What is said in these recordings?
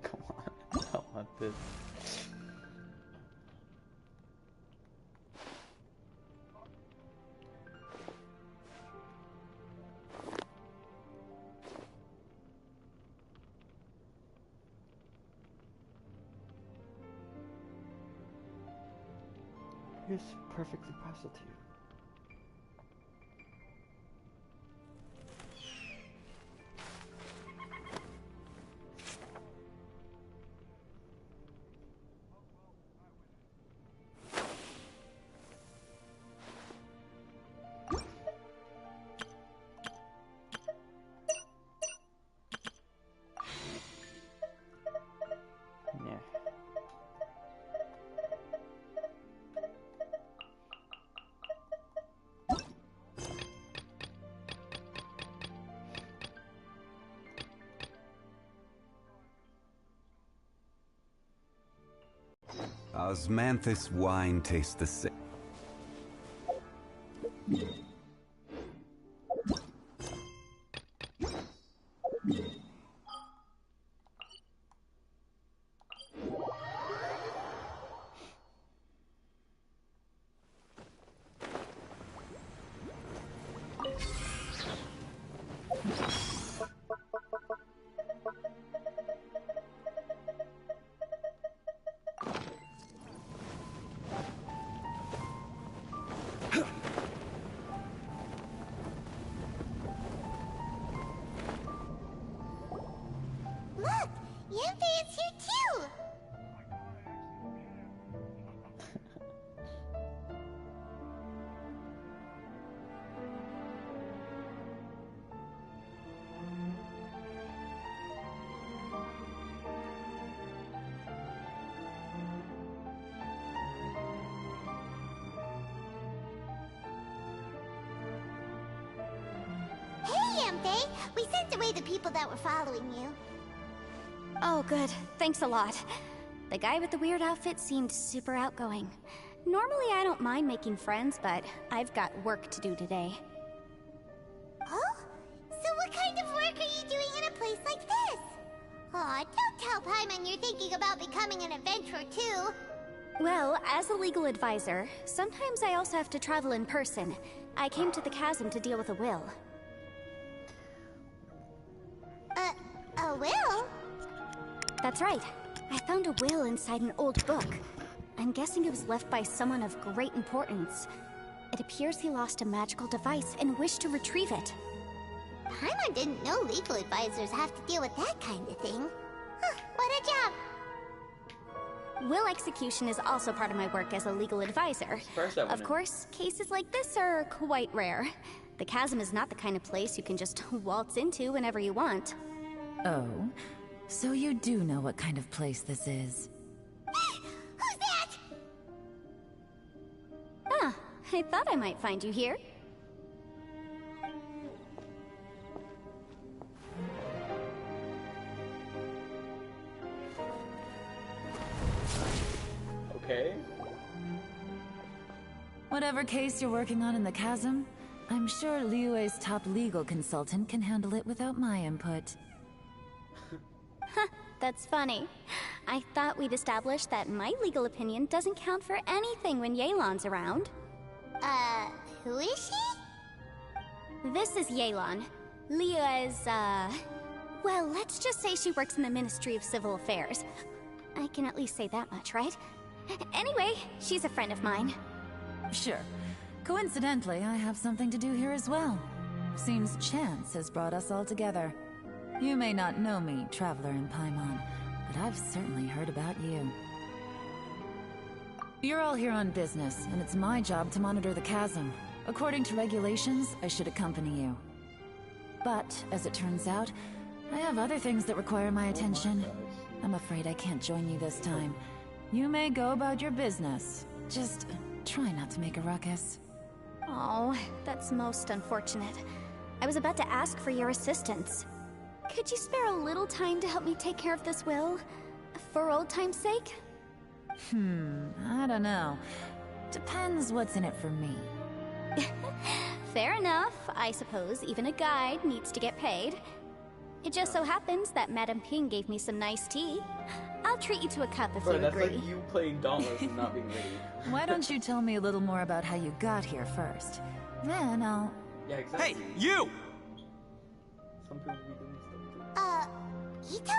Come on. I don't want this. Here's perfectly prostitute. Osmanthus wine tastes the same. We sent away the people that were following you. Oh, good. Thanks a lot. The guy with the weird outfit seemed super outgoing. Normally I don't mind making friends, but I've got work to do today. Oh? So what kind of work are you doing in a place like this? Aw, don't tell Paimon you're thinking about becoming an adventurer too. Well, as a legal advisor, sometimes I also have to travel in person. I came to the chasm to deal with a will. A will? That's right. I found a will inside an old book. I'm guessing it was left by someone of great importance. It appears he lost a magical device and wished to retrieve it. Paimon didn't know legal advisors have to deal with that kind of thing. Huh, what a job! Will execution is also part of my work as a legal advisor. Of course, cases like this are quite rare. The chasm is not the kind of place you can just waltz into whenever you want. Oh, so you do know what kind of place this is. Who's that? Ah, I thought I might find you here. Okay. Whatever case you're working on in the chasm, I'm sure Liyue's top legal consultant can handle it without my input. Huh, that's funny. I thought we'd established that my legal opinion doesn't count for anything when Yelan's around. Who is she? This is Yelan. Liyue's, well, let's just say she works in the Ministry of Civil Affairs. I can at least say that much, right? Anyway, she's a friend of mine. Sure. Coincidentally, I have something to do here as well. Seems chance has brought us all together. You may not know me, Traveler in Paimon, but I've certainly heard about you. You're all here on business, and it's my job to monitor the chasm. According to regulations, I should accompany you. But, as it turns out, I have other things that require my attention. I'm afraid I can't join you this time. You may go about your business. Just try not to make a ruckus. Oh, that's most unfortunate. I was about to ask for your assistance. Could you spare a little time to help me take care of this will? For old time's sake? I don't know. Depends what's in it for me. Fair enough. I suppose even a guide needs to get paid. It just so happens that Madame Ping gave me some nice tea. I'll treat you to a cup if Bro, you that's agree. like you playing Dauntless and not being ready. Why don't you tell me a little more about how you got here first? Then I'll... Yeah, exactly. Hey, you! Some people be doing stuff too. Ito?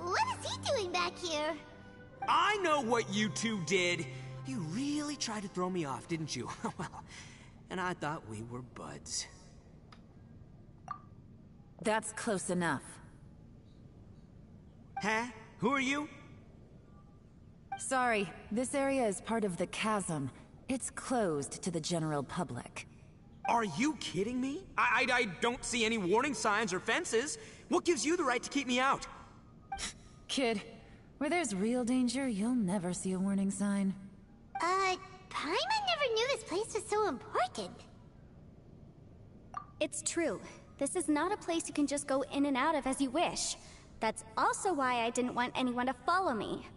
What is he doing back here? I know what you two did. You really tried to throw me off, didn't you? Well, and I thought we were buds. That's close enough. Huh? Who are you? Sorry, this area is part of the chasm. It's closed to the general public. Are you kidding me? I don't see any warning signs or fences. What gives you the right to keep me out? Kid, where there's real danger, you'll never see a warning sign. Paimon never knew this place was so important. It's true. This is not a place you can just go in and out of as you wish. That's also why I didn't want anyone to follow me.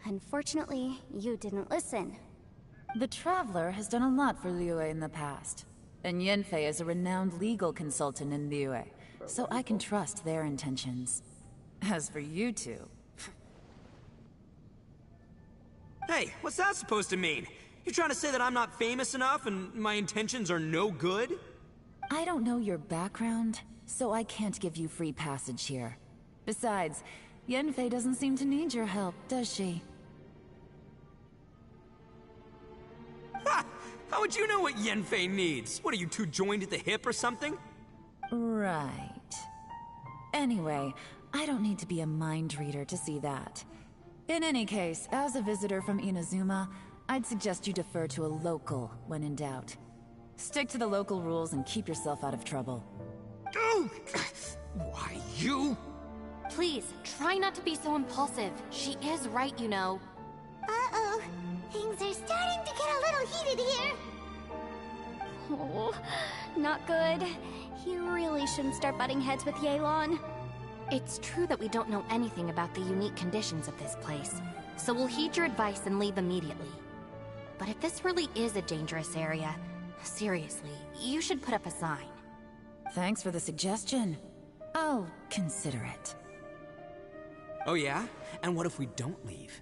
Unfortunately, you didn't listen. The Traveler has done a lot for Liyue in the past. And Yanfei is a renowned legal consultant in Liyue, so I can trust their intentions. As for you two... Hey, what's that supposed to mean? You trying to say that I'm not famous enough and my intentions are no good? I don't know your background, so I can't give you free passage here. Besides, Yanfei doesn't seem to need your help, does she? Ha! How would you know what Yanfei needs? What, are you two joined at the hip or something? Right. Anyway, I don't need to be a mind reader to see that. In any case, as a visitor from Inazuma, I'd suggest you defer to a local when in doubt. Stick to the local rules and keep yourself out of trouble. Oh! Why, you? Please, try not to be so impulsive. She is right, you know. Uh-oh. Things are starting to get a little heated here. Oh, not good. You really shouldn't start butting heads with Yelan. It's true that we don't know anything about the unique conditions of this place, so we'll heed your advice and leave immediately. But if this really is a dangerous area, seriously, you should put up a sign. Thanks for the suggestion. I'll consider it. Oh yeah? And what if we don't leave?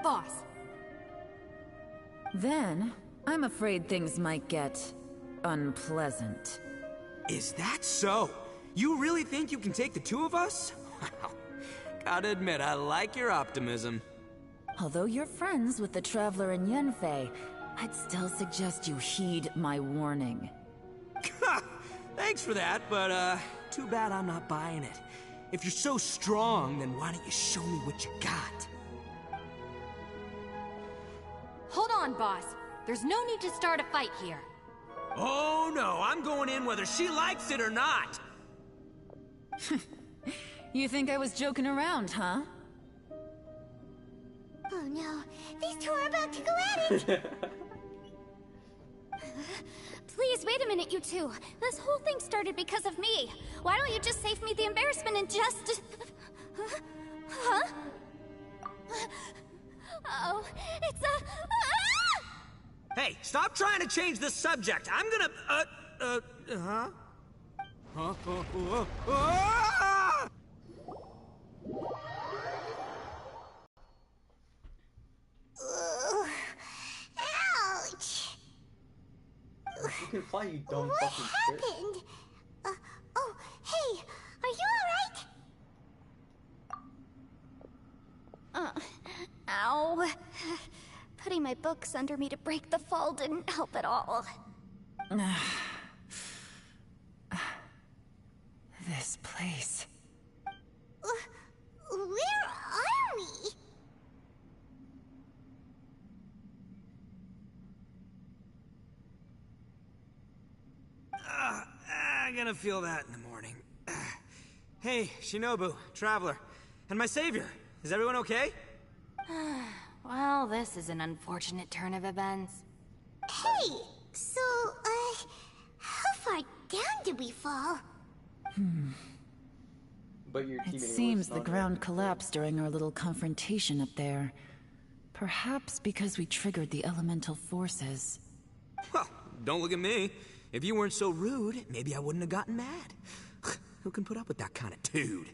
Boss, Then, I'm afraid things might get... unpleasant. Is that so? You really think you can take the two of us? Wow. Gotta admit, I like your optimism. Although you're friends with the Traveler and Yanfei, I'd still suggest you heed my warning. Thanks for that, but too bad I'm not buying it. If you're so strong, then why don't you show me what you got? hold on, boss. There's no need to start a fight here. Oh no, I'm going in whether she likes it or not. You think I was joking around, huh? Oh no, these two are about to go at it! Please, wait a minute, you two. This whole thing started because of me. Why don't you just save me the embarrassment and just... Huh? Oh, it's a... Ah! Hey, stop trying to change the subject. I'm gonna, huh? Ah! Ugh. Ouch! You can fly, you dumb What fucking shit. happened? Oh, hey, are you alright? Ow. Putting my books under me to break the fall didn't help at all. This place... Where are we? I'm gonna feel that in the morning. Hey, Shinobu, Traveler, and my savior. Is everyone okay? Well, this is an unfortunate turn of events. Hey, so, how far down did we fall? But your teammate It was seems the not ground there. collapsed during our little confrontation up there. Perhaps because we triggered the elemental forces. Well, don't look at me. If you weren't so rude, maybe I wouldn't have gotten mad. Who can put up with that kind of dude?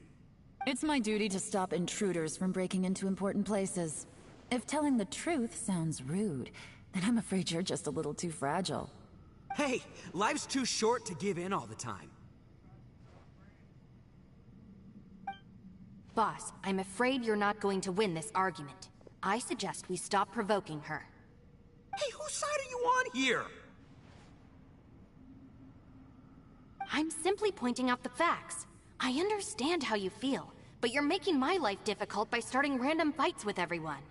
It's my duty to stop intruders from breaking into important places. If telling the truth sounds rude, then I'm afraid you're just a little too fragile. Hey, life's too short to give in all the time. Boss, I'm afraid you're not going to win this argument. I suggest we stop provoking her. Hey, whose side are you on here? I'm simply pointing out the facts. I understand how you feel, but you're making my life difficult by starting random fights with everyone.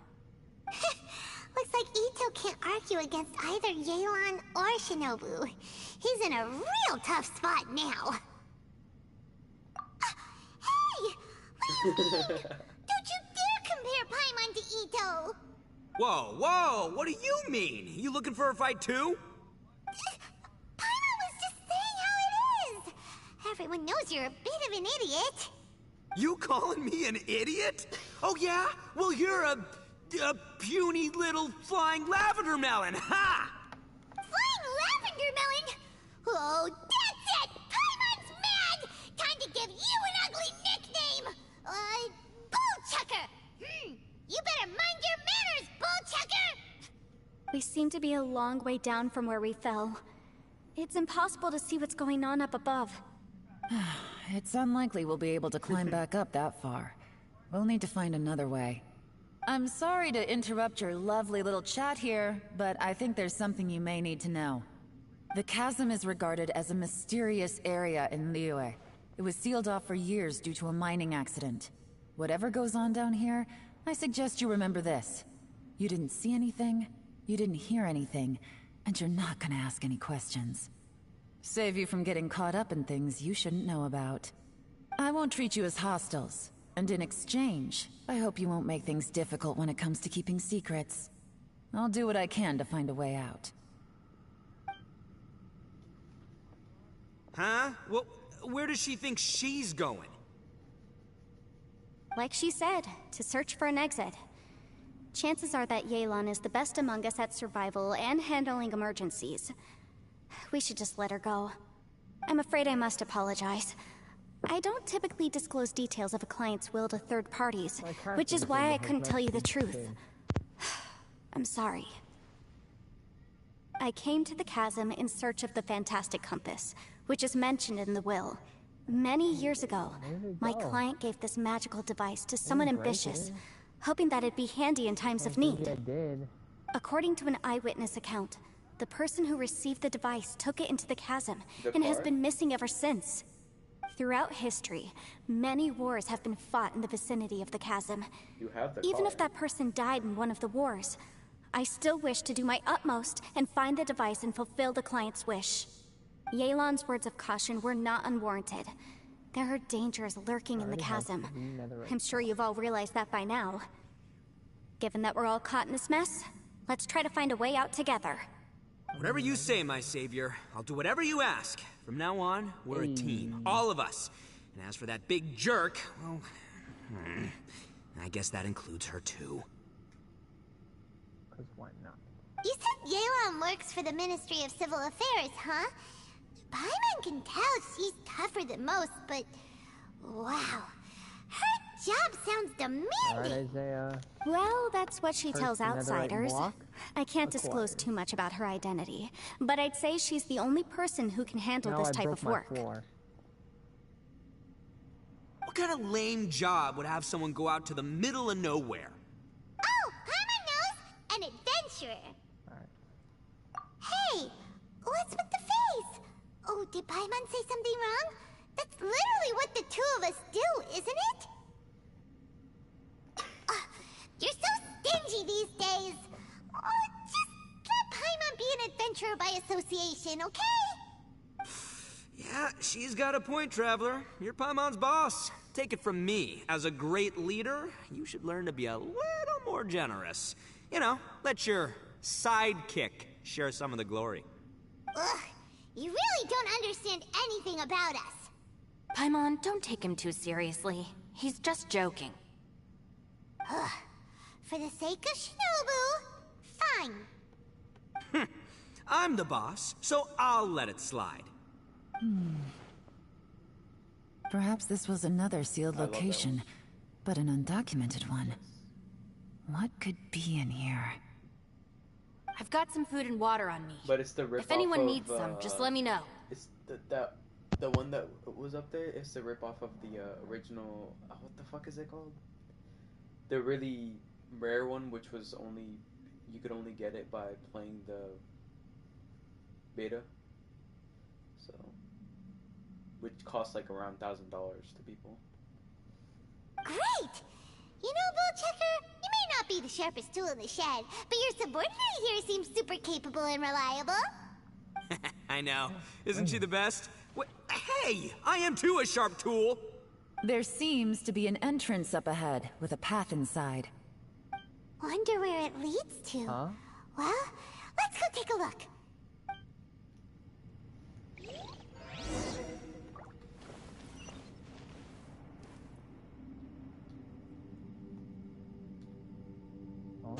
Looks like Ito can't argue against either Yelan or Shinobu. He's in a real tough spot now. Hey! What do you mean? Don't you dare compare Paimon to Ito! Whoa, whoa, what do you mean? You looking for a fight too? Paimon was just saying how it is! Everyone knows you're a bit of an idiot. You calling me an idiot? Oh yeah? Well, you're a puny little flying lavender melon, ha! Flying lavender melon? Oh, that's it! Paimon's mad! Time to give you an ugly nickname! Bullchucker! You better mind your manners, Bullchucker! We seem to be a long way down from where we fell. It's impossible to see what's going on up above. It's unlikely we'll be able to climb back up that far. We'll need to find another way. I'm sorry to interrupt your lovely little chat here, but I think there's something you may need to know. The chasm is regarded as a mysterious area in Liyue. It was sealed off for years due to a mining accident. Whatever goes on down here, I suggest you remember this. You didn't see anything, you didn't hear anything, and you're not gonna ask any questions. Save you from getting caught up in things you shouldn't know about. I won't treat you as hostiles, and in exchange, I hope you won't make things difficult when it comes to keeping secrets. I'll do what I can to find a way out. Huh? Well, where does she think she's going? Like she said, to search for an exit. Chances are that Yelan is the best among us at survival and handling emergencies. We should just let her go. I'm afraid I must apologize. I don't typically disclose details of a client's will to third parties, which is why I couldn't tell you the truth. I'm sorry. I came to the chasm in search of the fantastic compass, which is mentioned in the will. Many years ago, my client gave this magical device to someone ambitious, hoping that it'd be handy in times of need. According to an eyewitness account, the person who received the device took it into the chasm and has been missing ever since. Throughout history, many wars have been fought in the vicinity of the chasm. Even if that person died in one of the wars, I still wish to do my utmost and find the device and fulfill the client's wish. Yelan's words of caution were not unwarranted. There are dangers lurking in the chasm. I'm sure you've all realized that by now. Given that we're all caught in this mess, let's try to find a way out together. Whatever you say, my savior. I'll do whatever you ask. From now on, we're a team. All of us. And as for that big jerk, well... I guess that includes her too. Because why not? You said Yelan works for the Ministry of Civil Affairs, huh? Paimon can tell she's tougher than most, but... wow. Her job sounds demanding! Alright, Isaiah. Well, that's what she tells First netherite outsiders. block I can't disclose too much about her identity, but I'd say she's the only person who can handle Now this I type broke of my work. floor. What kind of lame job would have someone go out to the middle of nowhere? Oh, Paimon knows! An adventurer! Alright. Hey! What's with the face? Oh, did Paimon say something wrong? That's literally what the two of us do, isn't it? You're so stingy these days! Oh, just let Paimon be an adventurer by association, okay? Yeah, she's got a point, Traveler. You're Paimon's boss. Take it from me. As a great leader, you should learn to be a little more generous. You know, let your sidekick share some of the glory. Ugh, you really don't understand anything about us. Paimon, don't take him too seriously. He's just joking. Ugh, for the sake of Shinobu, fine. I'm the boss, so I'll let it slide. Perhaps this was another sealed I love that location, one. but an undocumented one. What could be in here? I've got some food and water on me. But it's the rip If anyone needs some, just let me know. It's the one that was up there. It's the rip off of the original. What the fuck is it called? The really rare one, which was only you could only get it by playing the beta. So, which costs like around $1,000 to people. Great! You know, Bullchecker, you may not be the sharpest tool in the shed, but your subordinate here seems super capable and reliable. I know. Isn't she the best? Hey, I am too a sharp tool. There seems to be an entrance up ahead, with a path inside. Wonder where it leads to. Huh? Well, let's go take a look. Oh,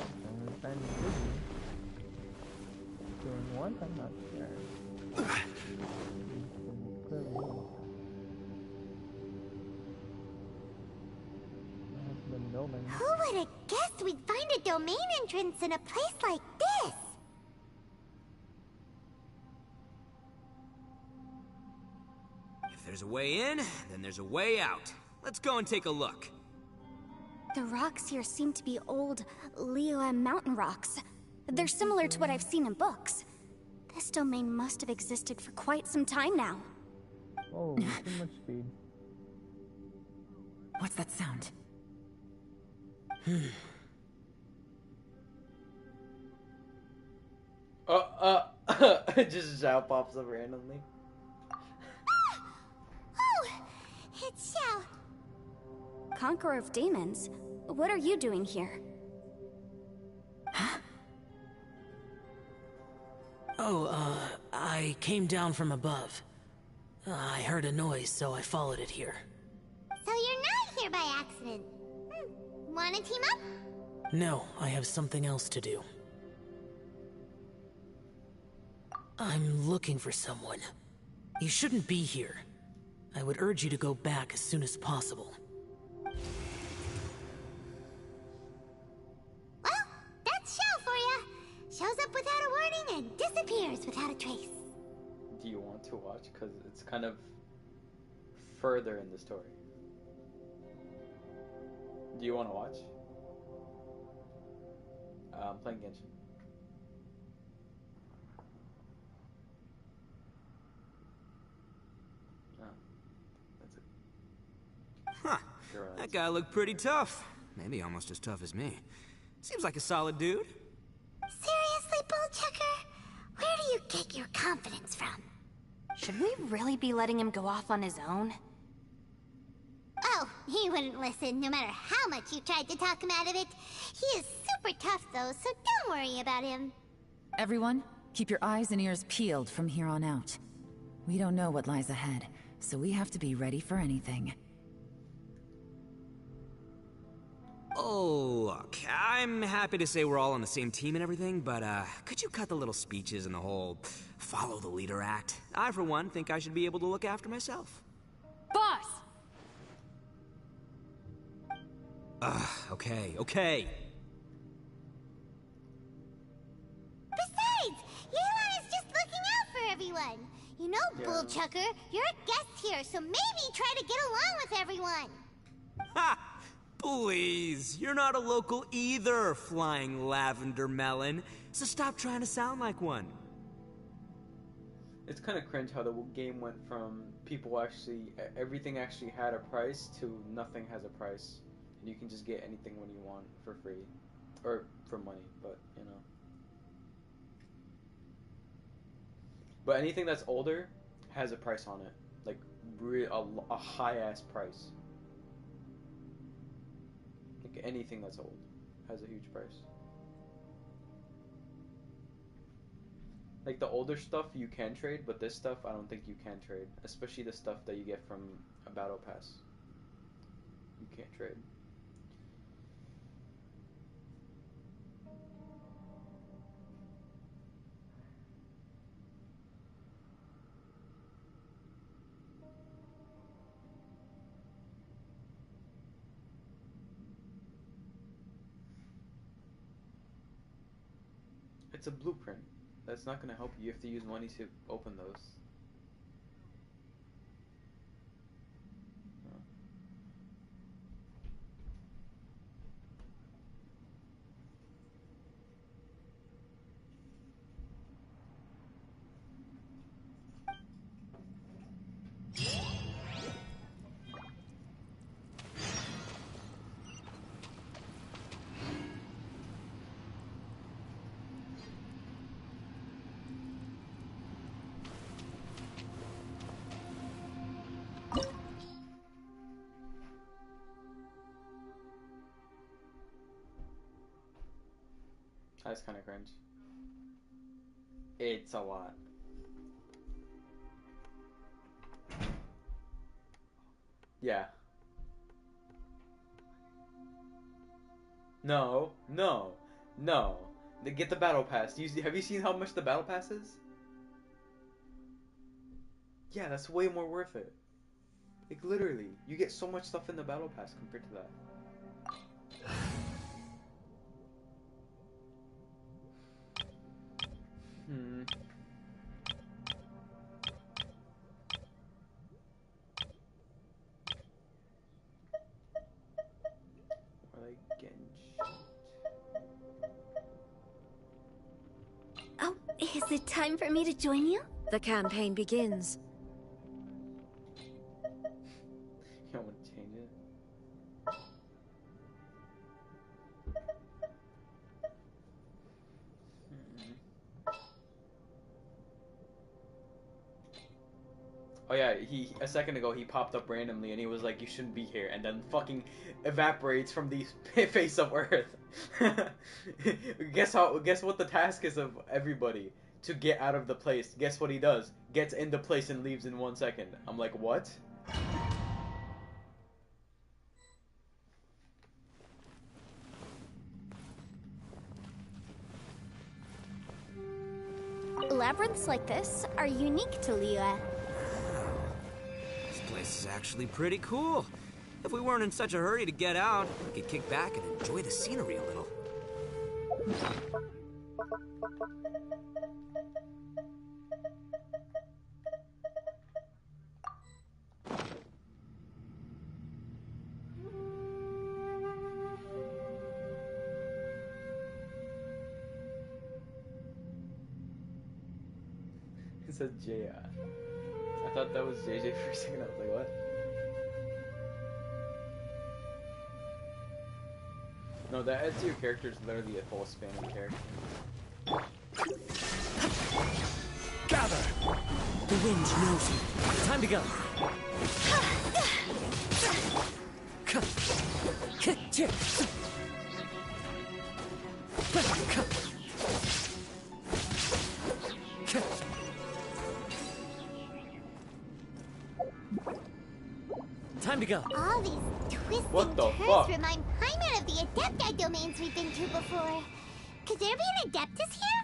I'm doing what? I'm not sure. Who would have guessed we'd find a domain entrance in a place like this? If there's a way in, then there's a way out. Let's go and take a look. The rocks here seem to be old Leo-M mountain rocks. They're similar to what I've seen in books. This domain must have existed for quite some time now. Oh, too much speed. What's that sound? Just Zhao pops up randomly. Oh, it's Xiao. Conqueror of Demons, what are you doing here? I came down from above. I heard a noise, so I followed it here. So you're not here by accident. Wanna team up? No, I have something else to do. I'm looking for someone. You shouldn't be here. I would urge you to go back as soon as possible. Well, that's Xiao for ya. Shows up without a warning and disappears without a trace. Do you want to watch? Because it's kind of further in the story. Do you want to watch? I'm playing Genshin. Oh, that's it. Huh. That guy looked pretty tough. Maybe almost as tough as me. Seems like a solid dude. Seriously, Bullchecker? Where do you get your confidence from? Should we really be letting him go off on his own? Oh, he wouldn't listen no matter how much you tried to talk him out of it. He is super tough though, so don't worry about him. Everyone, keep your eyes and ears peeled from here on out. We don't know what lies ahead, so we have to be ready for anything. Oh, look, I'm happy to say we're all on the same team and everything, but could you cut the little speeches and the whole follow the leader act? I, for one, think I should be able to look after myself. Boss! Okay. Besides, Yelan is just looking out for everyone. You know, Yeah. Bullchucker, you're a guest here, so maybe try to get along with everyone. Ha! Please, you're not a local either, flying lavender melon, so stop trying to sound like one. It's kind of cringe how the game went from everything actually had a price to nothing has a price. And you can just get anything when you want for free. Or for money, but you know. But anything that's older has a price on it. Like, a high-ass price. Like, anything that's old has a huge price. Like, the older stuff you can trade, but this stuff I don't think you can trade. Especially the stuff that you get from a battle pass. You can't trade. It's a blueprint. That's not gonna help you. You have to use money to open those. That's kind of cringe. It's a lot. Yeah. No, no, no. Get the battle pass. Have you seen how much the battle pass is? Yeah, that's way more worth it. Like, literally, you get so much stuff in the battle pass compared to that. Hmm. Or like Genshin. Oh, is it time for me to join you? The campaign begins. You don't want to change it? Oh yeah, he a second ago he popped up randomly and he was like, "You shouldn't be here," and then fucking evaporates from the face of Earth. Guess what the task is of everybody to get out of the place. Guess what he does? Gets into place and leaves in 1 second. I'm like, what? Labyrinths like this are unique to Liyue. This place is actually pretty cool. If we weren't in such a hurry to get out, we could kick back and enjoy the scenery a little. It says J. I thought that was JJ for a second. I was like, what? No, that adds to your character is literally a full spanning character. Gather! The wind knows you. Time to go. Time to go. All these twists What and the turns fuck? remind Paimon of the Adepti domains we've been to before. Could there be an Adeptus here?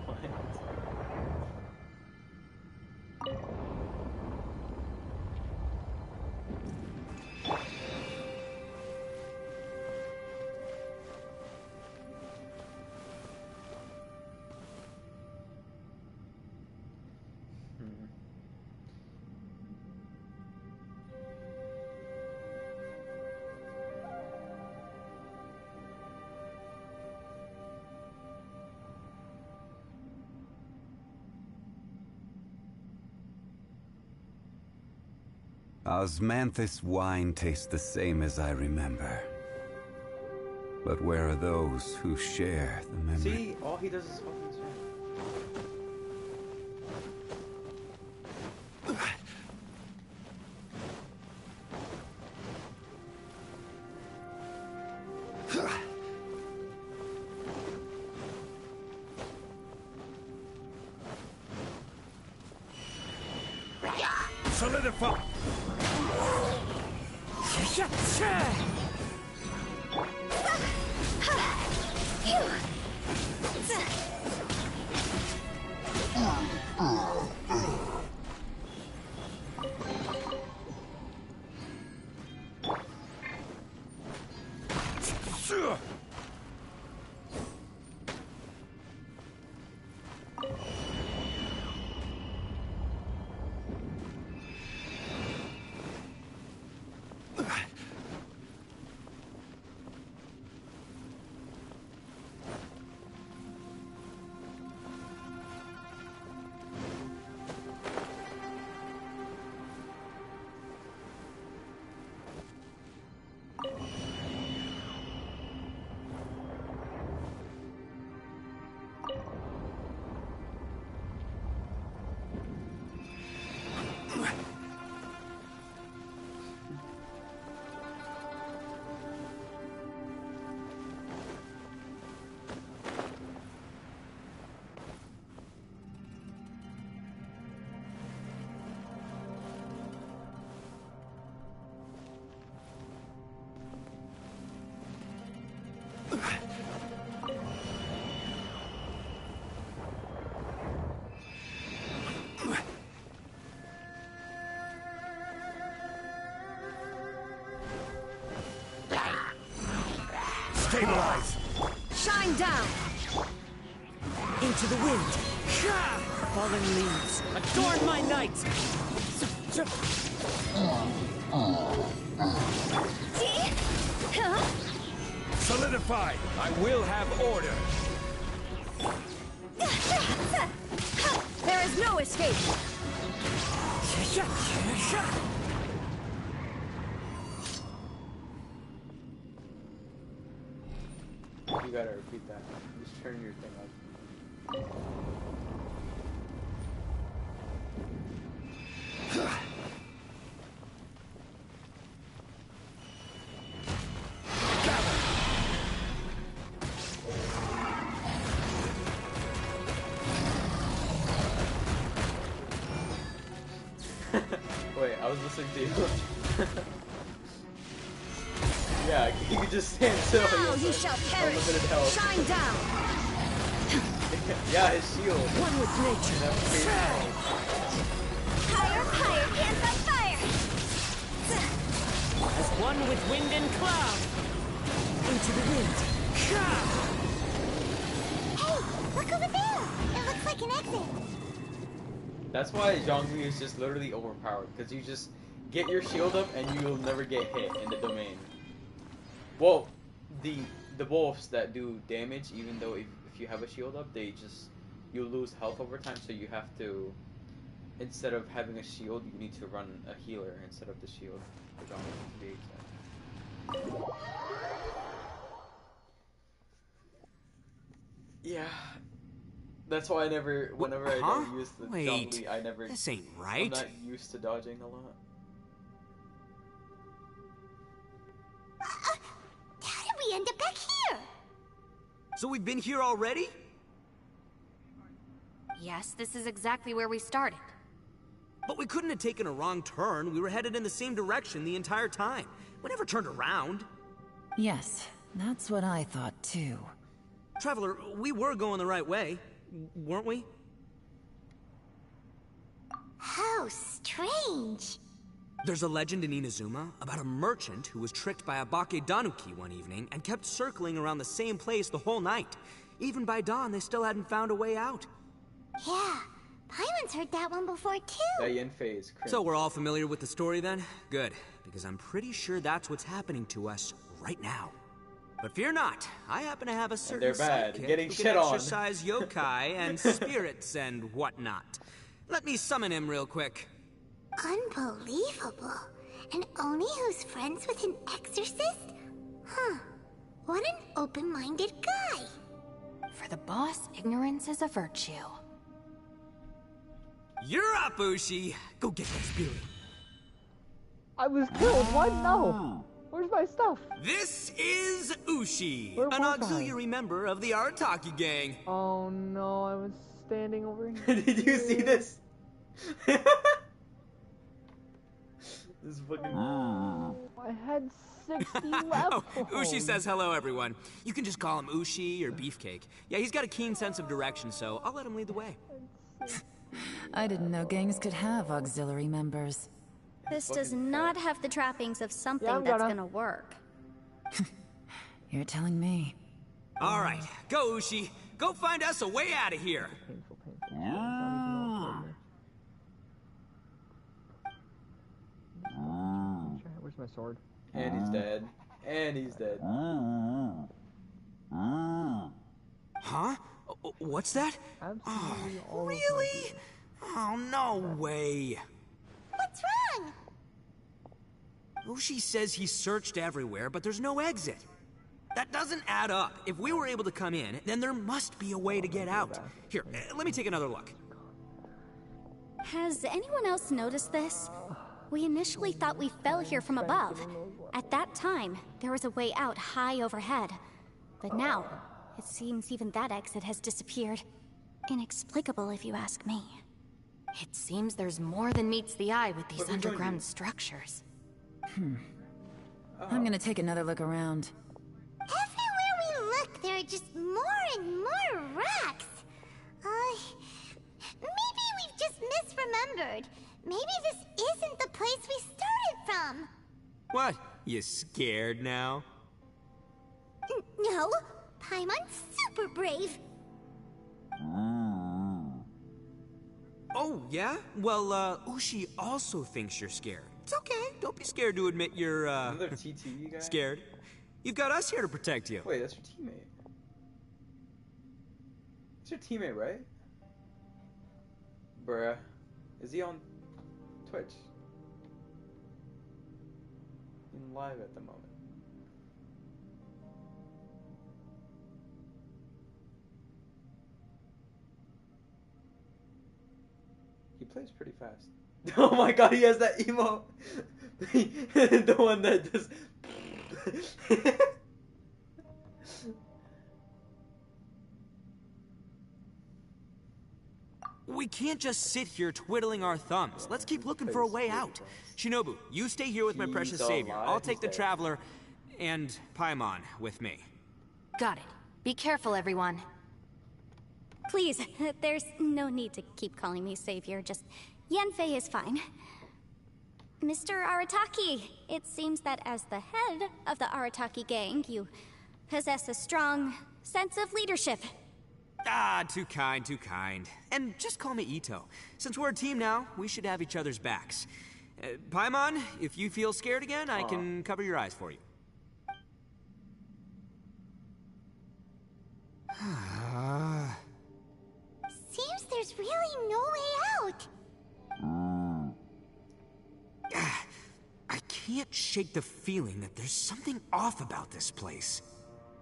What? Osmanthus wine tastes the same as I remember. But where are those who share the memory? See, all he does is fucking spam. Solidify! Stabilize! Shine down! Into the wind. Fallen leaves. Adorn my night. Solidify! I will have order! There is no escape! You gotta repeat that. Just turn your thing up. Wait, I was listening to you. Yeah, you could just stand still. Now you shall perish! Unlimited health. Shine down! Yeah, his shield. One with nature. Higher, higher, hands on fire! As one with wind and cloud. Into the wind. Hey, look over there! It looks like an exit. That's why Zhongli is just literally overpowered, because you just get your shield up and you'll never get hit in the domain. Well, the wolves that do damage, even though if you have a shield up, you lose health over time, so you have to, instead of having a shield, you need to run a healer instead of the shield. For Zhongli to be exact. Yeah. That's why whenever I don't use the Zhongli, I never... This ain't right. I'm not used to dodging a lot. How did we end up back here? So we've been here already? Yes, this is exactly where we started. But we couldn't have taken a wrong turn. We were headed in the same direction the entire time. We never turned around. Yes, that's what I thought too. Traveler, we were going the right way, weren't we? How strange. There's a legend in Inazuma about a merchant who was tricked by a Bakedanuki one evening and kept circling around the same place the whole night. Even by dawn, they still hadn't found a way out. Yeah, Paimon's heard that one before too. That yin phase. So we're all familiar with the story then? Good, because I'm pretty sure that's what's happening to us right now. But fear not, I happen to have a certain they're bad. sidekick Getting who shit can on. exercise yokai and spirits and whatnot. Let me summon him real quick. Unbelievable. An Oni who's friends with an exorcist? Huh. What an open-minded guy. For the boss, ignorance is a virtue. You're up, Ushi. Go get that spirit. I was killed. What? No. Where's my stuff? This is Ushi, Where an was I? auxiliary member of the Arataki gang. Oh no, I was standing over here. Did you see this? This is fucking... I had 60 left. Oh, Ushi says hello, everyone. You can just call him Ushi or Beefcake. Yeah, he's got a keen sense of direction, so I'll let him lead the way. I didn't know gangs could have auxiliary members. This does not have the trappings of something I'm that's gonna- gonna work. You're telling me. All right, go, Ushi. Go find us a way out of here. Painful, painful. It's not even all over. Where's my sword? And he's dead. And he's dead. Huh? What's that? Absolutely all of my Really? gear. Oh, no way. What's wrong? Ushi says he searched everywhere, but there's no exit. That doesn't add up. If we were able to come in, then there must be a way to get out. Here, let me take another look. Has anyone else noticed this? We initially thought we fell here from above. At that time, there was a way out high overhead. But now, it seems even that exit has disappeared. Inexplicable, if you ask me. It seems there's more than meets the eye with these underground structures. I'm gonna take another look around. Everywhere we look, there are just more and more rocks. Maybe we've just misremembered. Maybe this isn't the place we started from. What? You scared now? No, know. Paimon's super brave. Oh, yeah? Well, Ushi also thinks you're scared. It's okay. Don't be scared to admit you're, Another TTE guy? scared. You've got us here to protect you. Wait, that's your teammate. That's your teammate, right? Bruh. Is he on Twitch? In live at the moment. He plays pretty fast. Oh my god, he has that emo. The one that just. We can't just sit here twiddling our thumbs. Let's keep looking for a way out. Shinobu, you stay here with my precious savior. I'll take the Traveler and Paimon with me. Got it. Be careful, everyone. Please, there's no need to keep calling me savior. Just Yanfei is fine. Mr. Arataki, it seems that as the head of the Arataki gang, you possess a strong sense of leadership. Ah, too kind, too kind. And just call me Ito. Since we're a team now, we should have each other's backs. Paimon, if you feel scared again, I can cover your eyes for you. Seems there's really no way out. I can't shake the feeling that there's something off about this place.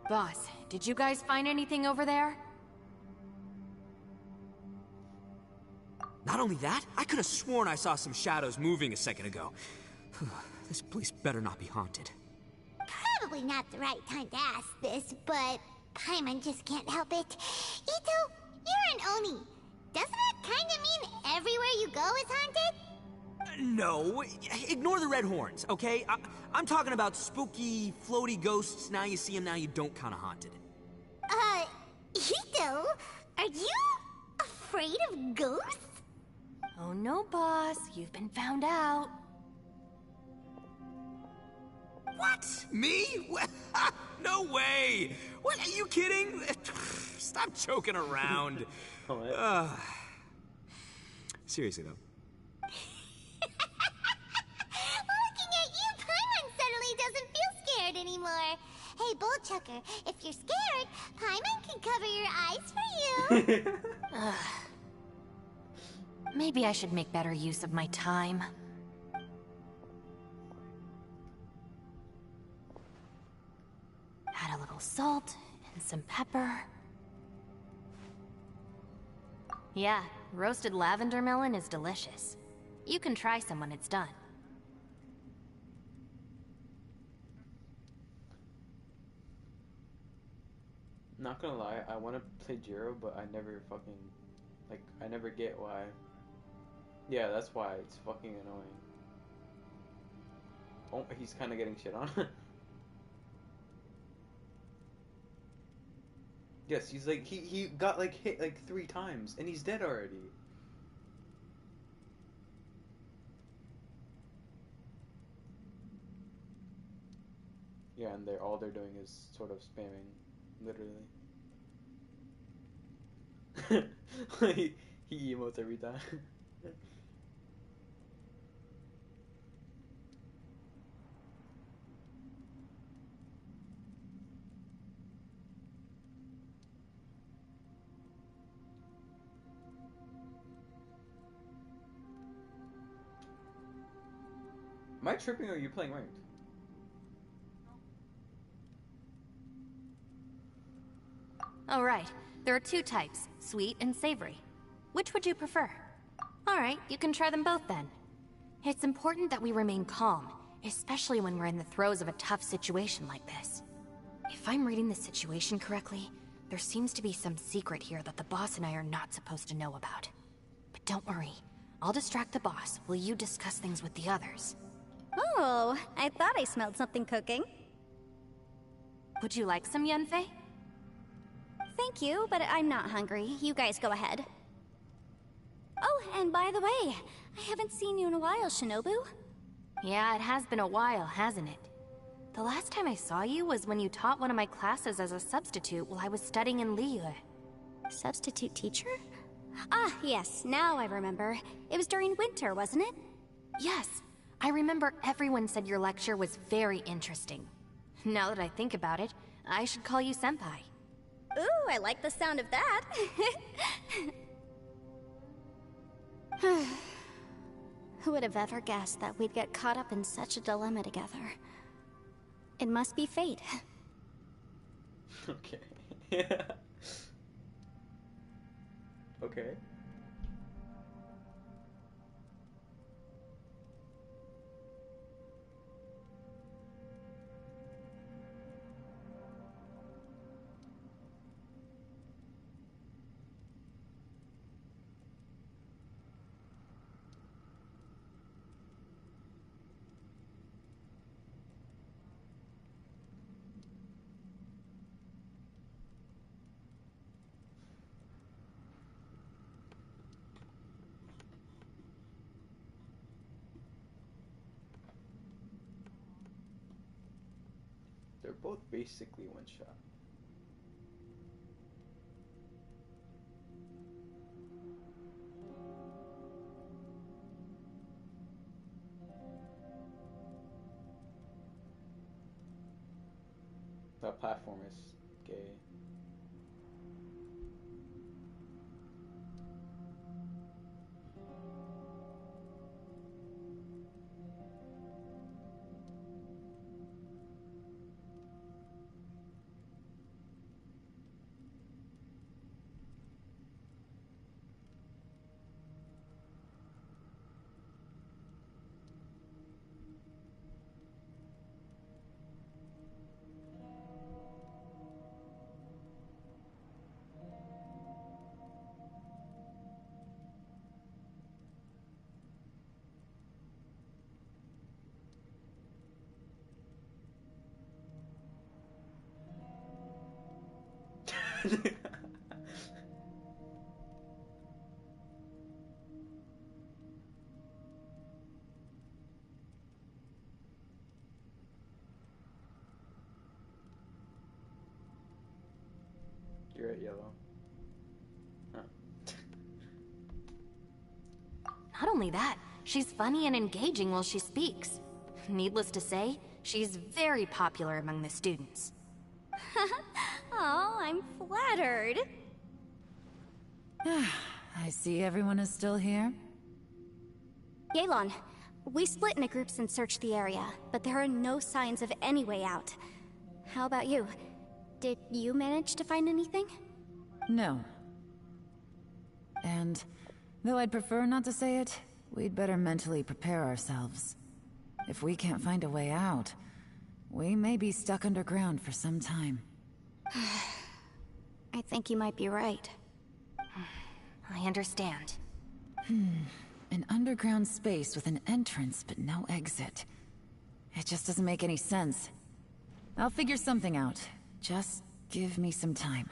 Boss, did you guys find anything over there? Not only that, I could have sworn I saw some shadows moving a second ago. This place better not be haunted. Probably not the right time to ask this, but Paimon just can't help it. Ito, you're an Oni. Doesn't that kinda mean everywhere you go is haunted? No, ignore the red horns, okay? I'm talking about spooky, floaty ghosts. Now you see them, now you don't kinda haunted. Ito, are you afraid of ghosts? Oh no, boss. You've been found out. What? Me? No way! What, are you kidding? Stop joking around. Seriously, though. Looking at you, Paimon suddenly doesn't feel scared anymore. Hey, Bullchucker, if you're scared, Paimon can cover your eyes for you. Maybe I should make better use of my time. Add a little salt and some pepper. Yeah, roasted lavender melon is delicious. You can try some when it's done. Not gonna lie, I want to play Jiro, but I never fucking, like, I never get why. Yeah, that's why. It's fucking annoying. Oh, he's kind of getting shit on. Yes, he's like, he got, like, hit, like, 3 times, and he's dead already. Yeah, and all they're doing is sort of spamming, literally. he emotes every time. Am I tripping or are you playing ranked? Alright, there are 2 types, sweet and savory. Which would you prefer? Alright, you can try them both then. It's important that we remain calm, especially when we're in the throes of a tough situation like this. If I'm reading the situation correctly, there seems to be some secret here that the boss and I are not supposed to know about. But don't worry, I'll distract the boss while you discuss things with the others. Oh, I thought I smelled something cooking. Would you like some, Yanfei? Thank you, but I'm not hungry. You guys go ahead. Oh, and by the way, I haven't seen you in a while, Shinobu. Yeah, it has been a while, hasn't it? The last time I saw you was when you taught one of my classes as a substitute while I was studying in Liyue. Substitute teacher? Ah, yes, now I remember. It was during winter, wasn't it? Yes, I remember everyone said your lecture was very interesting. Now that I think about it, I should call you Senpai. Ooh, I like the sound of that. Who would have ever guessed that we'd get caught up in such a dilemma together? It must be fate. Okay. Okay. They're both basically one shot. The platform is gay. You're at yellow. Huh. Not only that, she's funny and engaging while she speaks. Needless to say, she's very popular among the students. Oh, I'm flattered. I see everyone is still here. Yelan, we split into groups and searched the area, but there are no signs of any way out. How about you? Did you manage to find anything? No. And, though I'd prefer not to say it, we'd better mentally prepare ourselves. If we can't find a way out, we may be stuck underground for some time. I think you might be right. I understand. An underground space with an entrance but no exit. It just doesn't make any sense. I'll figure something out. Just give me some time.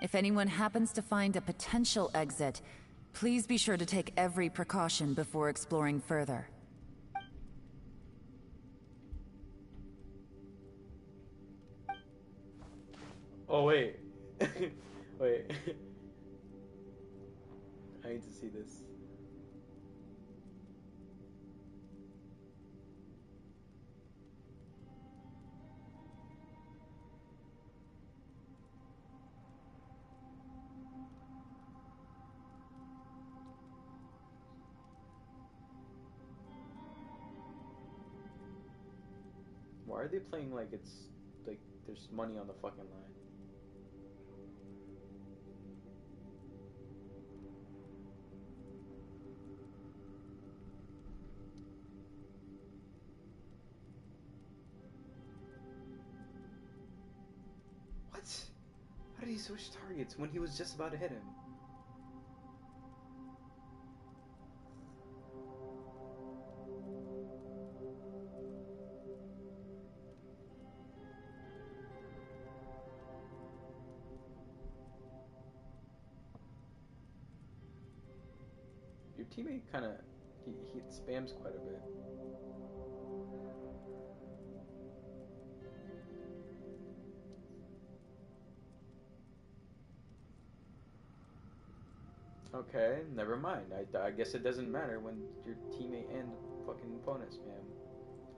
If anyone happens to find a potential exit, please be sure to take every precaution before exploring further. Oh wait. Wait. I need to see this. Why are they playing like it's like there's money on the fucking line? What? How did he switch targets when he was just about to hit him? Your teammate kind of he spams quite a bit. Okay, never mind. I guess it doesn't matter when your teammate and fucking opponent spam.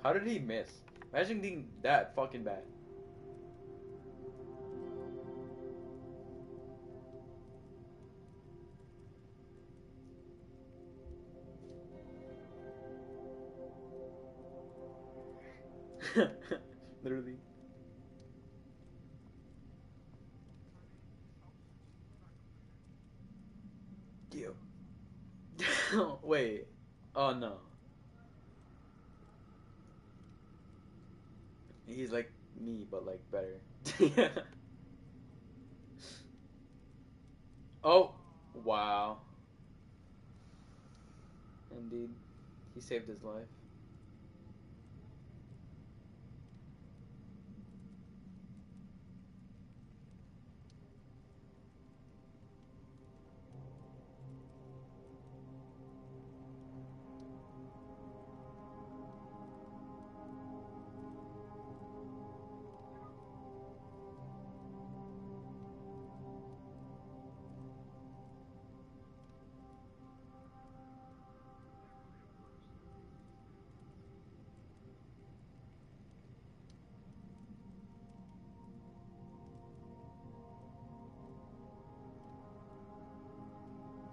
How did he miss? Imagine being that fucking bad. Literally. Yo. Wait. Oh no. He's like me, but like better. Oh, wow. Indeed, he saved his life.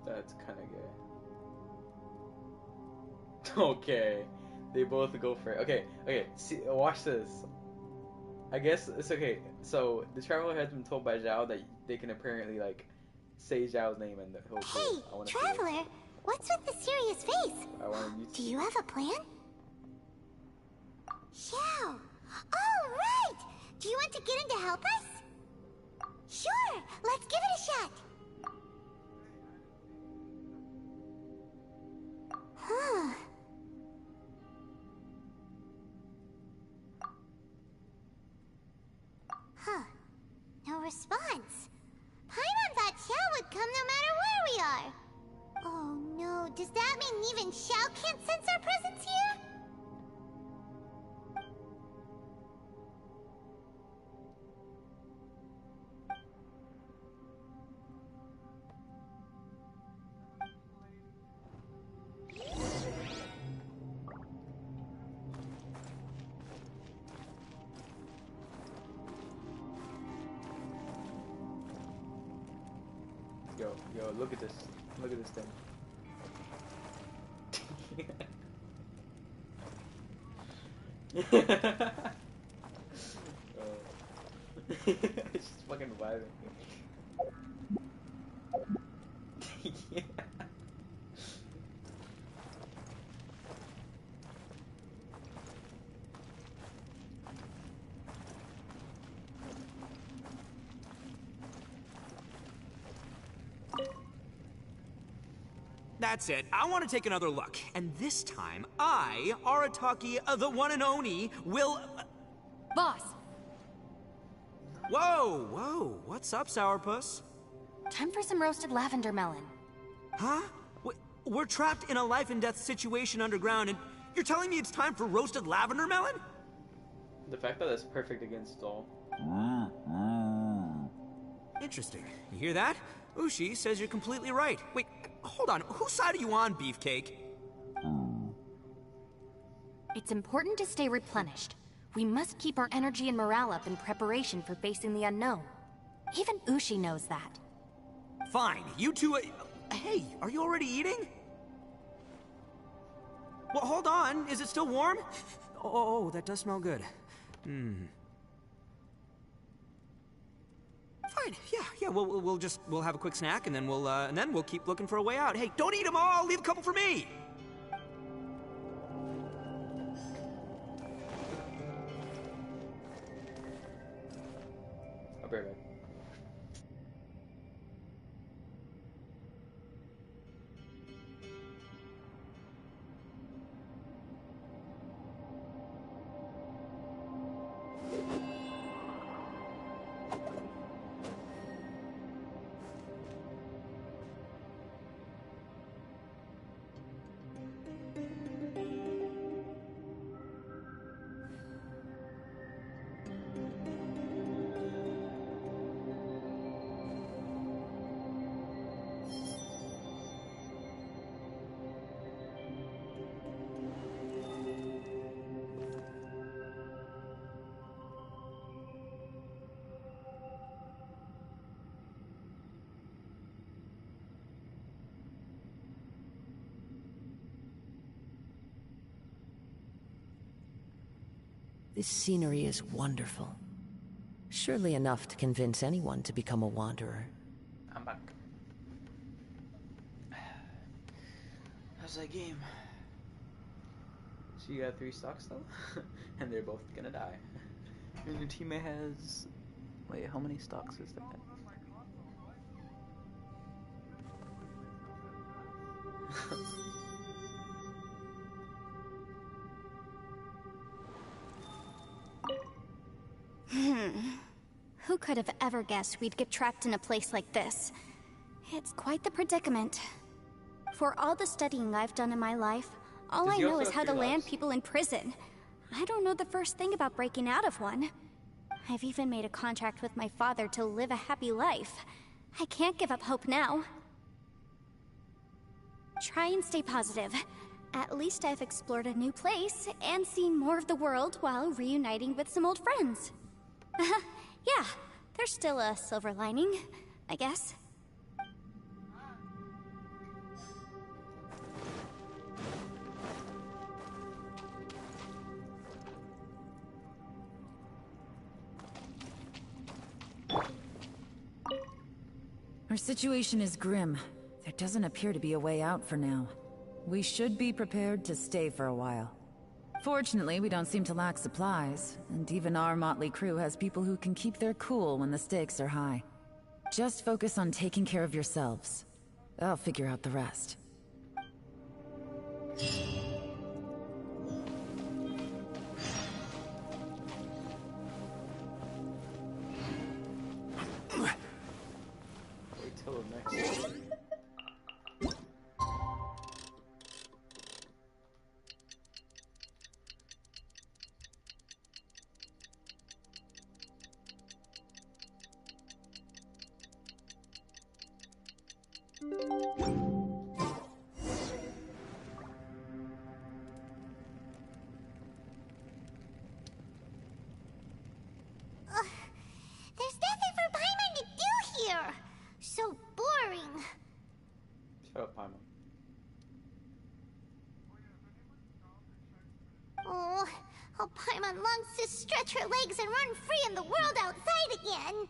That's kind of gay. Okay, they both go for it. Okay, okay. See, watch this. I guess it's okay. So the traveler has been told by Zhao that they can apparently like say Zhao's name and he'll do Hey, it. I want to see this. Traveler, what's with the serious face? I want you to. Do you have a plan? Xiao! Oh, right! Do you want to get in to help us? Sure, let's give it a shot. Huh. Huh. No response. Paimon thought Xiao would come no matter where we are. Oh no, does that mean even Xiao can't sense our presence here? Yo, look at this. Look at this thing. It's just fucking vibing. Yeah. That's it. I want to take another look. And this time, I, Arataki, the one and only, will... Boss, Whoa, whoa. What's up, Sourpuss? time for some roasted lavender melon. Huh? We're trapped in a life and death situation underground, and you're telling me it's time for roasted lavender melon? The fact that it's perfect against all. Interesting. You hear that? Ushi says you're completely right. Wait, hold on. Whose side are you on, Beefcake? It's important to stay replenished. We must keep our energy and morale up in preparation for facing the unknown. Even Ushi knows that. Fine, you two... hey, are you already eating? Well, hold on. Is it still warm? Oh, that does smell good. Fine. Yeah. We'll have a quick snack, and then we'll keep looking for a way out. Hey, don't eat them all. Leave a couple for me. I'll be right back. This scenery is wonderful. Surely enough to convince anyone to become a wanderer. I'm back. How's that game? So you got 3 stocks though? And they're both gonna die. And your teammate has... Wait, how many stocks is that? Who could have ever guessed we'd get trapped in a place like this? It's quite the predicament. For all the studying I've done in my life, all I know is how to land people in prison. I don't know the first thing about breaking out of one. I've even made a contract with my father to live a happy life. I can't give up hope now. Try and stay positive. At least I've explored a new place and seen more of the world while reuniting with some old friends. Yeah, there's still a silver lining, I guess. Our situation is grim. There doesn't appear to be a way out for now. We should be prepared to stay for a while. Fortunately, we don't seem to lack supplies, and even our motley crew has people who can keep their cool when the stakes are high. Just focus on taking care of yourselves. I'll figure out the rest. Wait till the next one. There's nothing for Paimon to do here. So boring. Shut up, Paimon. Oh, how Paimon longs to stretch her legs and run free in the world outside again.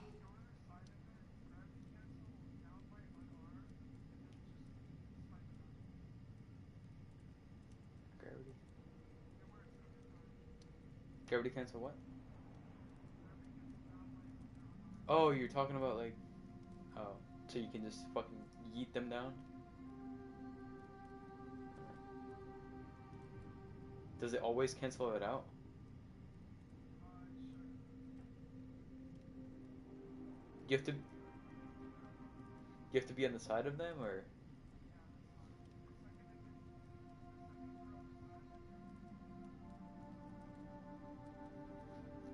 Gravity. Gravity cancel what? Oh, you're talking about like... Oh, so you can just fucking yeet them down? Does it always cancel it out? You have to... You have to be on the side of them, or...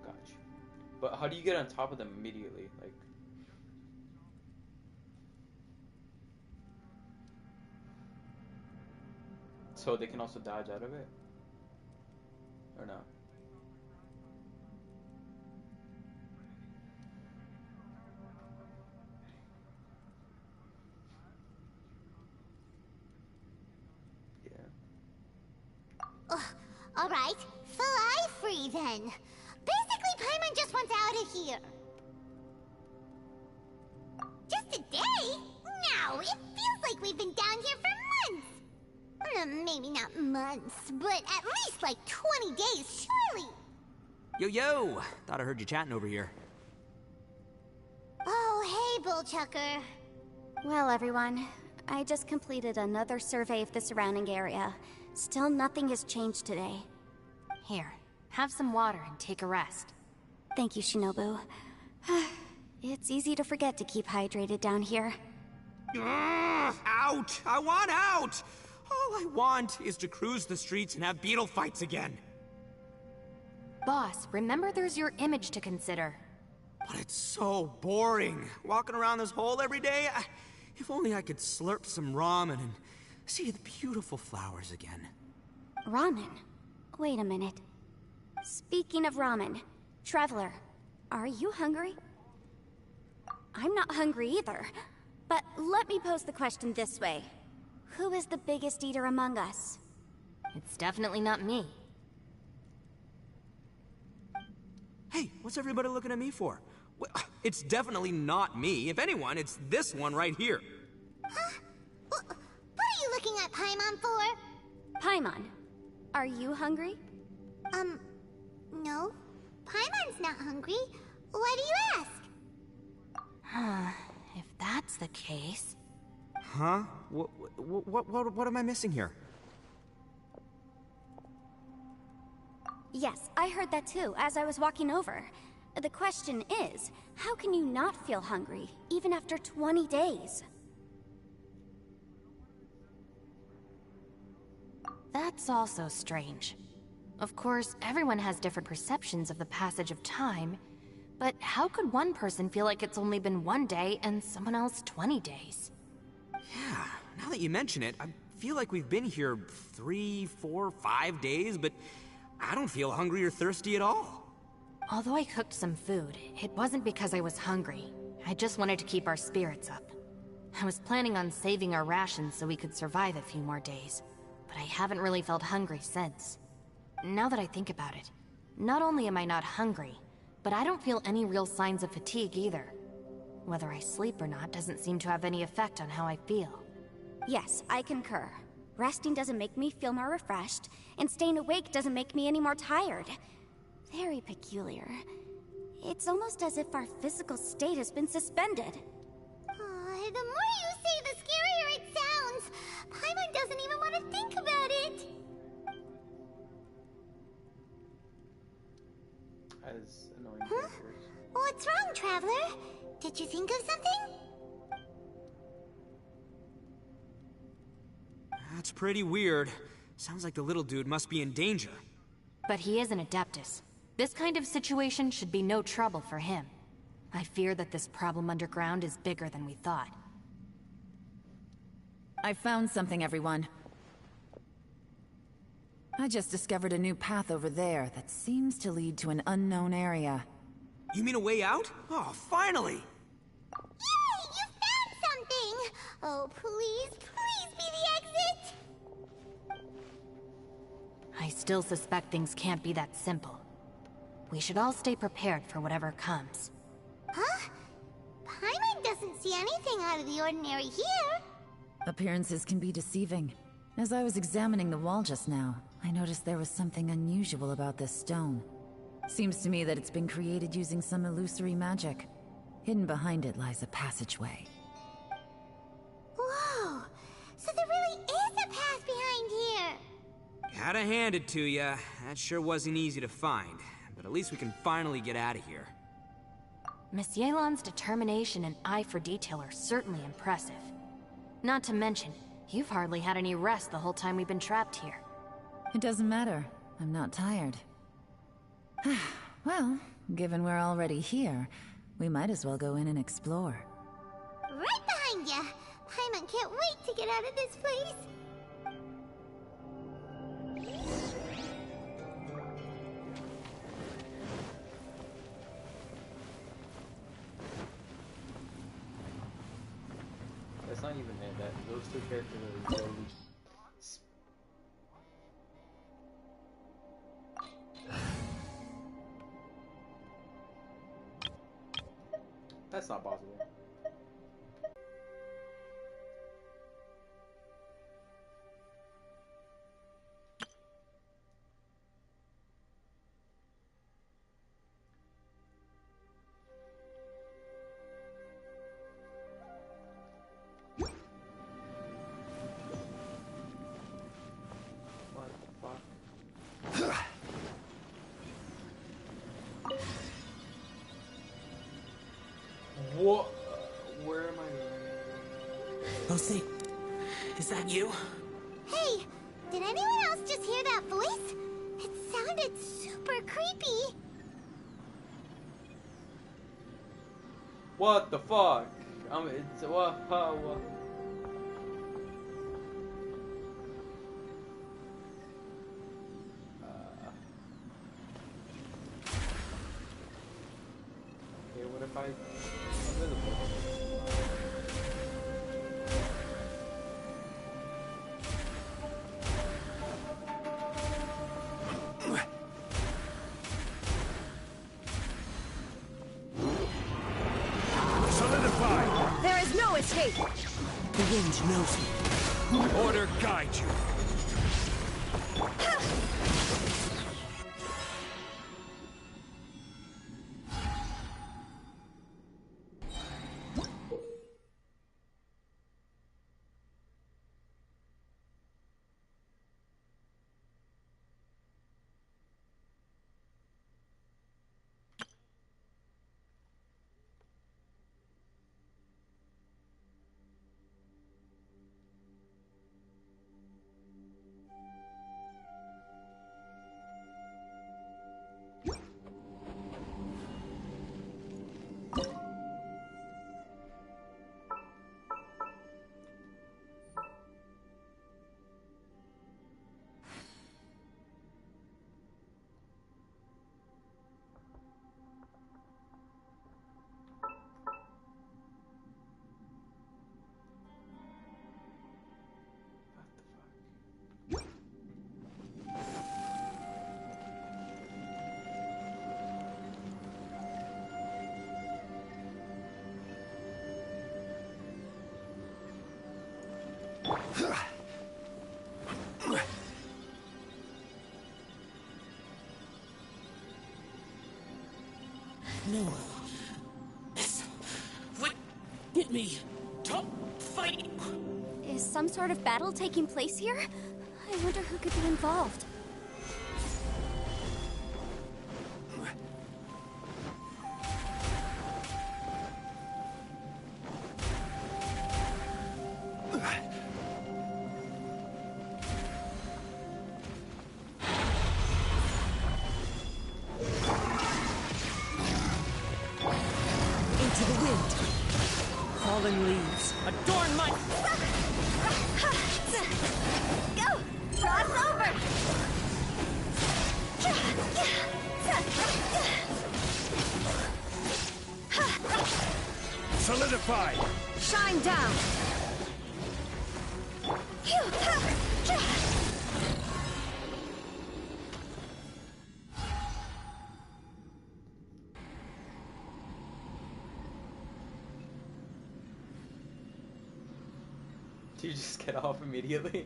Gotcha. But how do you get on top of them immediately? Like... So they can also dodge out of it? Or no? Yeah. Alright, fly free then. Basically, Paimon just wants out of here. Just a day? No, it feels like we've been down here for months. Maybe not months, but at least like 20 days, surely. Yo! Thought I heard you chatting over here. Oh, hey, Bullchucker. Well, everyone, I just completed another survey of the surrounding area. Still nothing has changed today. Here, have some water and take a rest. Thank you, Shinobu. It's easy to forget to keep hydrated down here. Out! I want out! All I want is to cruise the streets and have beetle fights again. Boss, remember there's your image to consider. But it's so boring, walking around this hole every day. If only I could slurp some ramen and see the beautiful flowers again. Ramen? Wait a minute. Speaking of ramen, Traveler, are you hungry? I'm not hungry either. But let me pose the question this way. Who is the biggest eater among us? It's definitely not me. Hey, what's everybody looking at me for? It's definitely not me. If anyone, it's this one right here. Huh? What are you looking at Paimon for? Paimon, are you hungry? No. Paimon's not hungry. Why do you ask? If that's the case... Huh? What am I missing here? Yes, I heard that too, as I was walking over. The question is, how can you not feel hungry, even after 20 days? That's also strange. Of course, everyone has different perceptions of the passage of time, but how could one person feel like it's only been 1 day and someone else 20 days? Yeah, now that you mention it, I feel like we've been here 3, 4, 5 days, but I don't feel hungry or thirsty at all. Although I cooked some food, it wasn't because I was hungry. I just wanted to keep our spirits up. I was planning on saving our rations so we could survive a few more days, but I haven't really felt hungry since. Now that I think about it, not only am I not hungry, but I don't feel any real signs of fatigue either. Whether I sleep or not doesn't seem to have any effect on how I feel. Yes, I concur. Resting doesn't make me feel more refreshed, and staying awake doesn't make me any more tired. Very peculiar. It's almost as if our physical state has been suspended. The more you say, the scarier it sounds. Paimon doesn't even want to think about it. As annoying characters. What's wrong, Traveler? Did you think of something? That's pretty weird. Sounds like the little dude must be in danger. But he is an Adeptus. This kind of situation should be no trouble for him. I fear that this problem underground is bigger than we thought. I found something, everyone. I just discovered a new path over there that seems to lead to an unknown area. You mean a way out? Oh, finally! Yay! You found something! Oh, please, please be the exit! I still suspect things can't be that simple. We should all stay prepared for whatever comes. Huh? Paimon doesn't see anything out of the ordinary here. Appearances can be deceiving. As I was examining the wall just now, I noticed there was something unusual about this stone. Seems to me that it's been created using some illusory magic. Hidden behind it lies a passageway. Whoa! So there really is a path behind here! Gotta hand it to ya. That sure wasn't easy to find. But at least we can finally get out of here. Miss Yelan's determination and eye for detail are certainly impressive. Not to mention, you've hardly had any rest the whole time we've been trapped here. It doesn't matter. I'm not tired. Well, given we're already here, we might as well go in and explore. Right behind ya! Paimon can't wait to get out of this place! That's not even it. That those two characters are totally. That's not possible. What? Where am I? Lucy, is that you? Hey, did anyone else just hear that voice? It sounded super creepy. What the fuck? It's what? Okay, what if I invisible? escape. The wind knows me. Order guide you. No. This would get me to fight. Is some sort of battle taking place here? I wonder who could be involved. Into the wind. Fallen leaves adorn my... Go! Cross over! Solidify! Shine down. Do you just get off immediately?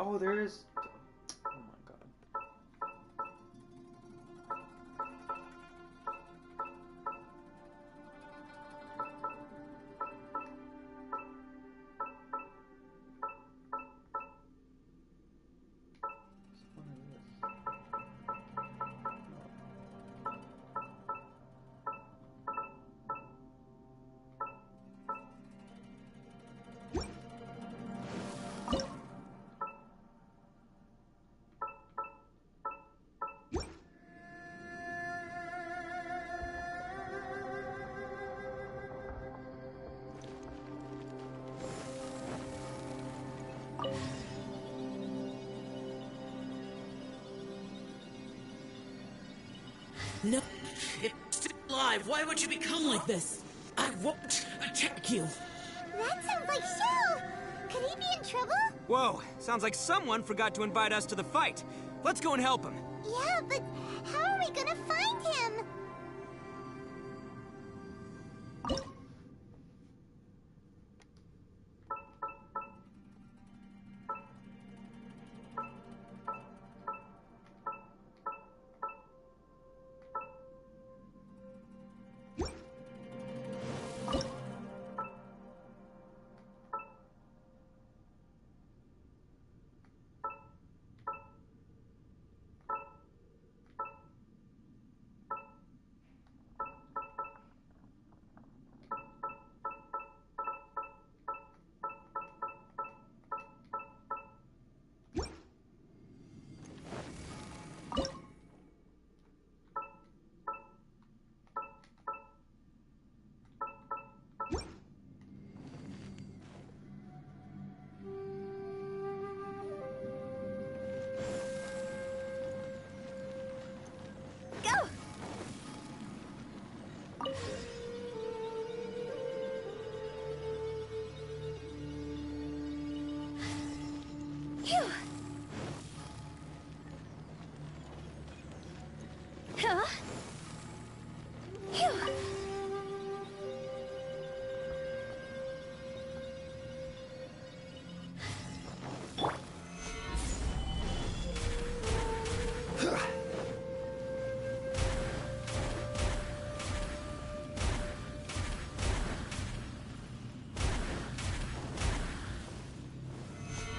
Oh, there is. Oh my god. No, it's still alive. Why would you become like this? I won't attack you. That sounds like Shell! Could he be in trouble? Whoa, sounds like someone forgot to invite us to the fight. Let's go and help him. Yeah, but how are we gonna find him?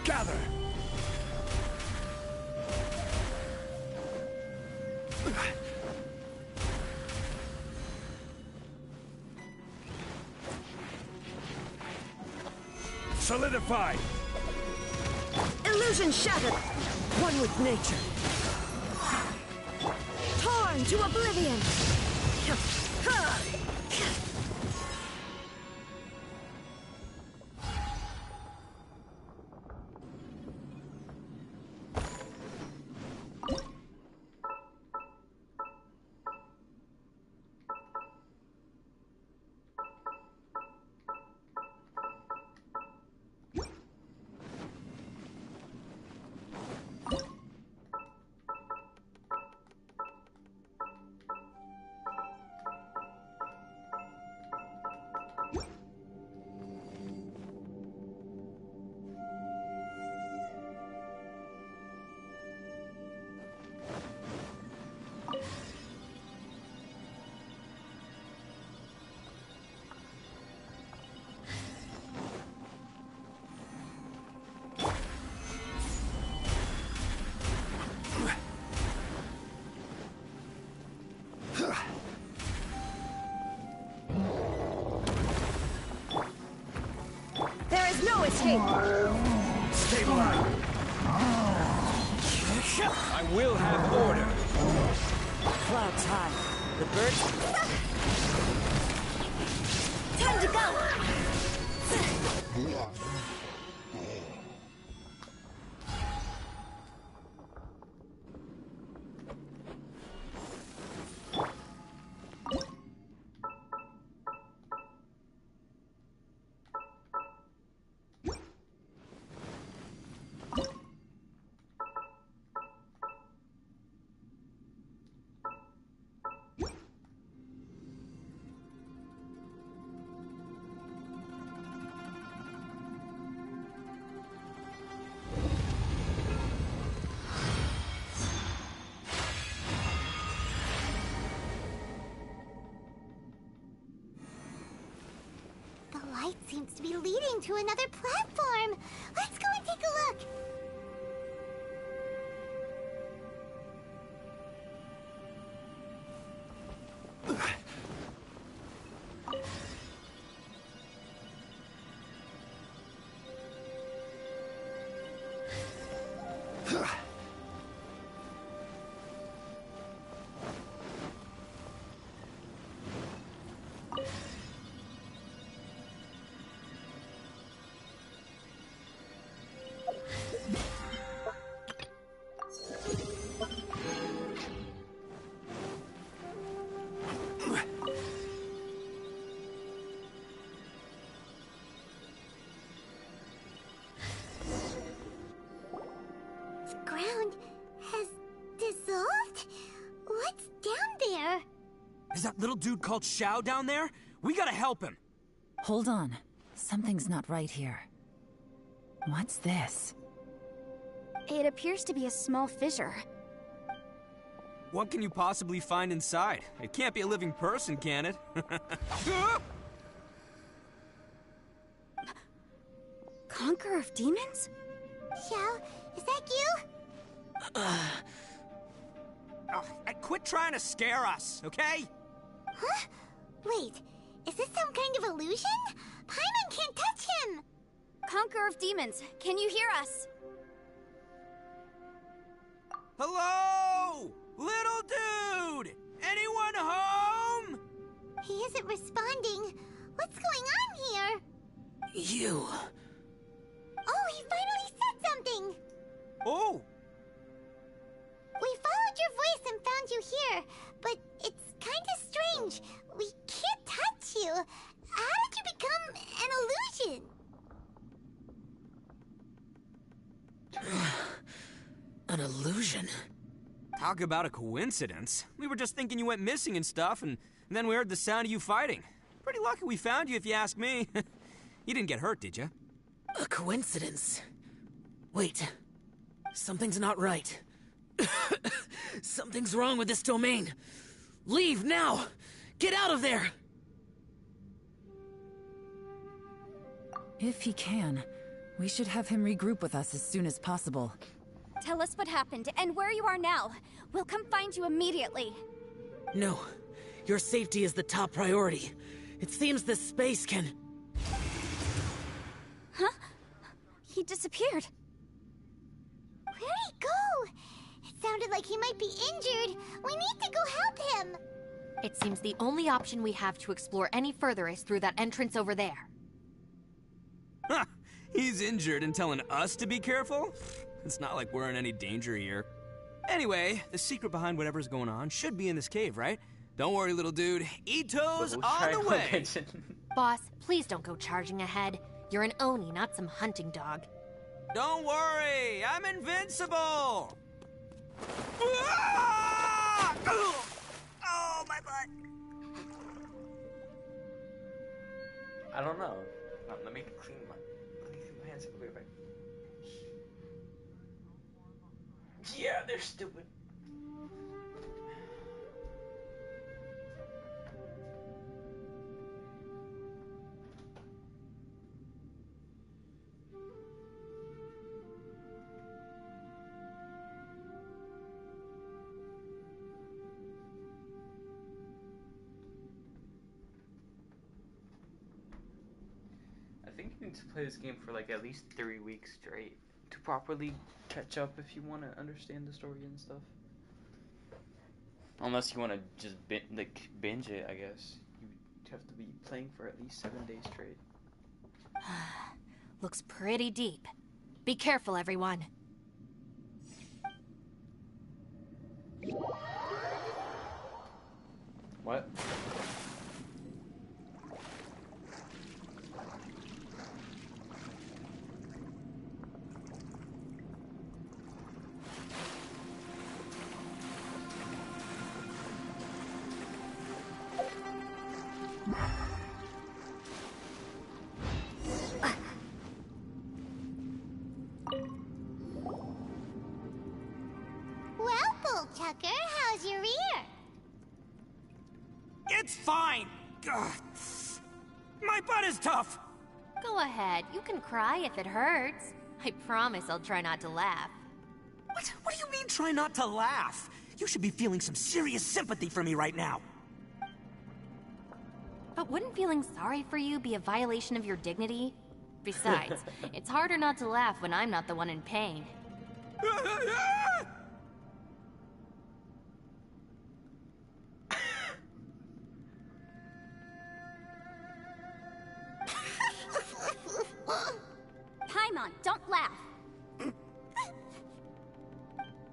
Gather! Solidify! Illusion shattered! One with nature. Torn to oblivion! There is no escape! Stabilize! I will have order! Clouds high. The birds... Time to go! The light seems to be leading to another platform. Let's go and take a look. The ground has dissolved? What's down there? Is that little dude called Shao down there? We gotta help him. Hold on. Something's not right here. What's this? It appears to be a small fissure. What can you possibly find inside? It can't be a living person, can it? Conqueror of demons? Xiao, is that you? Quit trying to scare us, okay? Huh? Wait, is this some kind of illusion? Paimon can't touch him! Conqueror of demons, can you hear us? Hello? Little dude! Anyone home? He isn't responding. What's going on here? You... Oh, he finally said something! Oh! We followed your voice and found you here, but it's kinda strange. We can't touch you. How did you become an illusion? an illusion? Talk about a coincidence. We were just thinking you went missing and stuff, and then we heard the sound of you fighting. Pretty lucky we found you, if you ask me. You didn't get hurt, did you? A coincidence? Wait. Something's not right. Something's wrong with this domain. Leave now! Get out of there! If he can, We should have him regroup with us as soon as possible. Tell us what happened and where you are now. We'll come find you immediately. No. Your safety is the top priority. It seems this space can... Huh? He disappeared. Where'd he go? It sounded like he might be injured. We need to go help him. It seems the only option we have to explore any further is through that entrance over there. Huh! He's injured and telling us to be careful? It's not like we're in any danger here. Anyway, the secret behind whatever's going on should be in this cave, right? Don't worry, little dude. Ito's on the way! Boss, please don't go charging ahead. You're an Oni, not some hunting dog. Don't worry! I'm invincible! Ah! Oh, my butt! I don't know. Let me clean my hands. Wait. Yeah, they're stupid. I think you need to play this game for like at least 3 weeks straight to properly catch up if you want to understand the story and stuff. Unless you want to just binge it, I guess. You have to be playing for at least 7 days straight. Looks pretty deep. Be careful, everyone. What? Well, Bullchucker, how's your ear? It's fine! Ugh. My butt is tough! Go ahead, you can cry if it hurts. I promise I'll try not to laugh. What do you mean, try not to laugh? You should be feeling some serious sympathy for me right now. But wouldn't feeling sorry for you be a violation of your dignity? Besides, it's harder not to laugh when I'm not the one in pain. Paimon, don't laugh.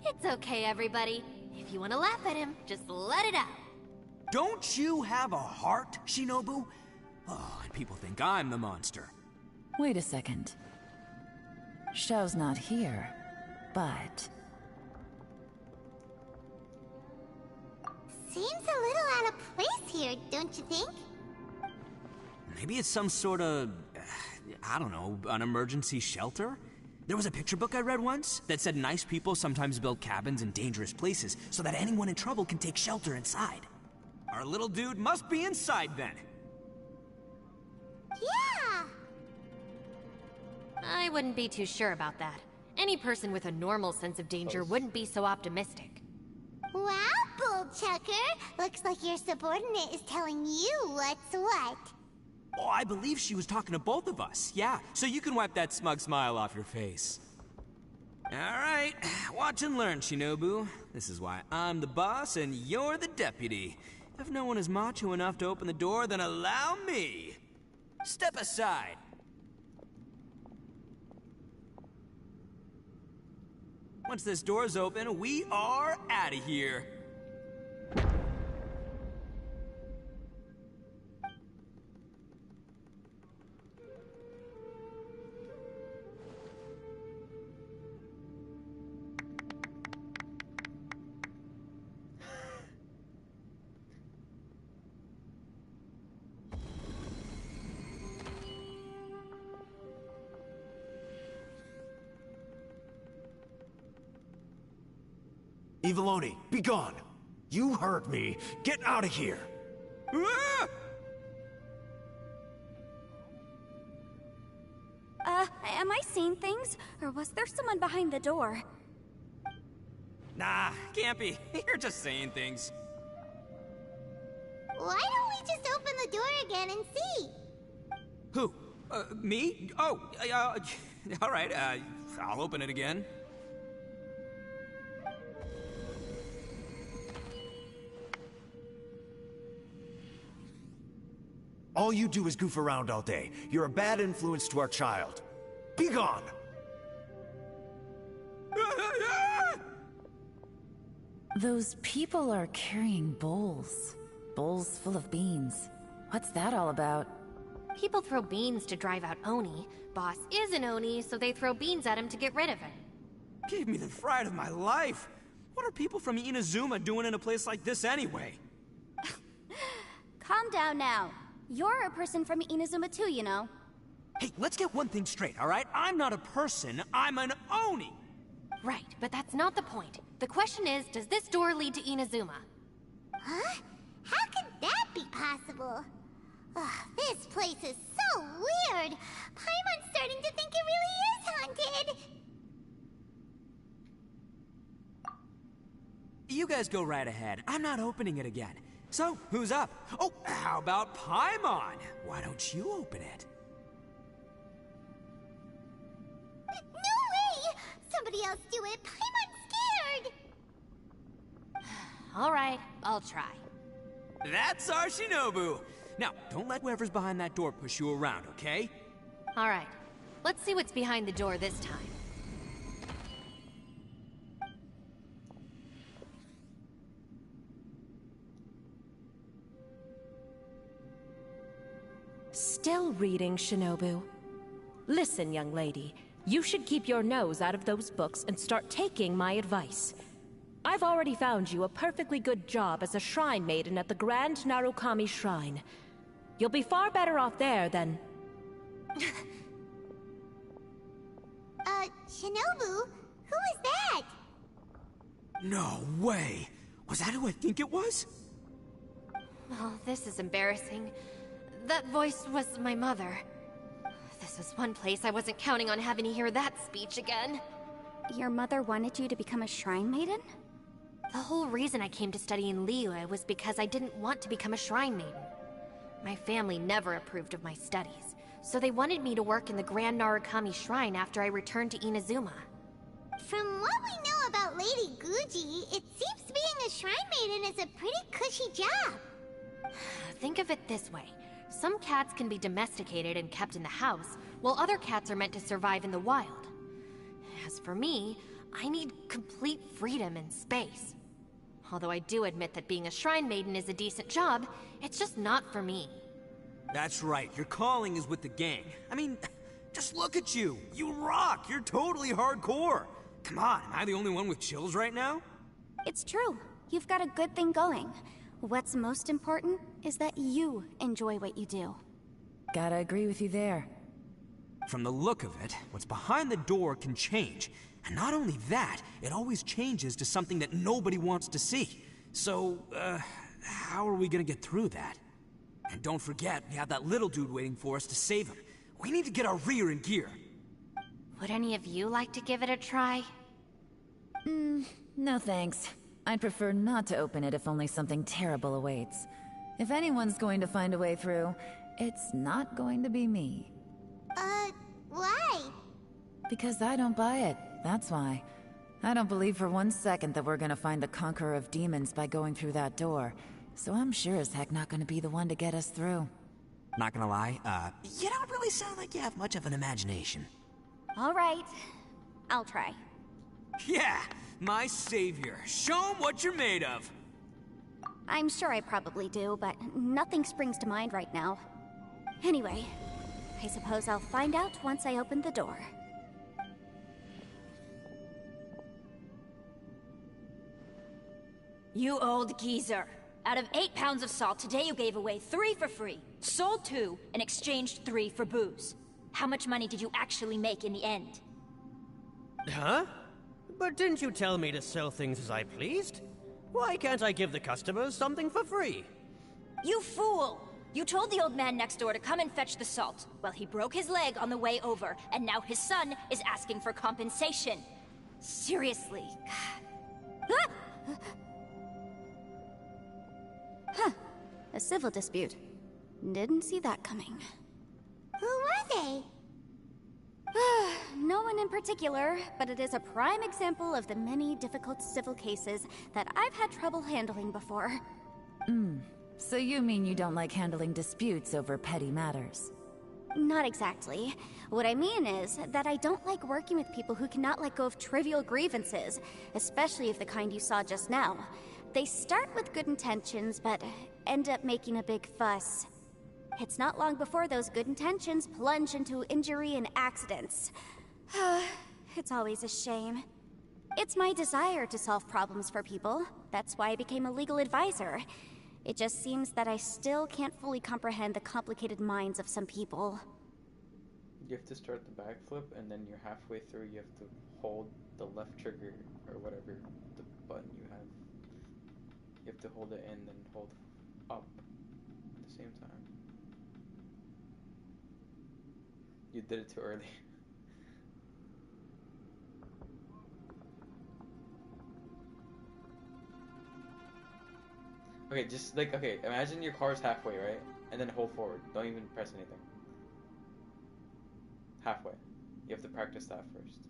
It's okay, everybody. If you want to laugh at him, just let it out. Don't you have a heart, Shinobu? Oh, and people think I'm the monster. Wait a second. Xiao's not here, but... Seems a little out of place here, don't you think? Maybe it's some sort of, I don't know, an emergency shelter? There was a picture book I read once that said nice people sometimes build cabins in dangerous places so that anyone in trouble can take shelter inside. Our little dude must be inside then. Yeah! I wouldn't be too sure about that. Any person with a normal sense of danger wouldn't be so optimistic. Wow, Bullchucker! Looks like your subordinate is telling you what's what. Oh, I believe she was talking to both of us. Yeah, so you can wipe that smug smile off your face. All right, watch and learn, Shinobu. This is why I'm the boss and you're the deputy. If no one is macho enough to open the door, then allow me. Step aside. Once this door's open, we are out of here. Eviloni, be gone! You heard me! Get out of here! Ah! Am I seeing things? Or was there someone behind the door? Nah, can't be. You're just saying things. Why don't we just open the door again and see? Who? Me? Oh, alright, I'll open it again. All you do is goof around all day. You're a bad influence to our child. Be gone! Those people are carrying bowls. Bowls full of beans. What's that all about? People throw beans to drive out Oni. Boss is an Oni, so they throw beans at him to get rid of him. Gave me the fright of my life. What are people from Inazuma doing in a place like this anyway? Calm down now. You're a person from Inazuma too, you know. Hey, let's get one thing straight, alright? I'm not a person, I'm an Oni! Right, but that's not the point. The question is, does this door lead to Inazuma? Huh? How could that be possible? Ugh, this place is so weird. Paimon's starting to think it really is haunted. You guys go right ahead. I'm not opening it again. So, who's up? Oh, how about Paimon? Why don't you open it? No way! Somebody else do it. Paimon's scared. Alright, I'll try. That's our Shinobu! Now, don't let whoever's behind that door push you around, okay? Alright, let's see what's behind the door this time. Still reading, Shinobu. Listen, young lady. You should keep your nose out of those books and start taking my advice. I've already found you a perfectly good job as a shrine maiden at the Grand Narukami Shrine. You'll be far better off there than... Shinobu? Who is that? No way! Was that who I think it was? Oh, this is embarrassing. That voice was my mother. This was one place I wasn't counting on having to hear that speech again. Your mother wanted you to become a shrine maiden? The whole reason I came to study in Liyue was because I didn't want to become a shrine maiden. My family never approved of my studies, so they wanted me to work in the Grand Narukami Shrine after I returned to Inazuma. From what we know about Lady Guji, it seems being a shrine maiden is a pretty cushy job. Think of it this way. Some cats can be domesticated and kept in the house, while other cats are meant to survive in the wild. As for me, I need complete freedom and space. Although I do admit that being a shrine maiden is a decent job, it's just not for me. That's right, your calling is with the gang. I mean, just look at you. You rock, you're totally hardcore. Come on, am I the only one with chills right now? It's true. You've got a good thing going. What's most important is that you enjoy what you do. Gotta agree with you there. From the look of it, what's behind the door can change. And not only that, it always changes to something that nobody wants to see. So, how are we gonna get through that? And don't forget, we have that little dude waiting for us to save him. We need to get our rear in gear. Would any of you like to give it a try? No thanks. I'd prefer not to open it if only something terrible awaits. If anyone's going to find a way through, it's not going to be me. Why? Because I don't buy it, that's why. I don't believe for 1 second that we're gonna find the Conqueror of Demons by going through that door. So I'm sure as heck not gonna be the one to get us through. Not gonna lie, you don't really sound like you have much of an imagination. All right. I'll try. Yeah, my savior. Show 'em what you're made of. I'm sure I probably do, but nothing springs to mind right now. Anyway, I suppose I'll find out once I open the door. You old geezer. Out of 8 pounds of salt, today you gave away 3 for free, sold 2, and exchanged 3 for booze. How much money did you actually make in the end? Huh? But didn't you tell me to sell things as I pleased? Why can't I give the customers something for free? You fool! You told the old man next door to come and fetch the salt. Well, he broke his leg on the way over, and now his son is asking for compensation. Seriously. Huh. A civil dispute. Didn't see that coming. Who were they? No one in particular, but it is a prime example of the many difficult civil cases that I've had trouble handling before. So you mean you don't like handling disputes over petty matters? Not exactly. What I mean is that I don't like working with people who cannot let go of trivial grievances, especially of the kind you saw just now. They start with good intentions, but end up making a big fuss. It's not long before those good intentions plunge into injury and accidents. It's always a shame. It's my desire to solve problems for people. That's why I became a legal advisor. It just seems that I still can't fully comprehend the complicated minds of some people. You have to start the backflip, and then you're halfway through, you have to hold the left trigger, or whatever the button you have. You have to hold it and then hold up at the same time. You did it too early. Okay, just like, okay, imagine your car's halfway, right? And then hold forward. Don't even press anything. Halfway. You have to practice that first.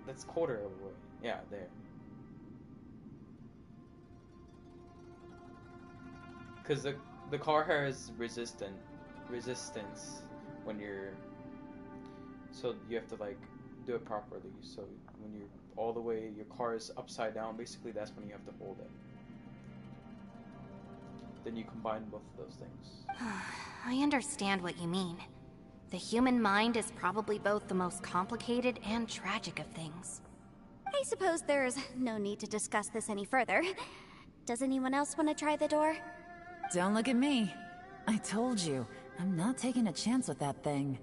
That's quarter of the way. Yeah, there. Because the car has resistance when you're... So you have to, like, do it properly. So when you're all the way, your car is upside down, basically that's when you have to hold it. Then you combine both of those things. I understand what you mean. The human mind is probably both the most complicated and tragic of things. I suppose there's no need to discuss this any further. Does anyone else want to try the door? Don't look at me. I told you, I'm not taking a chance with that thing.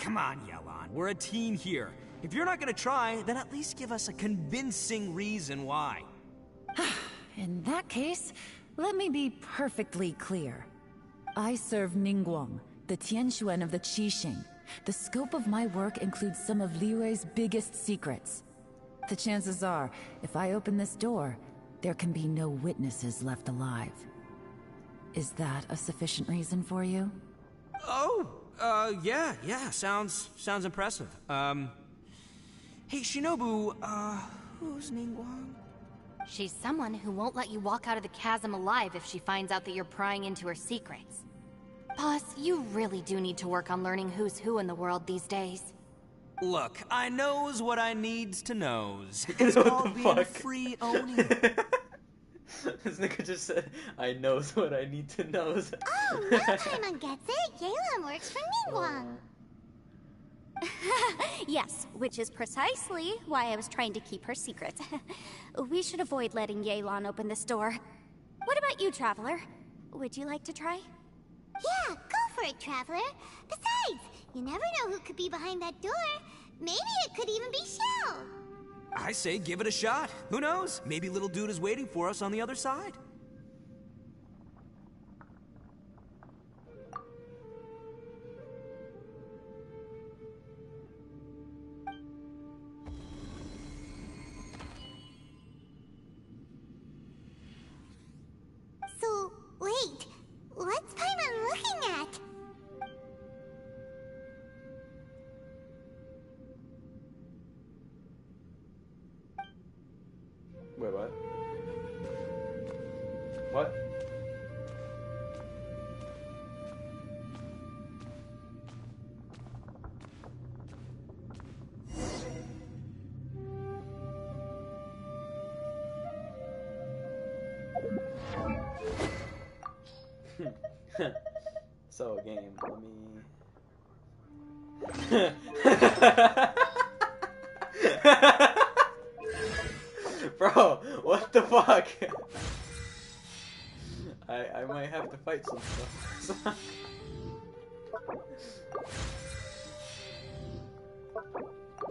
Come on, Yelan. We're a team here. If you're not gonna try, then at least give us a convincing reason why. In that case, let me be perfectly clear. I serve Ningguang, the Tianquan of the Qixing. The scope of my work includes some of Liyue's biggest secrets. The chances are, if I open this door, there can be no witnesses left alive. Is that a sufficient reason for you? Oh, yeah, sounds impressive. Hey, Shinobu, who's Ningguang? She's someone who won't let you walk out of the chasm alive if she finds out that you're prying into her secrets. Boss, you really do need to work on learning who's who in the world these days. Look, I knows what I needs to knows. It's called being a free Oni. This nigga just said, I knows what I need to knows. Oh, now Paimon gets it. Yelan works for Ningguang. Yes, which is precisely why I was trying to keep her secret. We should avoid letting Yelan open this door. What about you, Traveler? Would you like to try? Yeah, go for it, Traveler. Besides, you never know who could be behind that door. Maybe it could even be Shell. I say give it a shot. Who knows? Maybe little dude is waiting for us on the other side. So, wait. What's Paimon looking at? Wait, what? What? So, game, let me... Bro, what the fuck? I might have to fight some stuff.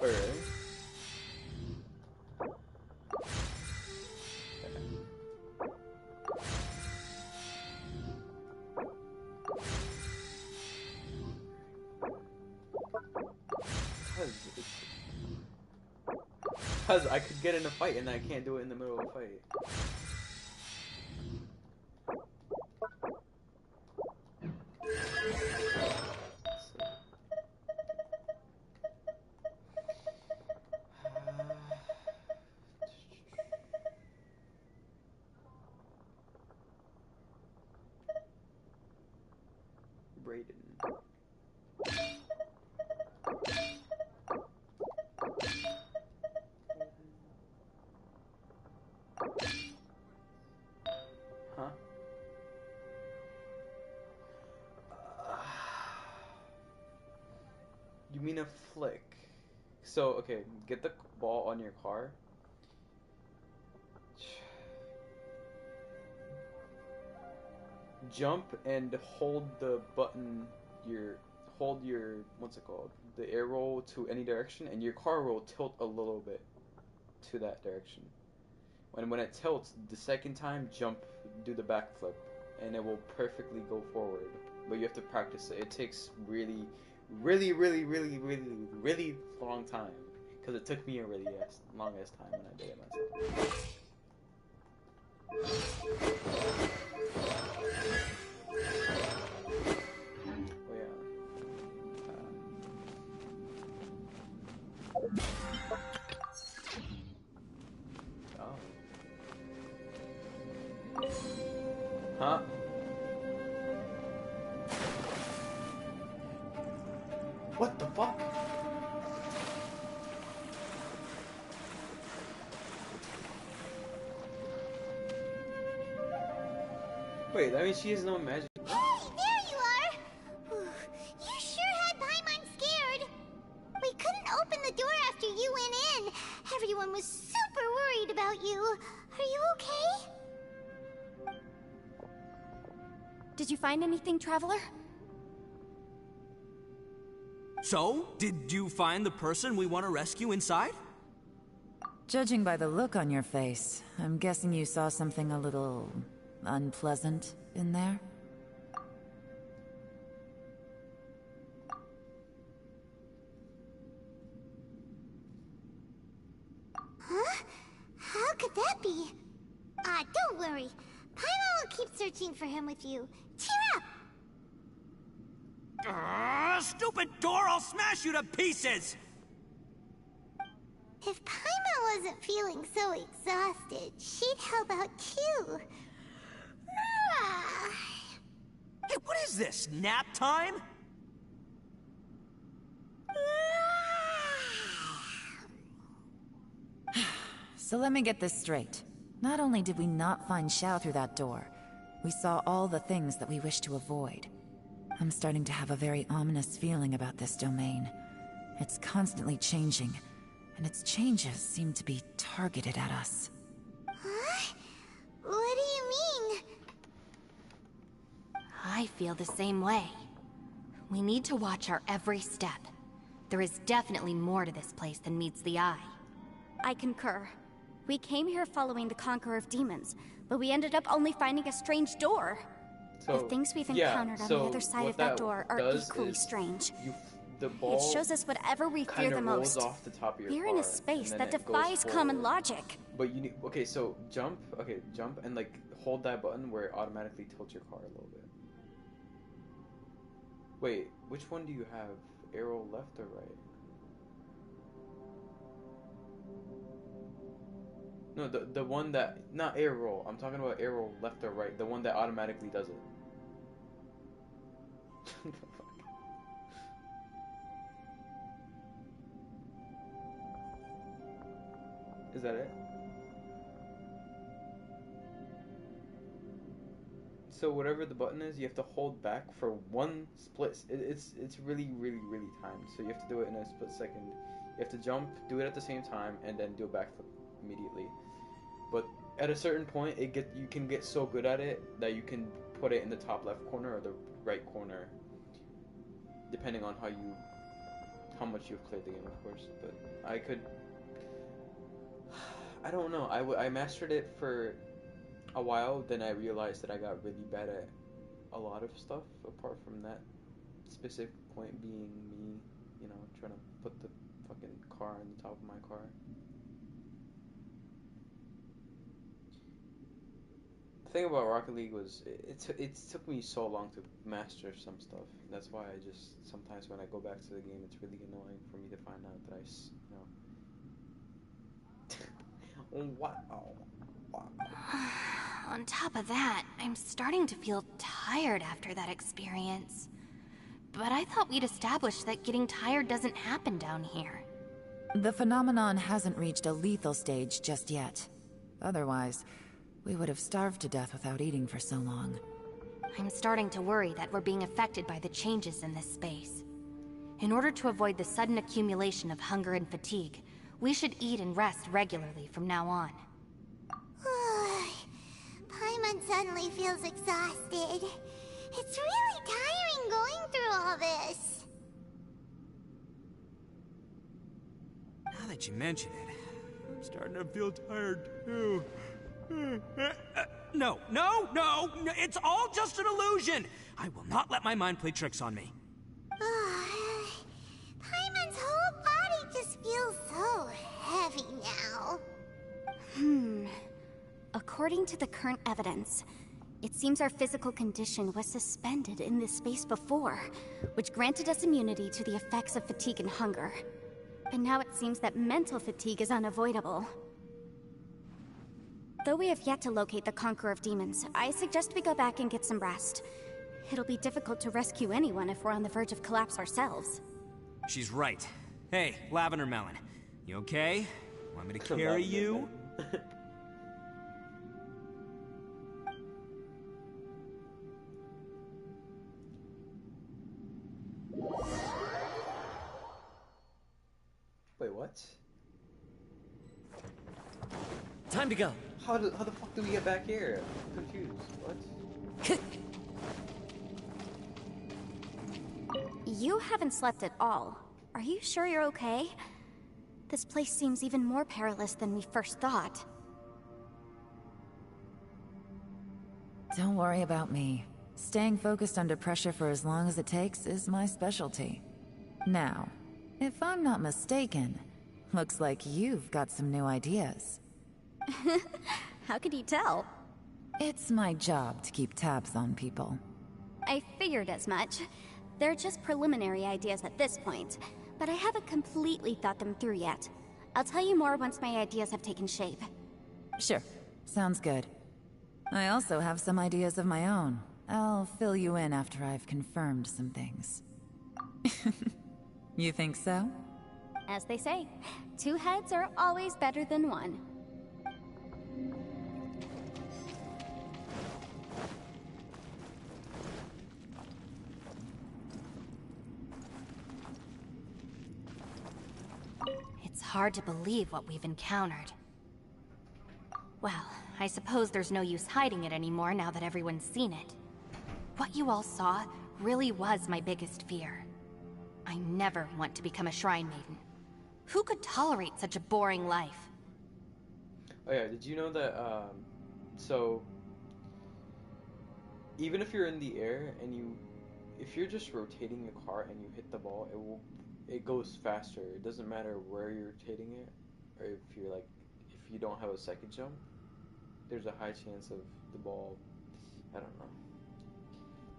Wait, really? Cause I could get in a fight and I can't do it in the middle of a fight. Brayden. Huh? You mean a flick? So, okay, get the ball on your car. Jump and hold the button, hold your, what's it called? The air roll to any direction, and your car will tilt a little bit to that direction. When it tilts, the second time, jump, do the backflip, and it will perfectly go forward. But you have to practice it. It takes really long time. Because it took me a really longest time when I did it myself. Oh yeah. Huh? What the fuck? Wait, that means she has no magic. Hey, there you are! You sure had Paimon scared. We couldn't open the door after you went in. Everyone was super worried about you. Are you okay? Did you find anything, Traveler? So, did you find the person we want to rescue inside? Judging by the look on your face, I'm guessing you saw something a little unpleasant in there? Huh? How could that be? Don't worry. Paimon will keep searching for him with you. Cheer up! Stupid door! I'll smash you to pieces! If Paimon wasn't feeling so exhausted, she'd help out too. Hey, what is this? Nap time? So let me get this straight. Not only did we not find Xiao through that door, we saw all the things that we wish to avoid. I'm starting to have a very ominous feeling about this domain. It's constantly changing, and its changes seem to be targeted at us. Huh? What do you mean? I feel the same way. We need to watch our every step. There is definitely more to this place than meets the eye. I concur. We came here following the Conqueror of Demons, but we ended up only finding a strange door. So, the things we've encountered on the other side of that door are equally strange. The ball it shows us whatever we fear the most. Off the top of your We're car, in a space that it defies common logic. But you need, okay, so jump and like hold that button where it automatically tilts your car a little bit. Wait, which one do you have? Arrow left or right? No, the one that, not arrow. I'm talking about arrow left or right. The one that automatically does it. Is that it? So whatever the button is, you have to hold back for one split. It's really timed. So you have to do it in a split second. You have to jump, do it at the same time, and then do a backflip immediately. But at a certain point, you can get so good at it that you can put it in the top left corner or the right corner, depending on how much you've played the game, of course. But I don't know. I mastered it for a while, then I realized that I got really bad at a lot of stuff, apart from that specific point being me, trying to put the fucking car on the top of my car. The thing about Rocket League was it took me so long to master some stuff. That's why I just sometimes when I go back to the game, it's really annoying for me to find out that wow. On top of that, I'm starting to feel tired after that experience. But I thought we'd established that getting tired doesn't happen down here. The phenomenon hasn't reached a lethal stage just yet. Otherwise, we would have starved to death without eating for so long. I'm starting to worry that we're being affected by the changes in this space. In order to avoid the sudden accumulation of hunger and fatigue, we should eat and rest regularly from now on. Paimon suddenly feels exhausted. It's really tiring going through all this. Now that you mention it, I'm starting to feel tired too. No, it's all just an illusion! I will not let my mind play tricks on me. Paimon's whole body just feels so heavy now. According to the current evidence, it seems our physical condition was suspended in this space before, which granted us immunity to the effects of fatigue and hunger. But now it seems that mental fatigue is unavoidable. Though we have yet to locate the Conqueror of Demons, I suggest we go back and get some rest. It'll be difficult to rescue anyone if we're on the verge of collapse ourselves. She's right. Hey, Lavender Melon. You okay? Want me to carry you? Wait, what? Time to go. How the fuck do we get back here? I'm confused. What? You haven't slept at all. Are you sure you're okay? This place seems even more perilous than we first thought. Don't worry about me. Staying focused under pressure for as long as it takes is my specialty. Now, if I'm not mistaken, looks like you've got some new ideas. How could you tell? It's my job to keep tabs on people. I figured as much. They're just preliminary ideas at this point, but I haven't completely thought them through yet. I'll tell you more once my ideas have taken shape. Sure. Sounds good. I also have some ideas of my own. I'll fill you in after I've confirmed some things. You think so? As they say, two heads are always better than one. It's hard to believe what we've encountered. Well, I suppose there's no use hiding it anymore now that everyone's seen it. What you all saw really was my biggest fear. I never want to become a Shrine Maiden. Who could tolerate such a boring life? Oh yeah, did you know that, so, even if you're in the air and if you're just rotating your car and you hit the ball, it goes faster. It doesn't matter where you're rotating it, or if you don't have a second jump, there's a high chance of the ball, I don't know.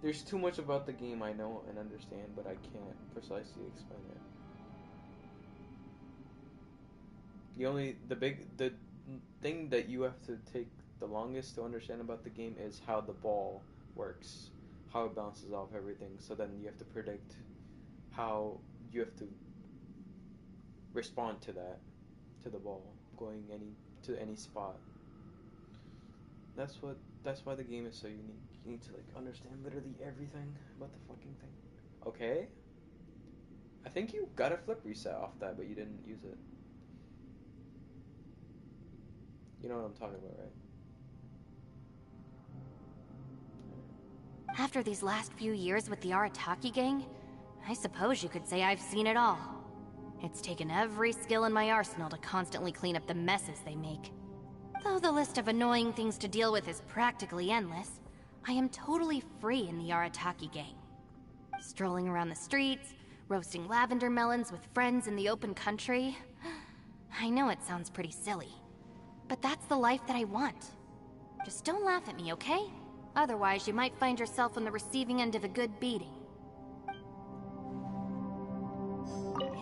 There's too much about the game I know and understand, but I can't precisely explain it. The thing that you have to take the longest to understand about the game is how the ball works, how it bounces off everything. So then you have to predict how you have to respond to that, to the ball going to any spot. That's why the game is so unique. You need to understand literally everything about the fucking thing. Okay? I think you got a flip reset off that, but you didn't use it. You know what I'm talking about, right? After these last few years with the Arataki gang, I suppose you could say I've seen it all. It's taken every skill in my arsenal to constantly clean up the messes they make. Though the list of annoying things to deal with is practically endless, I am totally free in the Arataki gang. Strolling around the streets, Roasting lavender melons with friends in the open country. I know it sounds pretty silly, but that's the life that I want. Just don't laugh at me, okay? Otherwise, you might find yourself on the receiving end of a good beating.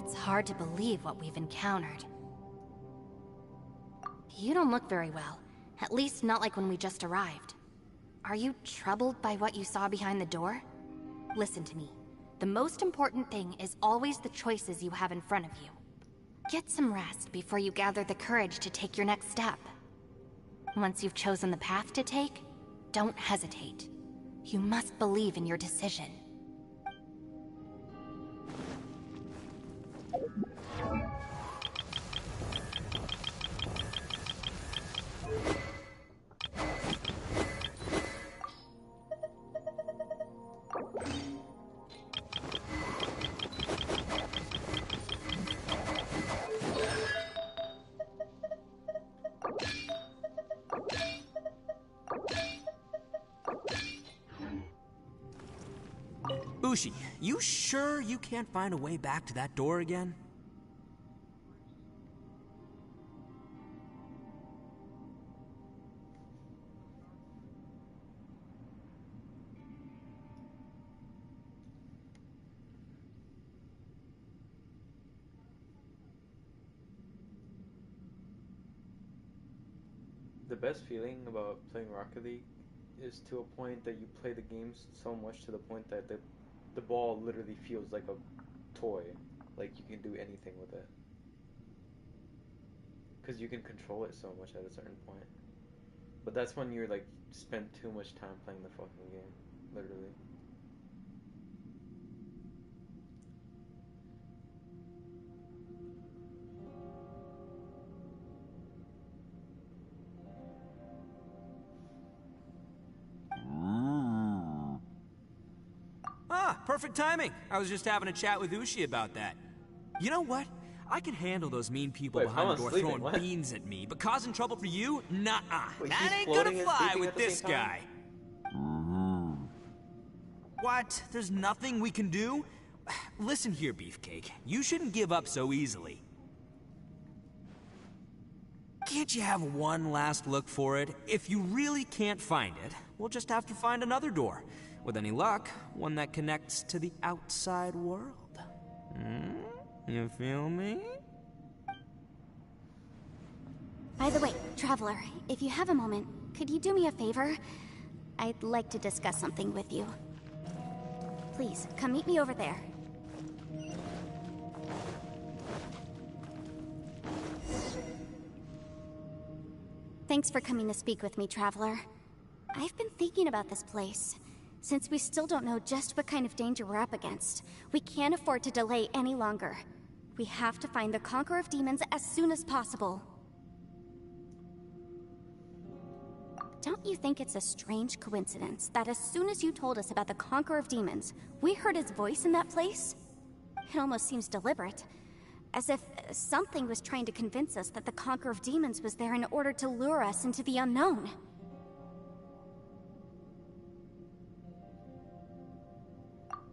It's hard to believe what we've encountered. You don't look very well. At least not like when we just arrived. Are you troubled by what you saw behind the door? Listen to me. The most important thing is always the choices you have in front of you. Get some rest before you gather the courage to take your next step. Once you've chosen the path to take, don't hesitate. You must believe in your decision. Ushi, you sure you can't find a way back to that door again? The best feeling about playing Rocket League is to a point that you play the games so much to the point that the ball literally feels like a toy. Like you can do anything with it. Because you can control it so much at a certain point. But that's when you're like spend too much time playing the fucking game. Literally. Ah, perfect timing. I was just having a chat with Ushi about that. You know what? I can handle those mean people behind the door throwing beans at me, but causing trouble for you? Nuh-uh. That ain't gonna fly with this guy. What? There's nothing we can do? Listen here, Beefcake. You shouldn't give up so easily. Can't you have one last look for it? If you really can't find it, we'll just have to find another door. With any luck, one that connects to the outside world. You feel me? By the way, Traveler, if you have a moment, could you do me a favor? I'd like to discuss something with you. Please, come meet me over there. Thanks for coming to speak with me, Traveler. I've been thinking about this place. Since we still don't know just what kind of danger we're up against, we can't afford to delay any longer. We have to find the Conqueror of Demons as soon as possible. Don't you think it's a strange coincidence that as soon as you told us about the Conqueror of Demons, we heard his voice in that place? It almost seems deliberate. As if something was trying to convince us that the Conqueror of Demons was there in order to lure us into the unknown.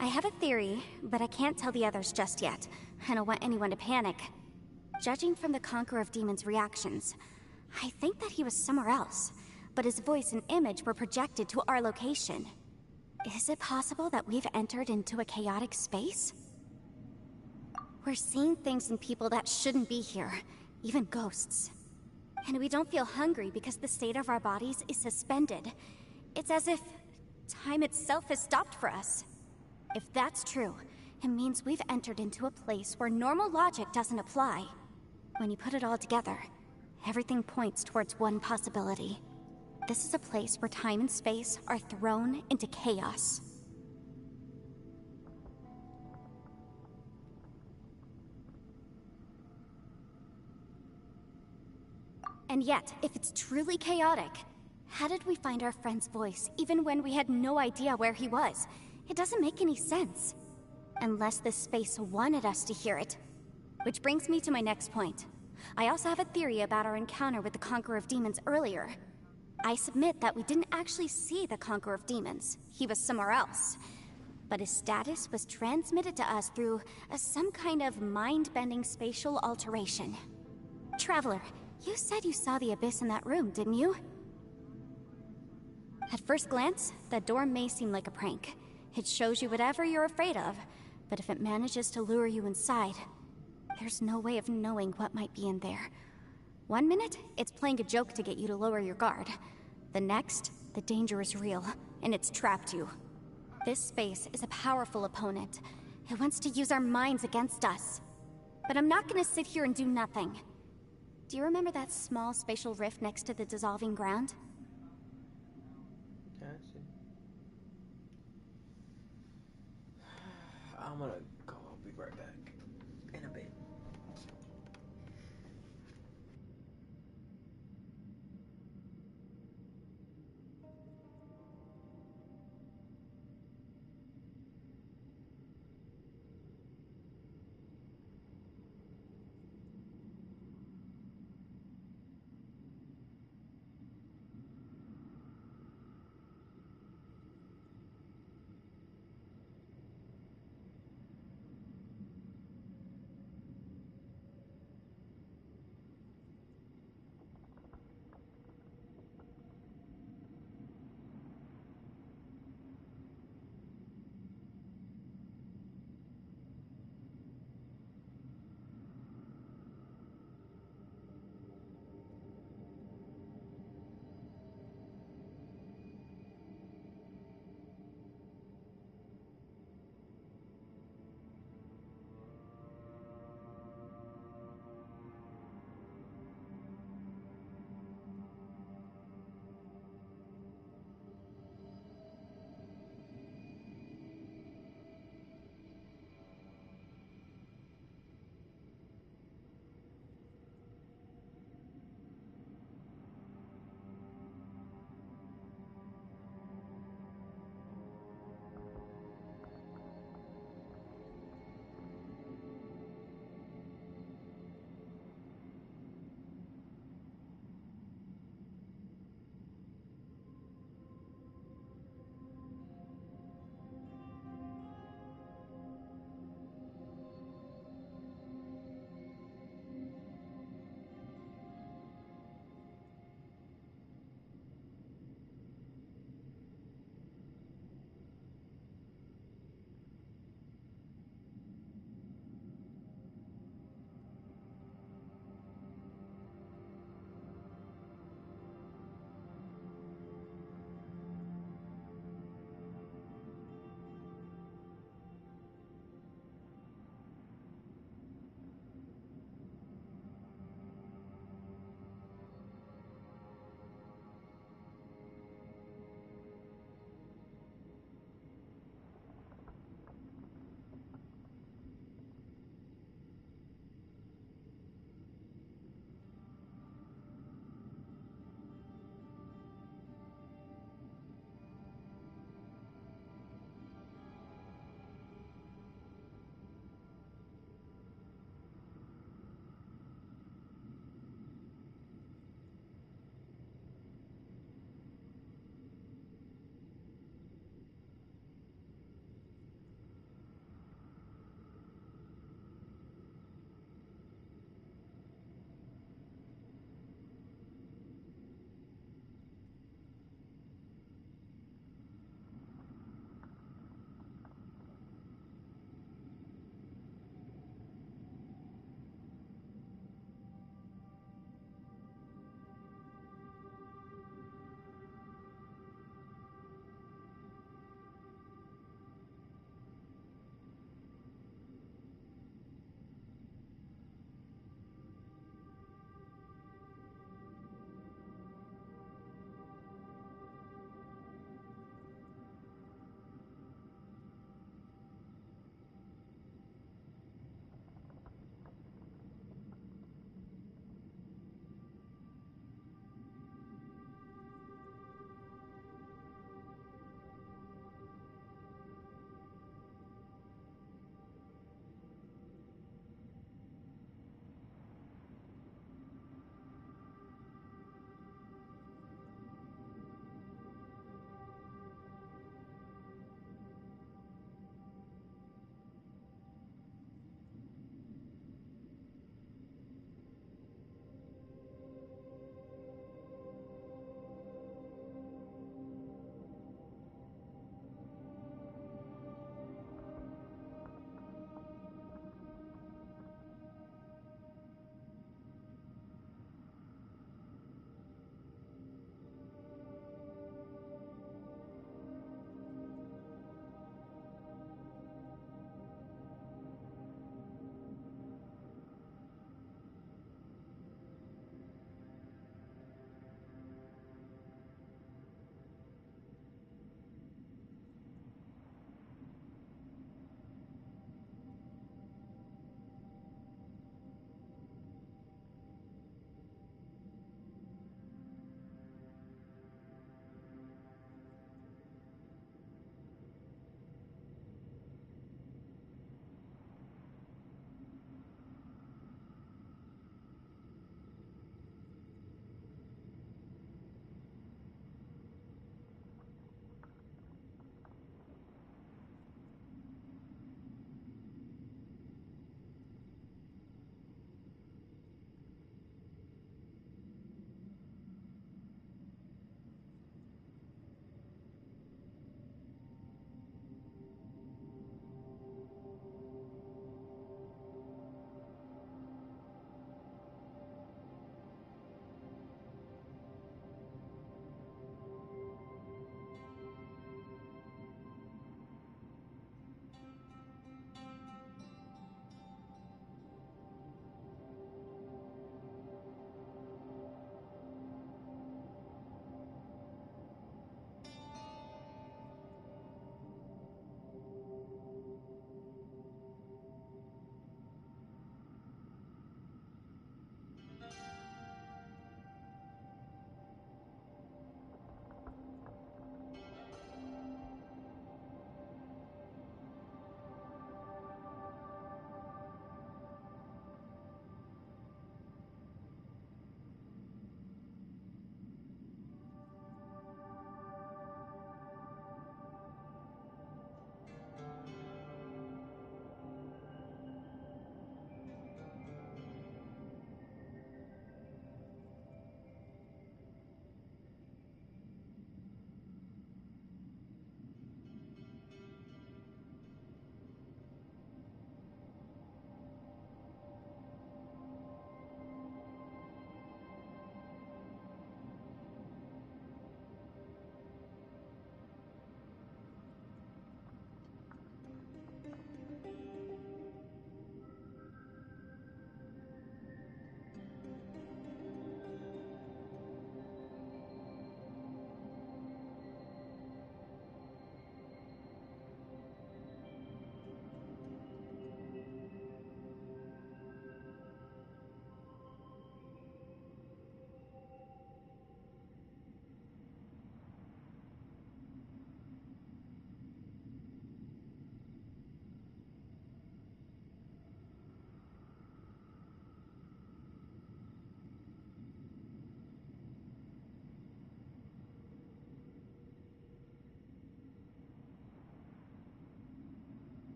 I have a theory, but I can't tell the others just yet. I don't want anyone to panic. Judging from the Conqueror of Demons' reactions, I think that he was somewhere else, but his voice and image were projected to our location. Is it possible that we've entered into a chaotic space? We're seeing things in people that shouldn't be here, even ghosts. And we don't feel hungry because the state of our bodies is suspended. It's as if time itself has stopped for us. If that's true, it means we've entered into a place where normal logic doesn't apply. When you put it all together, everything points towards one possibility. This is a place where time and space are thrown into chaos. And yet, if it's truly chaotic, how did we find our friend's voice even when we had no idea where he was? It doesn't make any sense. Unless this space wanted us to hear it. Which brings me to my next point. I also have a theory about our encounter with the Conqueror of Demons earlier. I submit that we didn't actually see the Conqueror of Demons. He was somewhere else. but his status was transmitted to us through some kind of mind-bending spatial alteration. Traveler, you said you saw the abyss in that room, didn't you? At first glance, that door may seem like a prank. It shows you whatever you're afraid of, but if it manages to lure you inside, there's no way of knowing what might be in there. One minute, it's playing a joke to get you to lower your guard. The next, the danger is real, and it's trapped you. This space is a powerful opponent. It wants to use our minds against us. But I'm not gonna sit here and do nothing. Do you remember that small spatial rift next to the dissolving ground? Yeah, I see. I'm gonna go. I'll be right back in a bit.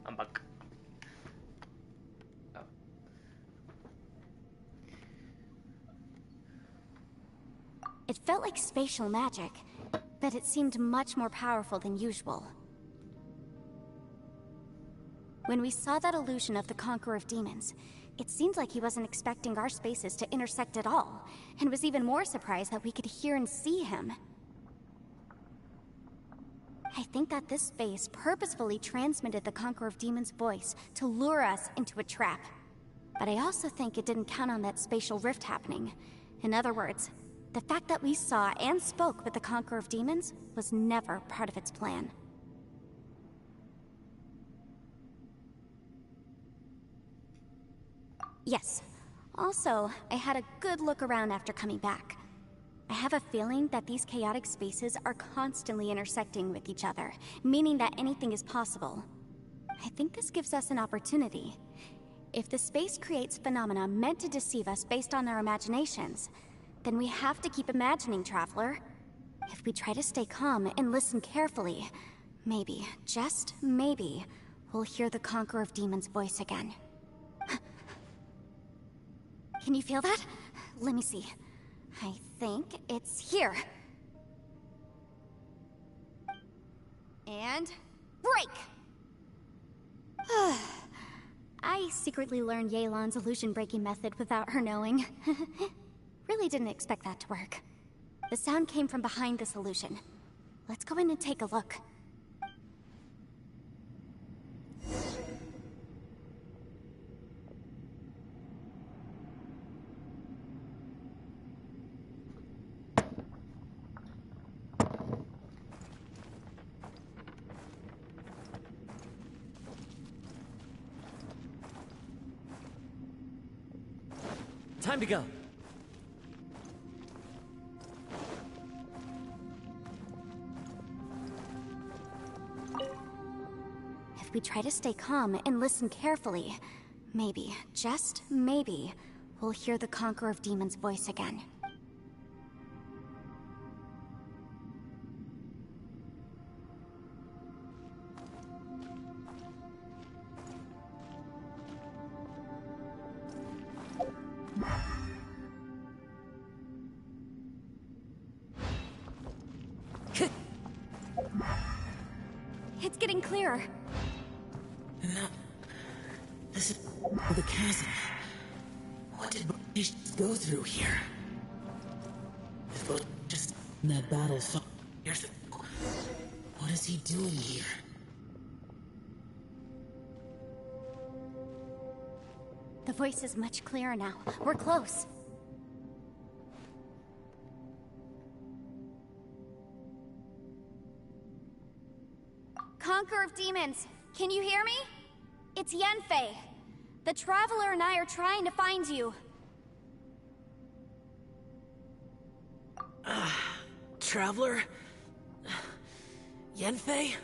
I'm back. Oh. It felt like spatial magic, but it seemed much more powerful than usual. When we saw that illusion of the Conqueror of Demons, it seemed like he wasn't expecting our spaces to intersect at all, and was even more surprised that we could hear and see him. I think that this space purposefully transmitted the Conqueror of Demons' voice to lure us into a trap. But I also think it didn't count on that spatial rift happening. In other words, the fact that we saw and spoke with the Conqueror of Demons was never part of its plan. Yes. Also, I had a good look around after coming back. I have a feeling that these chaotic spaces are constantly intersecting with each other, meaning that anything is possible. I think this gives us an opportunity. If the space creates phenomena meant to deceive us based on our imaginations, then we have to keep imagining, Traveler. If we try to stay calm and listen carefully, maybe, just maybe, we'll hear the Conqueror of Demons' voice again. Can you feel that? Let me see. I think it's here. And break! I secretly learned Yelan's illusion-breaking method without her knowing. Really didn't expect that to work. The sound came from behind this illusion. Let's go in and take a look. Time to go. If we try to stay calm and listen carefully, maybe, just maybe, we'll hear the Conqueror of Demons' voice again. It's getting clearer. No. This is the chasm. What did he go through here? If just in that battle, so here's the... What is he doing here? The voice is much clearer now. We're close. Conqueror of Demons, can you hear me? It's Yenfei. The Traveler and I are trying to find you. Traveler? Yenfei?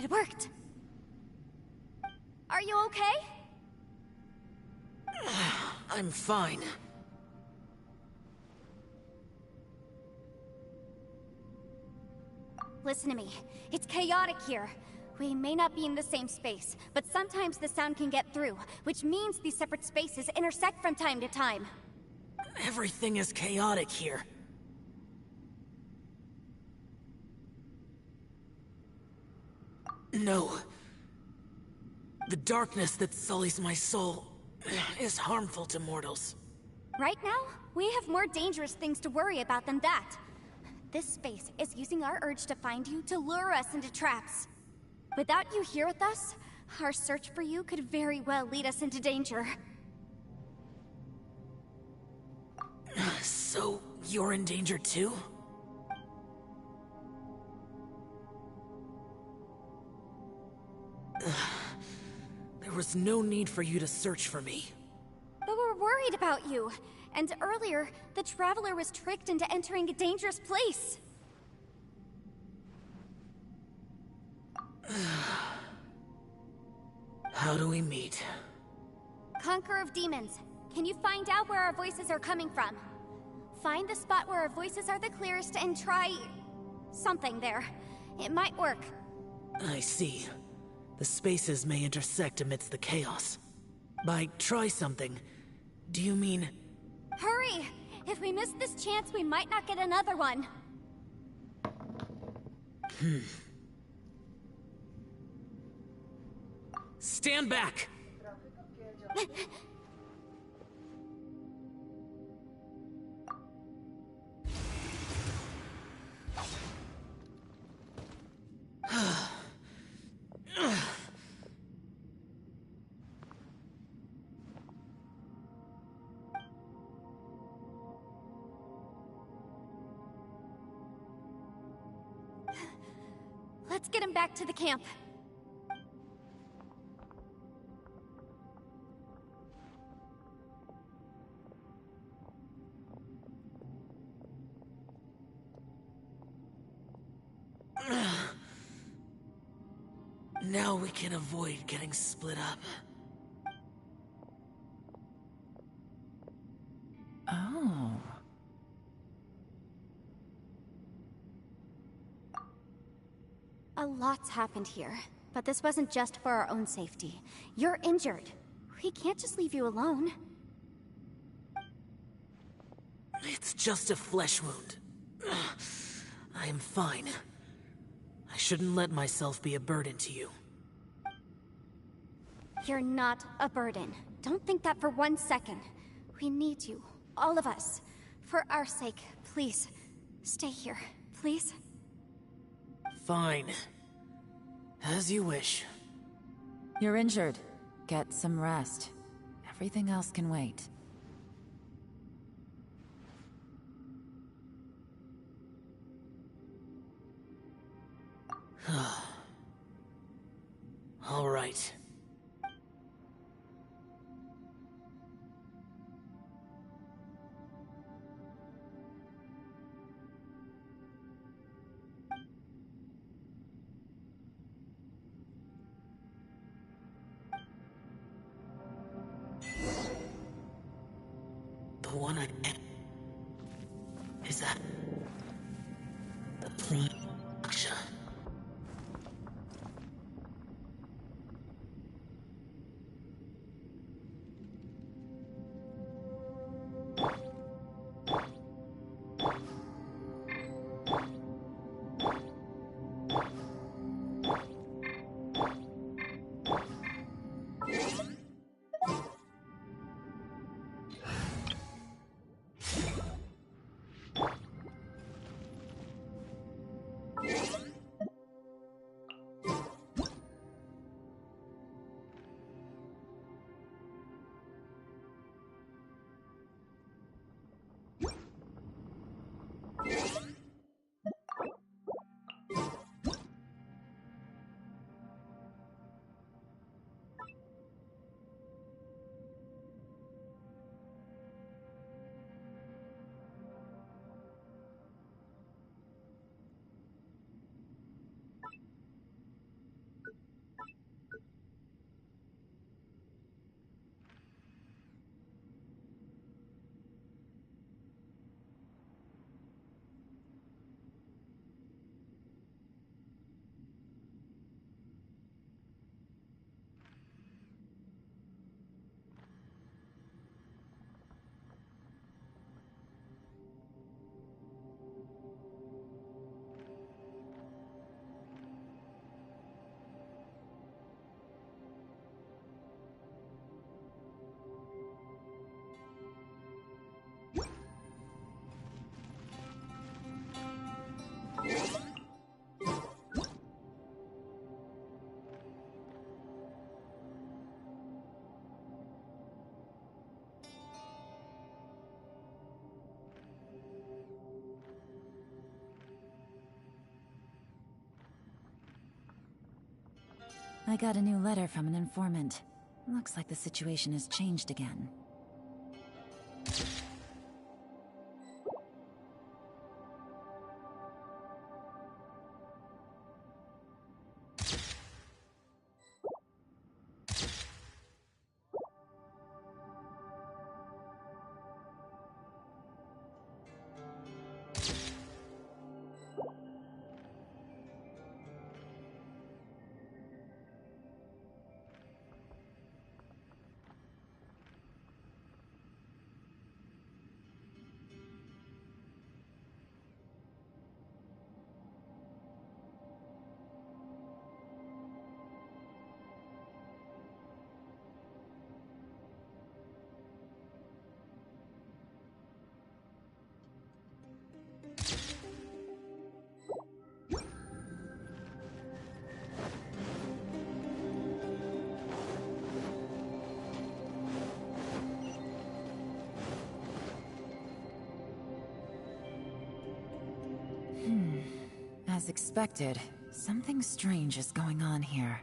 It worked. Are you okay? I'm fine. Listen to me. It's chaotic here. We may not be in the same space, but sometimes the sound can get through, which means these separate spaces intersect from time to time. Everything is chaotic here. No. The darkness that sullies my soul is harmful to mortals. Right now, we have more dangerous things to worry about than that. This space is using our urge to find you to lure us into traps. Without you here with us, our search for you could very well lead us into danger. So, you're in danger too? There was no need for you to search for me. But we're worried about you. And earlier, the Traveler was tricked into entering a dangerous place. How do we meet? Conqueror of Demons, can you find out where our voices are coming from? Find the spot where our voices are the clearest and try... something there. It might work. I see. The spaces may intersect amidst the chaos. By try something, do you mean... Hurry! If we miss this chance, we might not get another one. Stand back! Let's get him back to the camp. Now we can avoid getting split up. Oh. A lot's happened here, but this wasn't just for our own safety. You're injured. We can't just leave you alone. It's just a flesh wound. I am fine. I shouldn't let myself be a burden to you. You're not a burden. Don't think that for 1 second. We need you, all of us. For our sake, please, stay here, please. Fine. As you wish. You're injured. Get some rest. Everything else can wait. All right. The one I met. Is that the Prime Aksha? I got a new letter from an informant. Looks like the situation has changed again. As expected, something strange is going on here.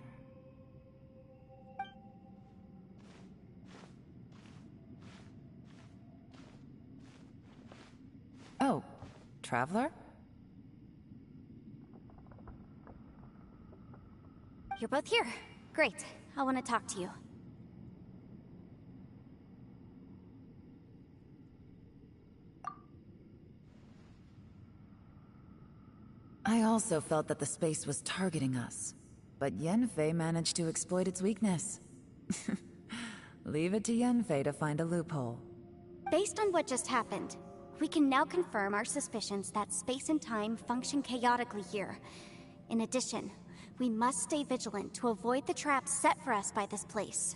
Oh, Traveler? You're both here. Great. I want to talk to you. I also felt that the space was targeting us, but Yenfei managed to exploit its weakness. Leave it to Yenfei to find a loophole. Based on what just happened, we can now confirm our suspicions that space and time function chaotically here. In addition, we must stay vigilant to avoid the traps set for us by this place.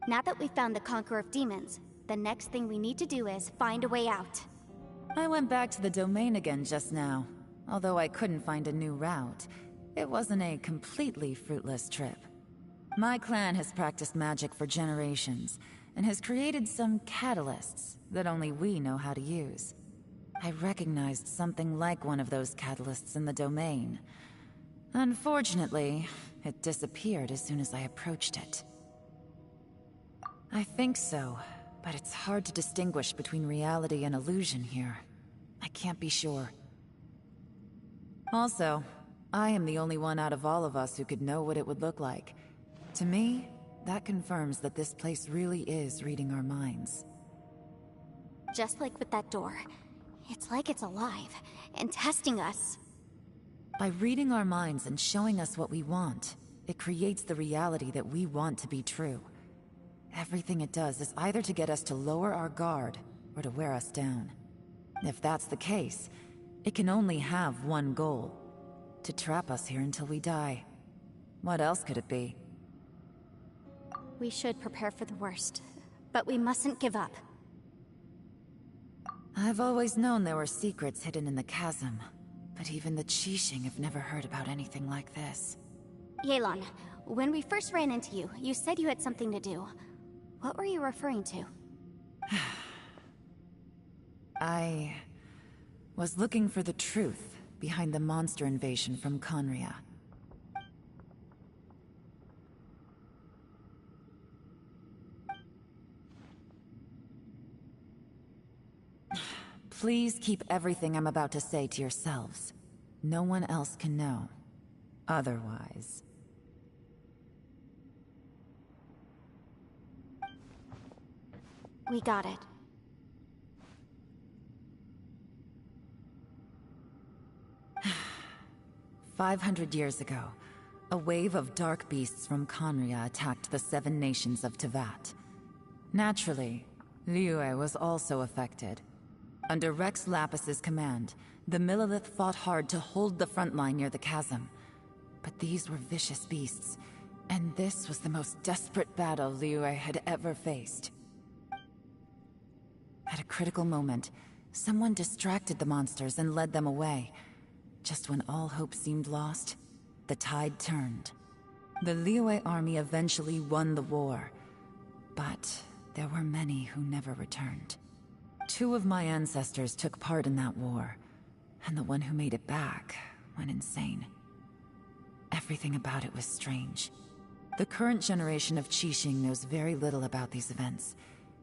Now that we've found the Conqueror of Demons, the next thing we need to do is find a way out. I went back to the domain again just now. Although I couldn't find a new route, it wasn't a completely fruitless trip. My clan has practiced magic for generations, and has created some catalysts that only we know how to use. I recognized something like one of those catalysts in the domain. Unfortunately, it disappeared as soon as I approached it. I think so, but it's hard to distinguish between reality and illusion here. I can't be sure. Also, I am the only one out of all of us who could know what it would look like. To me, that confirms that this place really is reading our minds. Just like with that door, it's like it's alive and testing us. By reading our minds and showing us what we want, it creates the reality that we want to be true. Everything it does is either to get us to lower our guard or to wear us down. If that's the case, it can only have one goal: to trap us here until we die. What else could it be? We should prepare for the worst, but we mustn't give up. I've always known there were secrets hidden in the chasm, but even the Qixing have never heard about anything like this. Yelan, when we first ran into you, you said you had something to do. What were you referring to? I was looking for the truth behind the monster invasion from Conria. Please keep everything I'm about to say to yourselves. No one else can know. Otherwise... We got it. 500 years ago, a wave of dark beasts from Conria attacked the 7 nations of Tevat. Naturally, Liyue was also affected. Under Rex Lapis's command, the Millelith fought hard to hold the front line near the chasm. But these were vicious beasts, and this was the most desperate battle Liyue had ever faced. At a critical moment, someone distracted the monsters and led them away. Just when all hope seemed lost, the tide turned. The Liyue army eventually won the war, but there were many who never returned. 2 of my ancestors took part in that war, and the one who made it back went insane. Everything about it was strange. The current generation of Qixing knows very little about these events,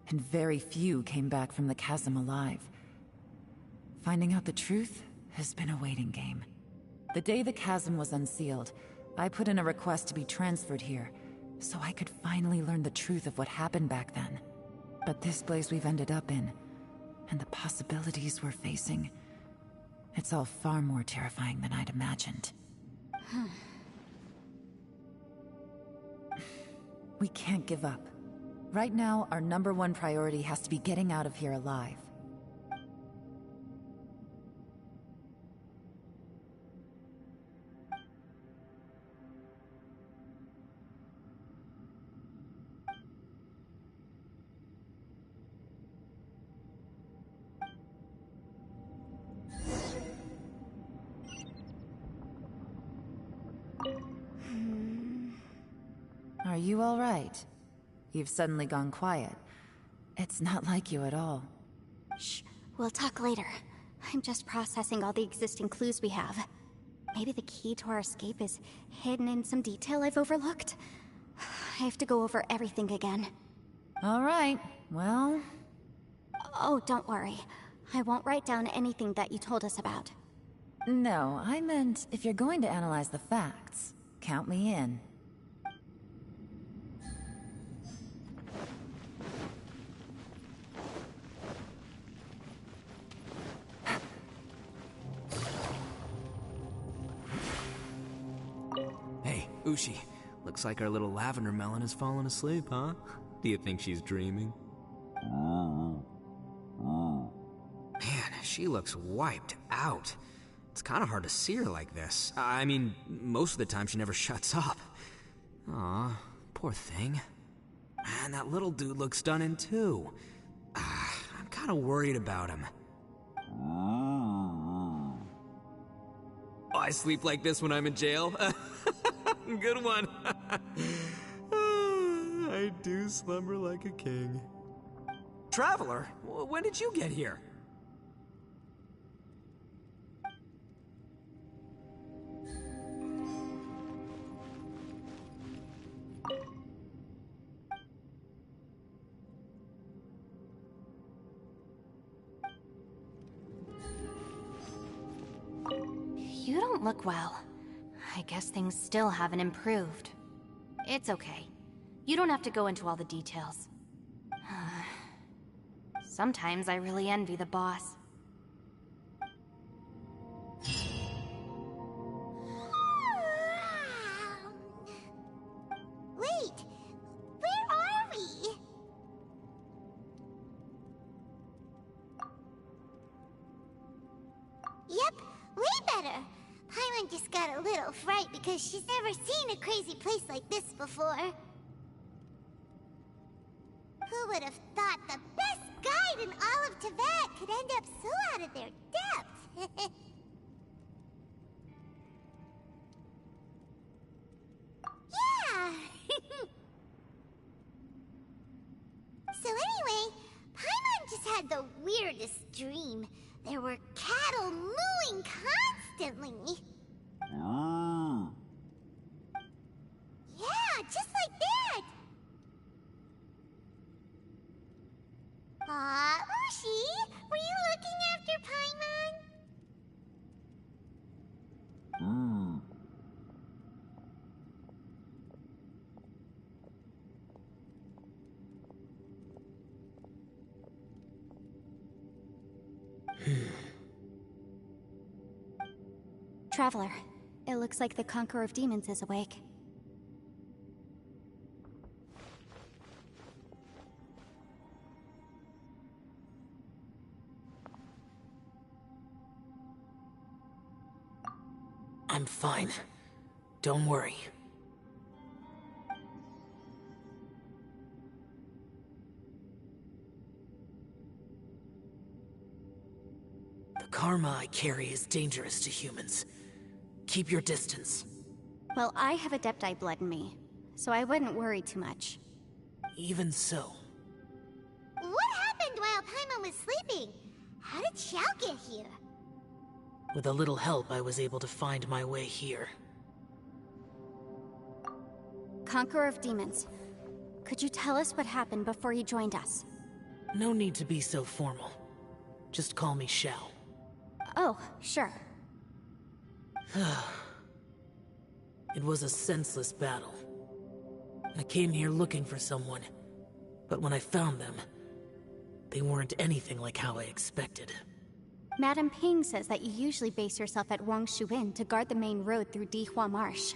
and very few came back from the chasm alive. Finding out the truth has been a waiting game. The day the chasm was unsealed, I put in a request to be transferred here, so I could finally learn the truth of what happened back then. But this place we've ended up in, and the possibilities we're facing, it's all far more terrifying than I'd imagined. We can't give up. Right now, our #1 priority has to be getting out of here alive. Are you all right? You've suddenly gone quiet. It's not like you at all. Shh, we'll talk later. I'm just processing all the existing clues we have. Maybe the key to our escape is hidden in some detail I've overlooked. I have to go over everything again. All right, well... Oh, don't worry. I won't write down anything that you told us about. No, I meant if you're going to analyze the facts, count me in. Hey, Ushi. Looks like our little lavender melon has fallen asleep, huh? Do you think she's dreaming? Man, she looks wiped out. It's kind of hard to see her like this. I mean, most of the time she never shuts up. Aw, poor thing. Man, that little dude looks stunning too. I'm kind of worried about him. Oh, I sleep like this when I'm in jail? Good one. I do slumber like a king. Traveler, when did you get here? You don't look well. I guess things still haven't improved. It's okay. You don't have to go into all the details. Sometimes I really envy the boss. Wait, where are we? Yep, way better. Paimon just got a little fright because she's never seen a crazy place like this before. Who would have thought the best guide in all of Tibet could end up so out of their depth? Yeah! So anyway, Paimon just had the weirdest dream. There were cattle mooing constantly. Yeah, just like that! Aw, Ushi, were you looking after Paimon? Traveler, it looks like the Conqueror of Demons is awake. I'm fine. Don't worry. The karma I carry is dangerous to humans. Keep your distance. Well, I have Adepti blood in me, so I wouldn't worry too much. Even so. What happened while Paimon was sleeping? How did Xiao get here? With a little help, I was able to find my way here. Conqueror of Demons, could you tell us what happened before you joined us? No need to be so formal. Just call me Xiao. Oh, sure. It was a senseless battle. I came here looking for someone, but when I found them, they weren't anything like how I expected. Madame Ping says that you usually base yourself at Wangshu Inn to guard the main road through Dihua Marsh.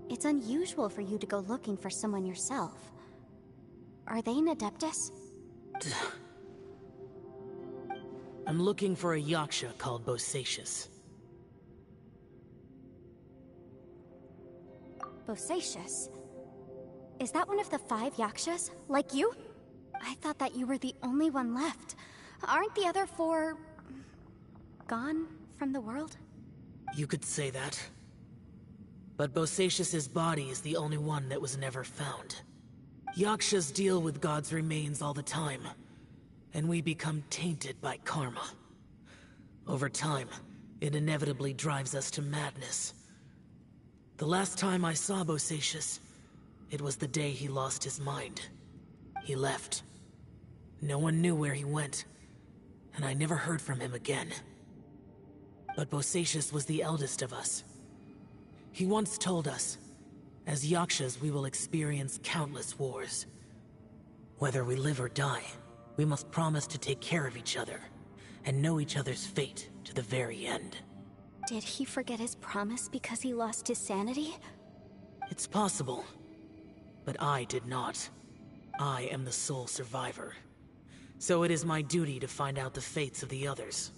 It's unusual for you to go looking for someone yourself. Are they an Adeptus? I'm looking for a Yaksha called Bosacius. Bosacius? Is that one of the 5 Yakshas? Like you? I thought that you were the only one left. Aren't the other 4... gone from the world? You could say that. But Bosacius's body is the only one that was never found. Yakshas deal with God's remains all the time, and we become tainted by karma. Over time, It inevitably drives us to madness. The last time I saw Bosacius, it was the day he lost his mind. He left. No one knew where he went, and I never heard from him again. But Bosacius was the eldest of us. He once told us, as Yakshas we will experience countless wars. Whether we live or die, we must promise to take care of each other, and know each other's fate to the very end. Did he forget his promise because he lost his sanity? It's possible, but I did not. I am the sole survivor. So it is my duty to find out the fates of the others.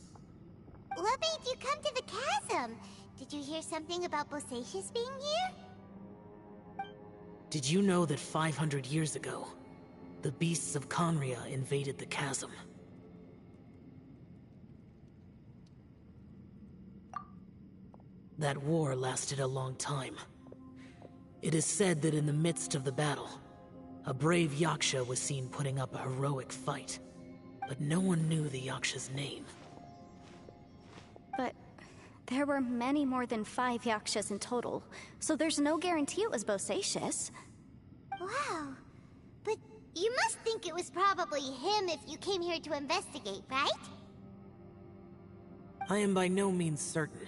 What made you come to the chasm? Did you hear something about Bosacius being here? Did you know that 500 years ago, the beasts of Conria invaded the chasm? That war lasted a long time. It is said that in the midst of the battle, a brave Yaksha was seen putting up a heroic fight. But no one knew the Yaksha's name. But there were many more than 5 Yakshas in total, so there's no guarantee it was Bosacius. Wow. But you must think it was probably him if you came here to investigate, right? I am by no means certain,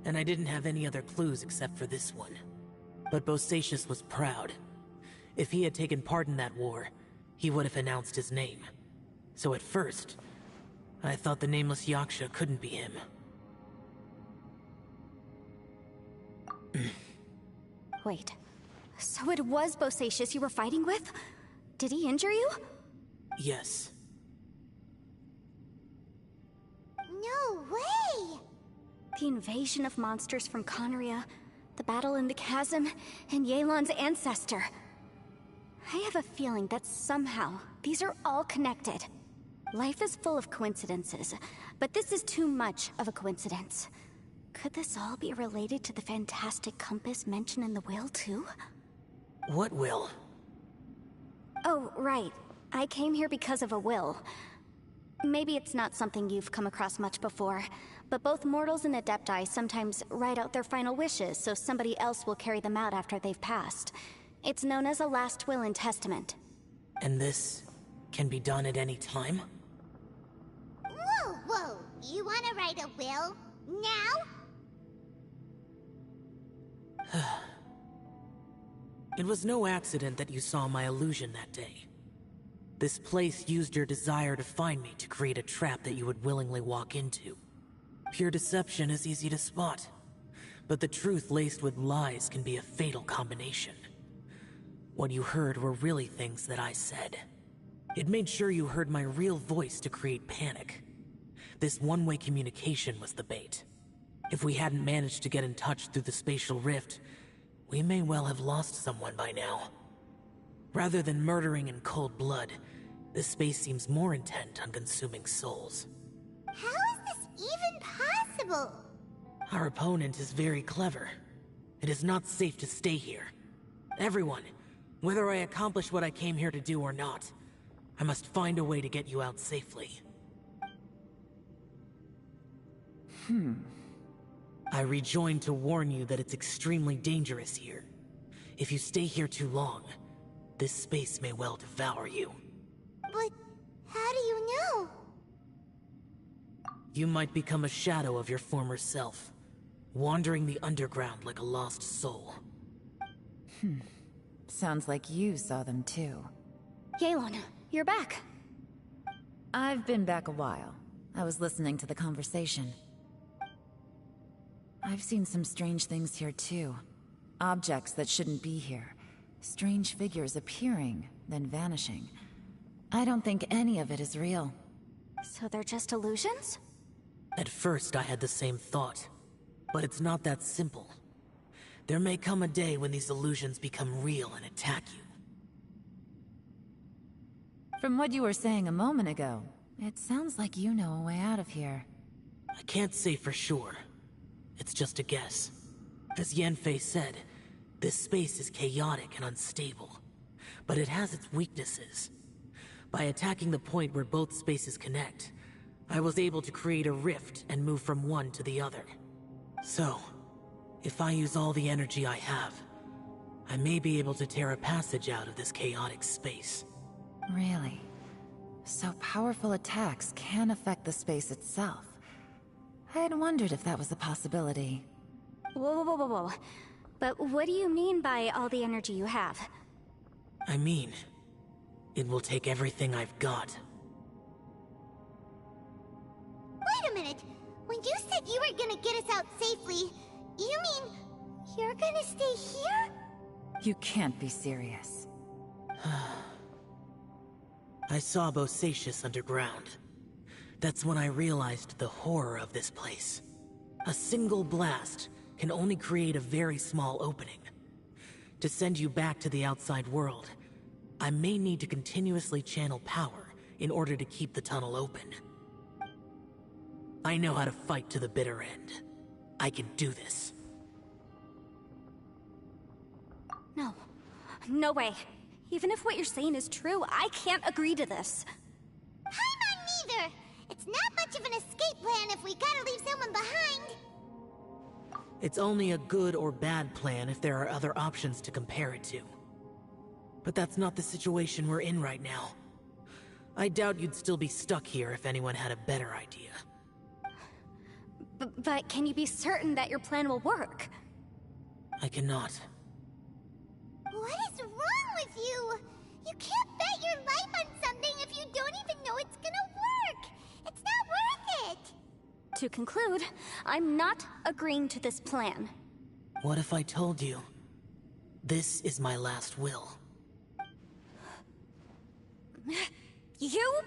and I didn't have any other clues except for this one. But Bosacius was proud. If he had taken part in that war, he would have announced his name. So at first, I thought the nameless Yaksha couldn't be him. Wait, so it was Bosacius you were fighting with? Did he injure you? Yes. No way! The invasion of monsters from Conria, the battle in the chasm, and Yelan's ancestor. I have a feeling that somehow these are all connected. Life is full of coincidences, but this is too much of a coincidence. Could this all be related to the fantastic compass mentioned in the will, too? What will? Oh, right. I came here because of a will. Maybe it's not something you've come across much before, but both mortals and Adepti sometimes write out their final wishes so somebody else will carry them out after they've passed. It's known as a last will and testament. And this can be done at any time? Whoa, whoa! You wanna write a will? Now? It was no accident that you saw my illusion that day. This place used your desire to find me to create a trap that you would willingly walk into. Pure deception is easy to spot, but the truth laced with lies can be a fatal combination. What you heard were really things that I said. It made sure you heard my real voice to create panic. This one-way communication was the bait. If we hadn't managed to get in touch through the spatial rift, we may well have lost someone by now. Rather than murdering in cold blood, this space seems more intent on consuming souls. How is this even possible? Our opponent is very clever. It is not safe to stay here. Everyone, whether I accomplish what I came here to do or not, I must find a way to get you out safely. I rejoined to warn you that it's extremely dangerous here. If you stay here too long, this space may well devour you. But how do you know? You might become a shadow of your former self, wandering the underground like a lost soul. Sounds like you saw them too. Yelan, you're back. I've been back a while. I was listening to the conversation. I've seen some strange things here too. Objects that shouldn't be here. Strange figures appearing, then vanishing. I don't think any of it is real. So they're just illusions? At first I had the same thought, but it's not that simple. There may come a day when these illusions become real and attack you. From what you were saying a moment ago, it sounds like you know a way out of here. I can't say for sure. It's just a guess. As Yanfei said, this space is chaotic and unstable, but it has its weaknesses. By attacking the point where both spaces connect, I was able to create a rift and move from one to the other. So, if I use all the energy I have, I may be able to tear a passage out of this chaotic space. Really? So powerful attacks can affect the space itself. I had wondered if that was a possibility. Whoa, whoa, whoa, whoa. But what do you mean by all the energy you have? I mean, it will take everything I've got. Wait a minute. When you said you were gonna get us out safely, you mean you're gonna stay here? You can't be serious. I saw Bosacius underground. That's when I realized the horror of this place. A single blast can only create a very small opening. To send you back to the outside world, I may need to continuously channel power in order to keep the tunnel open. I know how to fight to the bitter end. I can do this. No. No way. Even if what you're saying is true, I can't agree to this. I'm neither. It's not much of an escape plan if we gotta leave someone behind. It's only a good or bad plan if there are other options to compare it to. But that's not the situation we're in right now. I doubt you'd still be stuck here if anyone had a better idea. But can you be certain that your plan will work? I cannot. What is wrong with you? You can't bet your life on something if you don't even know it's gonna work. It's not worth it. To conclude, I'm not agreeing to this plan. What if I told you, this is my last will? You?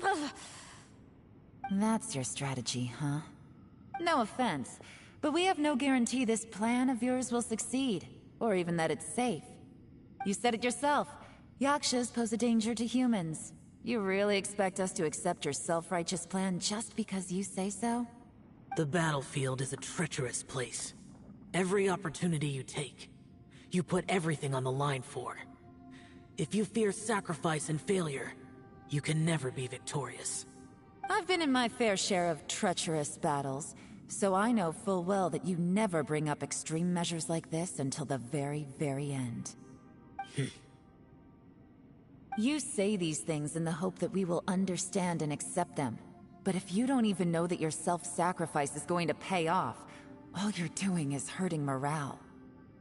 Ugh. That's your strategy, huh? No offense, but we have no guarantee this plan of yours will succeed, or even that it's safe. You said it yourself. Yakshas pose a danger to humans. You really expect us to accept your self-righteous plan just because you say so? The battlefield is a treacherous place. Every opportunity you take, you put everything on the line for. If you fear sacrifice and failure, you can never be victorious. I've been in my fair share of treacherous battles, so I know full well that you never bring up extreme measures like this until the very, very end. You say these things in the hope that we will understand and accept them. But if you don't even know that your self-sacrifice is going to pay off, all you're doing is hurting morale.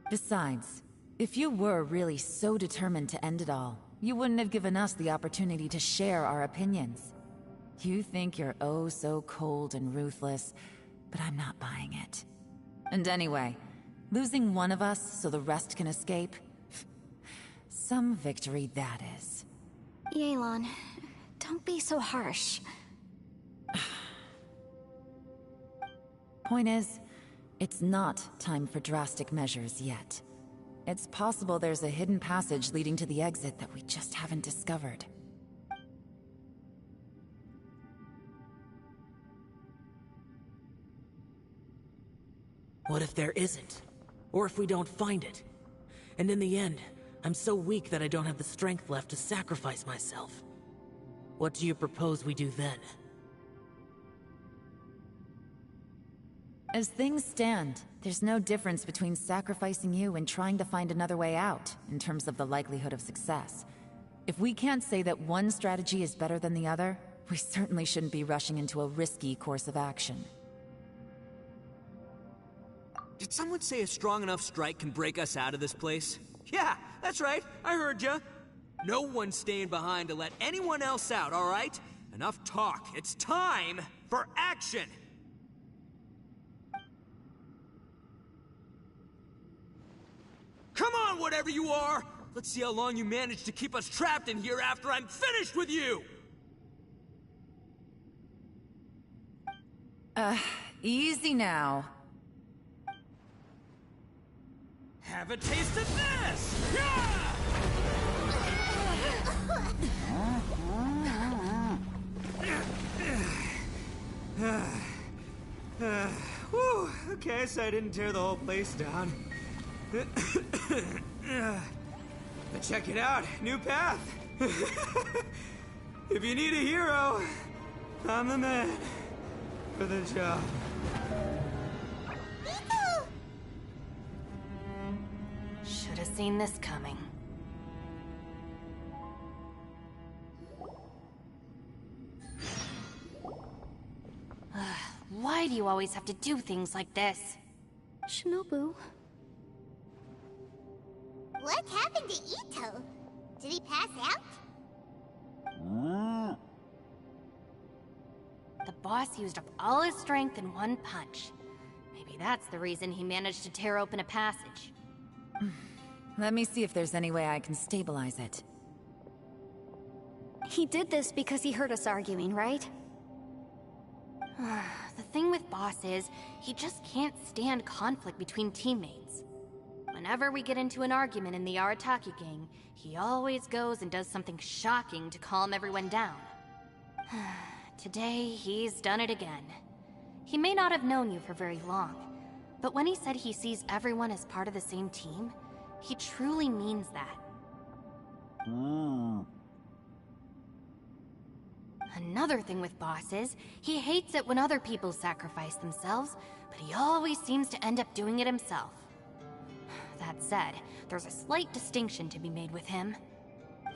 Besides, if you were really so determined to end it all, you wouldn't have given us the opportunity to share our opinions. You think you're oh so cold and ruthless, but I'm not buying it. And anyway, losing one of us so the rest can escape? Some victory that is. Yelan, don't be so harsh. Point is, it's not time for drastic measures yet. It's possible there's a hidden passage leading to the exit that we just haven't discovered. What if there isn't? Or if we don't find it? And in the end, I'm so weak that I don't have the strength left to sacrifice myself. What do you propose we do then? As things stand, there's no difference between sacrificing you and trying to find another way out, in terms of the likelihood of success. If we can't say that one strategy is better than the other, we certainly shouldn't be rushing into a risky course of action. Did someone say a strong enough strike can break us out of this place? Yeah, that's right. I heard ya. No one's staying behind to let anyone else out, all right? Enough talk. It's time for action! Come on, whatever you are! Let's see how long you manage to keep us trapped in here after I'm finished with you! Easy now. Have a taste of this! Whew, okay, so I didn't tear the whole place down. But check it out, new path. If you need a hero, I'm the man for the job. Should have seen this coming. Why do you always have to do things like this? Shinobu. What happened to Ito? Did he pass out? The boss used up all his strength in one punch. Maybe that's the reason he managed to tear open a passage. Let me see if there's any way I can stabilize it. He did this because he heard us arguing, right? The thing with Boss is, he just can't stand conflict between teammates. Whenever we get into an argument in the Arataki gang, he always goes and does something shocking to calm everyone down. Today, he's done it again. He may not have known you for very long, but when he said he sees everyone as part of the same team, he truly means that. Another thing with Boss is, he hates it when other people sacrifice themselves, but he always seems to end up doing it himself. That said, there's a slight distinction to be made with him.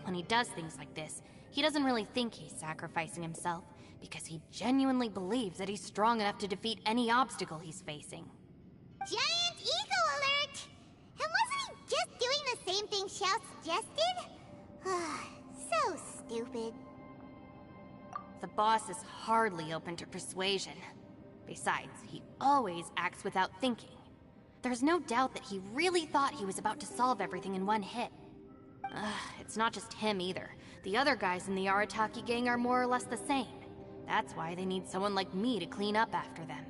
When he does things like this, he doesn't really think he's sacrificing himself, because he genuinely believes that he's strong enough to defeat any obstacle he's facing. Giant ego alert! And wasn't he just doing the same thing Xiao suggested? So stupid. The boss is hardly open to persuasion. Besides, he always acts without thinking. There's no doubt that he really thought he was about to solve everything in one hit. It's not just him either. The other guys in the Arataki gang are more or less the same. That's why they need someone like me to clean up after them.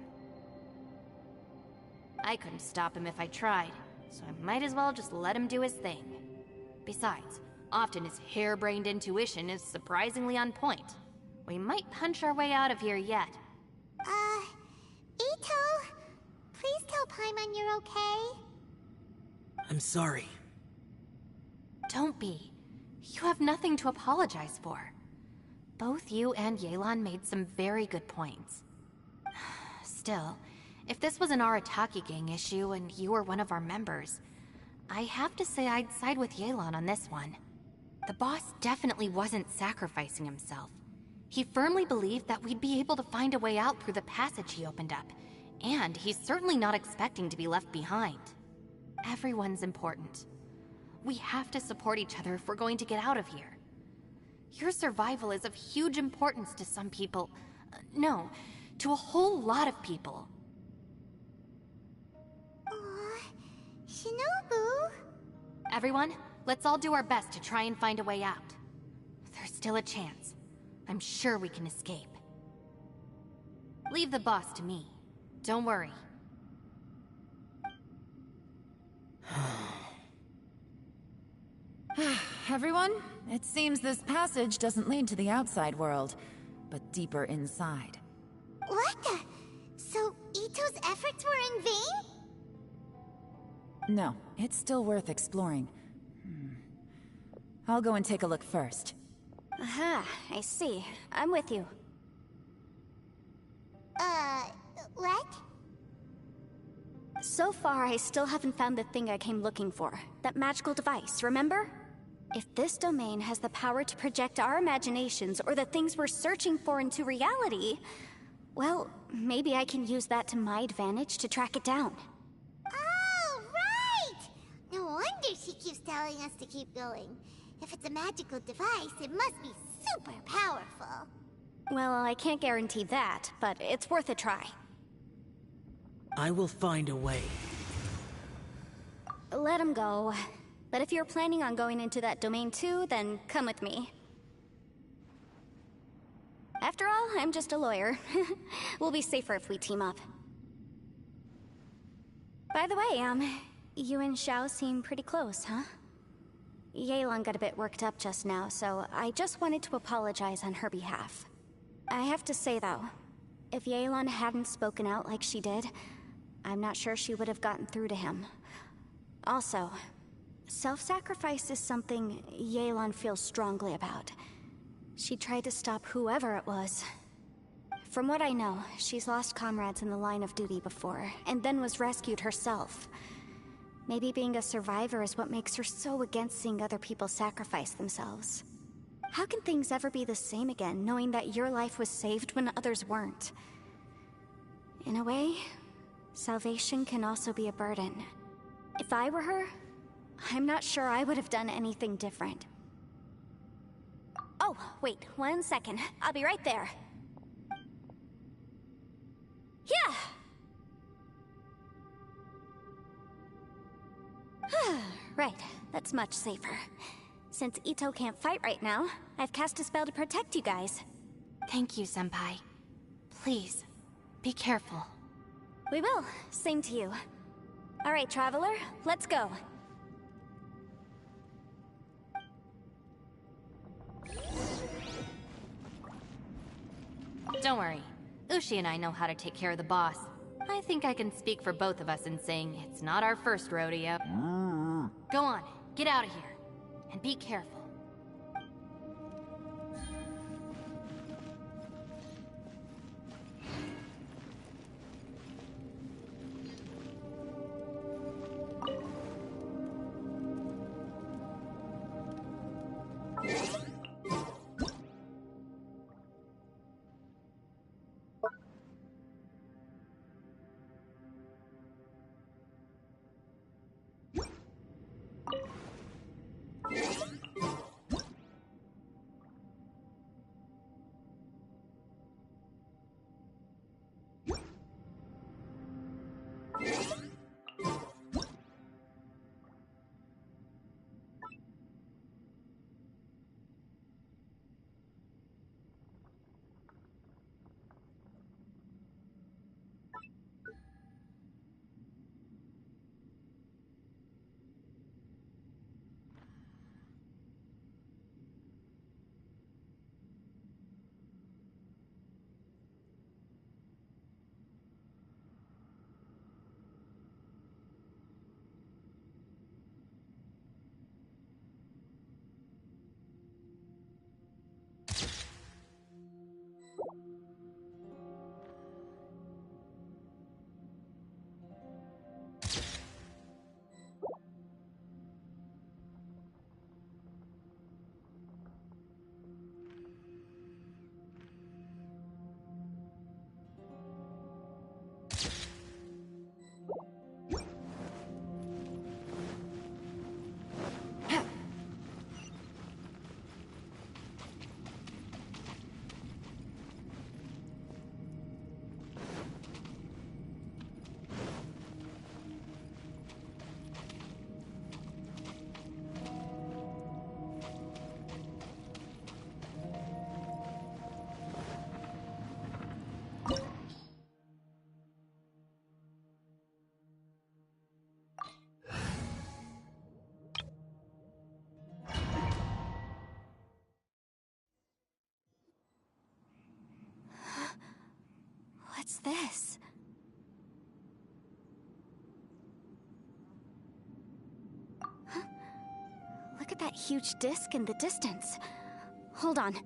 I couldn't stop him if I tried, so I might as well just let him do his thing. Besides, often his harebrained intuition is surprisingly on point. We might punch our way out of here yet. Ito, please tell Paimon you're okay. I'm sorry. Don't be. You have nothing to apologize for. Both you and Yelan made some very good points. Still, if this was an Arataki gang issue and you were one of our members, I have to say I'd side with Yelan on this one. The boss definitely wasn't sacrificing himself. He firmly believed that we'd be able to find a way out through the passage he opened up, and he's certainly not expecting to be left behind. Everyone's important. We have to support each other if we're going to get out of here. Your survival is of huge importance to some people. No, to a whole lot of people. Shinobu? Everyone, let's all do our best to try and find a way out. There's still a chance. I'm sure we can escape. Leave the boss to me. Don't worry. Everyone, it seems this passage doesn't lead to the outside world, but deeper inside. What the? So Ito's efforts were in vain? No, it's still worth exploring. I'll go and take a look first. Aha, I see. I'm with you. What? So far, I still haven't found the thing I came looking for. That magical device, remember? If this domain has the power to project our imaginations or the things we're searching for into reality, well, maybe I can use that to my advantage to track it down. Oh, right! No wonder she keeps telling us to keep going. If it's a magical device, it must be super powerful. Well, I can't guarantee that, but it's worth a try. I will find a way. Let him go. But if you're planning on going into that domain too, then come with me. After all, I'm just a lawyer. We'll be safer if we team up. By the way, you and Xiao seem pretty close, huh? Yelan got a bit worked up just now, so I just wanted to apologize on her behalf. I have to say though, if Yelan hadn't spoken out like she did, I'm not sure she would have gotten through to him. Also, self-sacrifice is something Yelan feels strongly about. She tried to stop whoever it was. From what I know, she's lost comrades in the line of duty before, and then was rescued herself. Maybe being a survivor is what makes her so against seeing other people sacrifice themselves. How can things ever be the same again, knowing that your life was saved when others weren't? In a way, salvation can also be a burden. If I were her, I'm not sure I would have done anything different. Oh, wait, 1 second. I'll be right there. Yeah! Right, that's much safer. Since Ito can't fight right now, I've cast a spell to protect you guys. Thank you, Senpai. Please, be careful. We will. Same to you. Alright, Traveler, let's go. Don't worry. Ushi and I know how to take care of the boss. I think I can speak for both of us in saying it's not our first rodeo. Go on, get out of here. And be careful. What's this? Huh? Look at that huge disc in the distance. Hold on.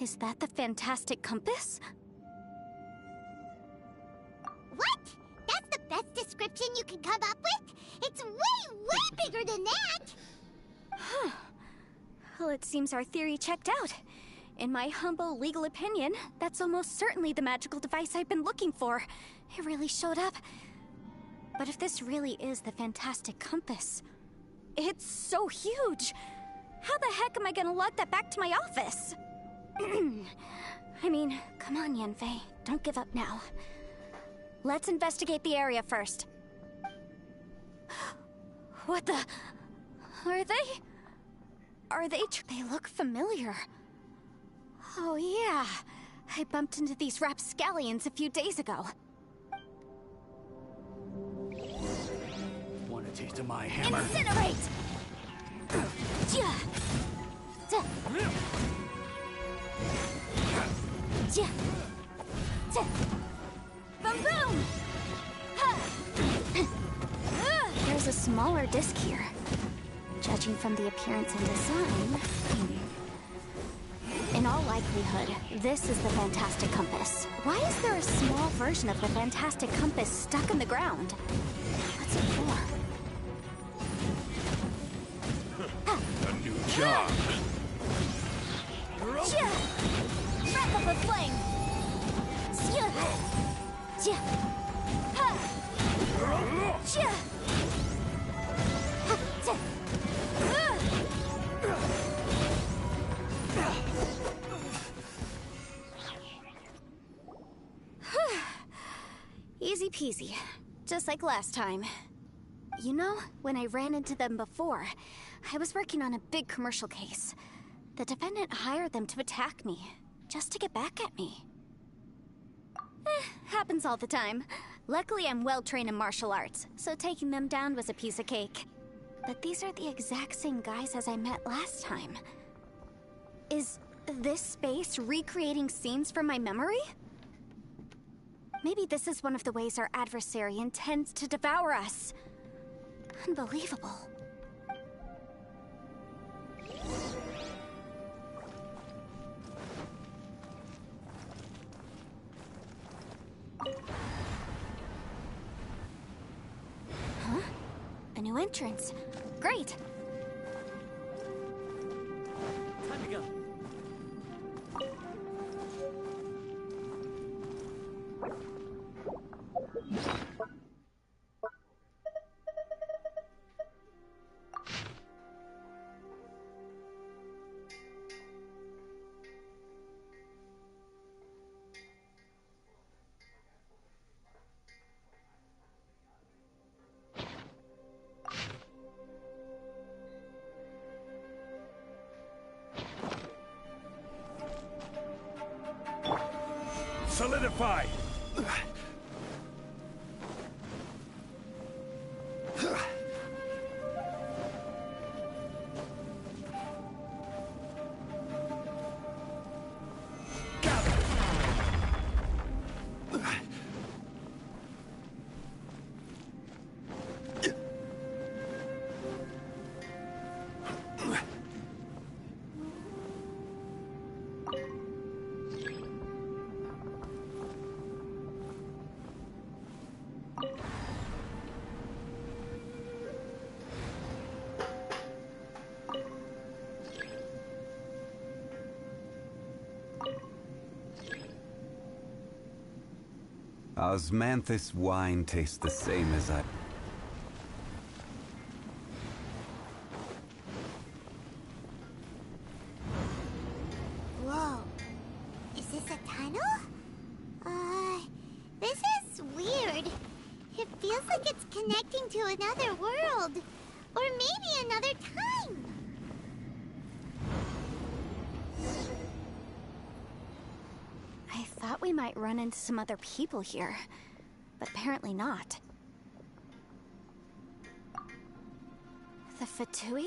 Is that the fantastic compass? What? That's the best description you can come up with? It's way, way bigger than that! Huh. Well, it seems our theory checked out. In my humble legal opinion, that's almost certainly the magical device I've been looking for. It really showed up. But if this really is the fantastic compass, it's so huge! How the heck am I gonna lug that back to my office? I mean, come on, Yanfei. Don't give up now. Let's investigate the area first. What the... Are they... They look familiar. Oh yeah, I bumped into these rapscallions a few days ago. Want a taste of my hammer? Incinerate! Boom boom! There's a smaller disc here. Judging from the appearance and design... In all likelihood, this is the Fantastic Compass. Why is there a small version of the Fantastic Compass stuck in the ground? What's it for? A new job. Breath of the flame! Easy peasy. Just like last time. You know, when I ran into them before, I was working on a big commercial case. The defendant hired them to attack me, just to get back at me. Happens all the time. Luckily, I'm well trained in martial arts, so taking them down was a piece of cake. But these are the exact same guys as I met last time. Is this space recreating scenes from my memory? Maybe this is one of the ways our adversary intends to devour us. Unbelievable. Huh? A new entrance. Great! Time to go. Solidify! Osmanthus wine tastes the same as I... Whoa. Is this a tunnel? This is weird. It feels like it's connecting to another world. Or maybe another time. I thought we might run into some other people here, but apparently not. The Fatui?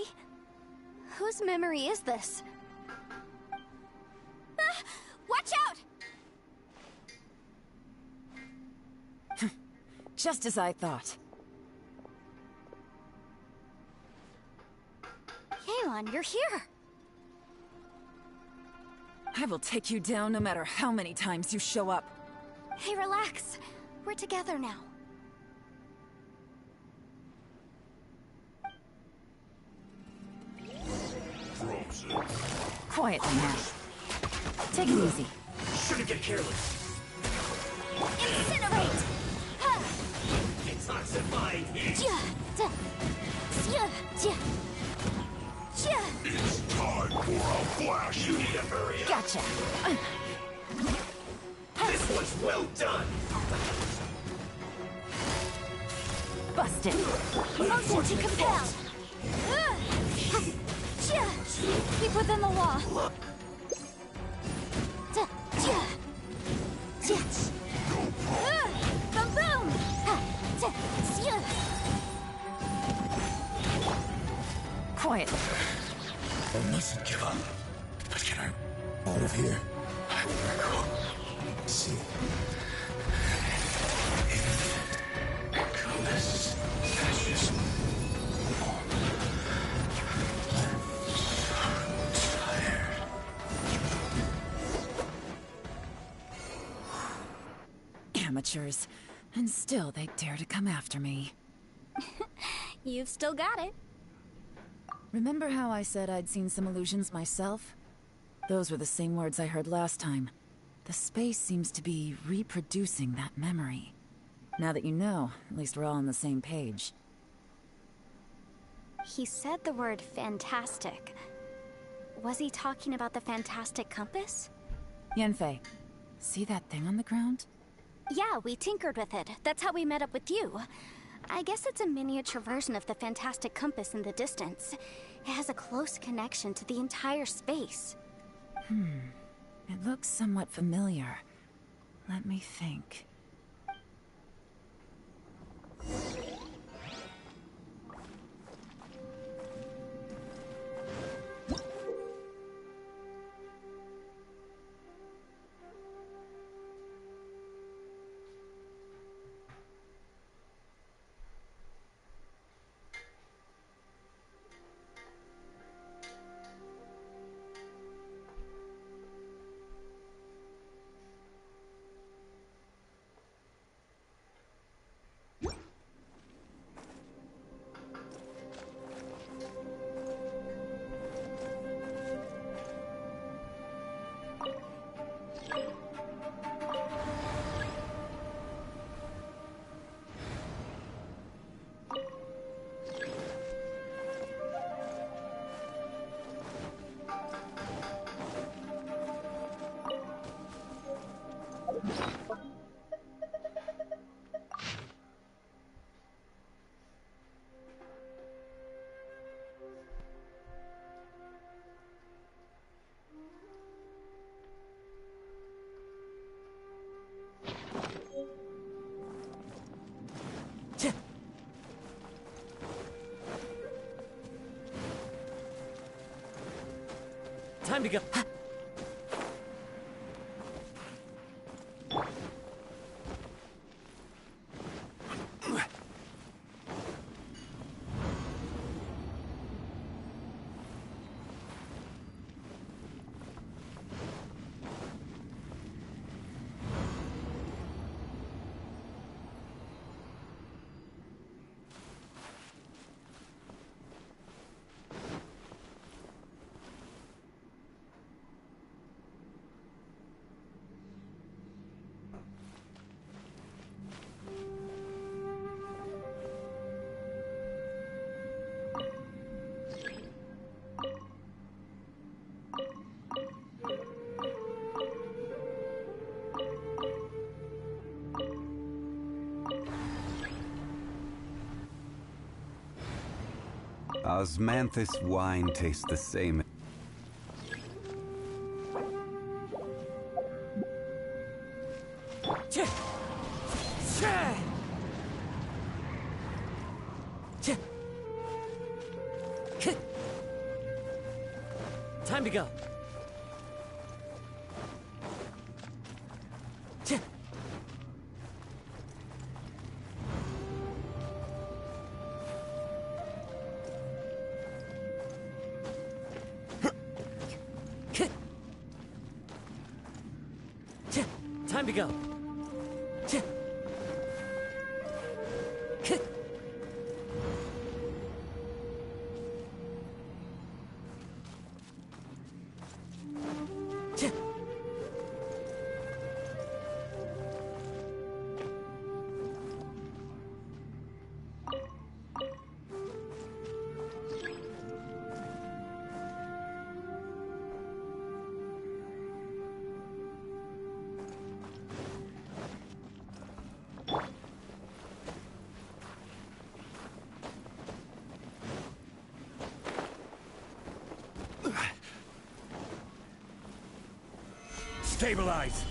Whose memory is this? Ah! Watch out! Just as I thought. Yelan, you're here! I will take you down no matter how many times you show up. Hey, relax. We're together now. Quiet now. Take it easy. Shouldn't get careless. Incinerate! Detoxify heat. It's time for a flash. You need to hurry up. Gotcha. This one's well done. Busted. Motion to compel! Keep within the law. Boom boom! Quiet. I mustn't give up. But can I out of here? I will go. See. Compass. Ashes. I'm so tired. amateurs. And still they dare to come after me. You've still got it. Remember how I said I'd seen some illusions myself? Those were the same words I heard last time. The space seems to be reproducing that memory. Now that you know, at least we're all on the same page. He said the word fantastic. Was he talking about the fantastic compass? Yanfei, see that thing on the ground? Yeah, we tinkered with it. That's how we met up with you. I guess it's a miniature version of the fantastic compass in the distance. It has a close connection to the entire space. It looks somewhat familiar. Let me think. Time to go. Osmanthus wine tastes the same. Time to go. Time to go. Stabilize!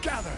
gather!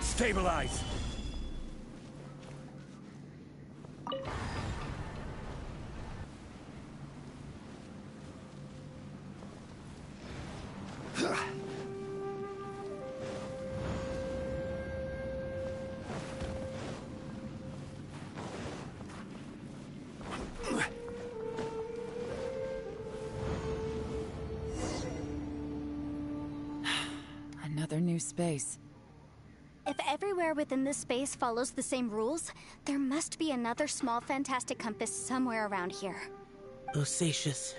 Stabilize! Another new space. If everywhere within this space follows the same rules, there must be another small fantastic compass somewhere around here. Osatius,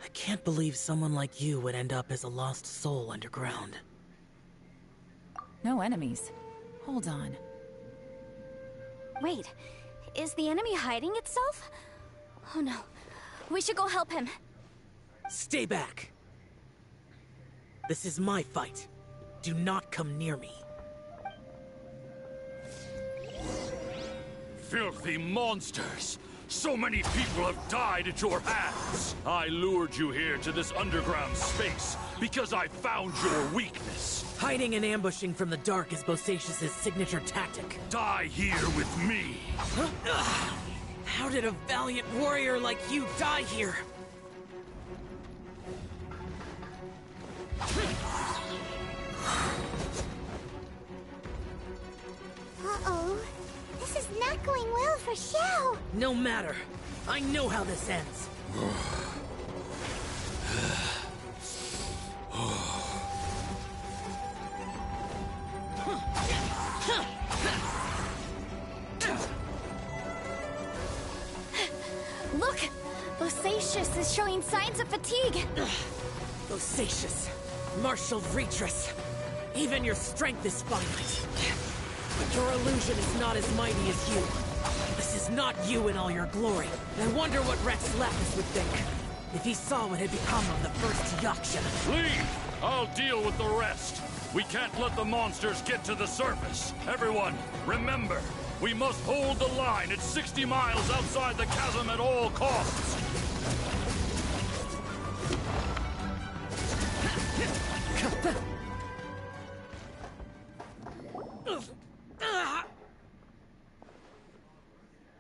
I can't believe someone like you would end up as a lost soul underground. No enemies. Hold on. Wait, is the enemy hiding itself? Oh no, we should go help him. Stay back! This is my fight. Do not come near me. Filthy monsters! So many people have died at your hands! I lured you here to this underground space because I found your weakness. Hiding and ambushing from the dark is Bosatius' signature tactic. Die here with me! How did a valiant warrior like you die here? Uh-oh. This is not going well for Xiao. No matter. I know how this ends. Look! Bosatius is showing signs of fatigue. Bosatius, martial Retris. Even your strength is finite. But your illusion is not as mighty as you. This is not you in all your glory. I wonder what Rex Lapis would think if he saw what had become of the first Yaksha. Leave! I'll deal with the rest. We can't let the monsters get to the surface. Everyone, remember, we must hold the line at 60 miles outside the chasm at all costs.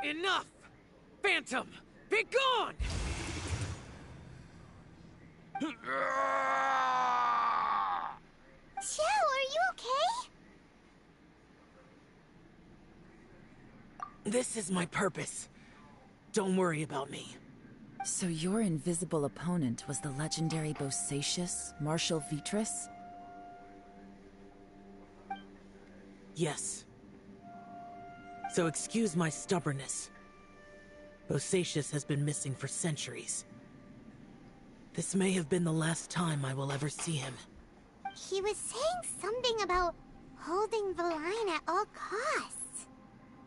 Enough! Phantom, be gone! This is my purpose. Don't worry about me. So your invisible opponent was the legendary Bosacius, Marshal Vitris? Yes. So excuse my stubbornness. Bosacius has been missing for centuries. This may have been the last time I will ever see him. He was saying something about holding the line at all costs.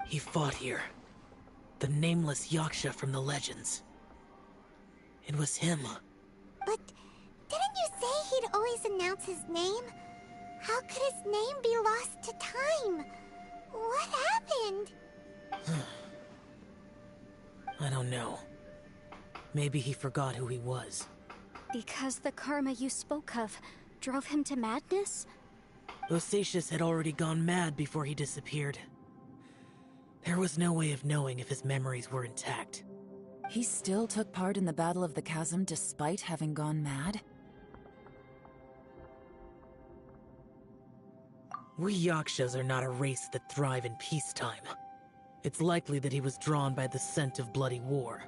He fought here. The nameless Yaksha from the legends. It was him. But didn't you say he'd always announce his name? How could his name be lost to time? What happened? I don't know. Maybe he forgot who he was. Because the karma you spoke of drove him to madness? Bosacius had already gone mad before he disappeared. There was no way of knowing if his memories were intact. He still took part in the Battle of the Chasm despite having gone mad? We Yakshas are not a race that thrive in peacetime. It's likely that he was drawn by the scent of bloody war.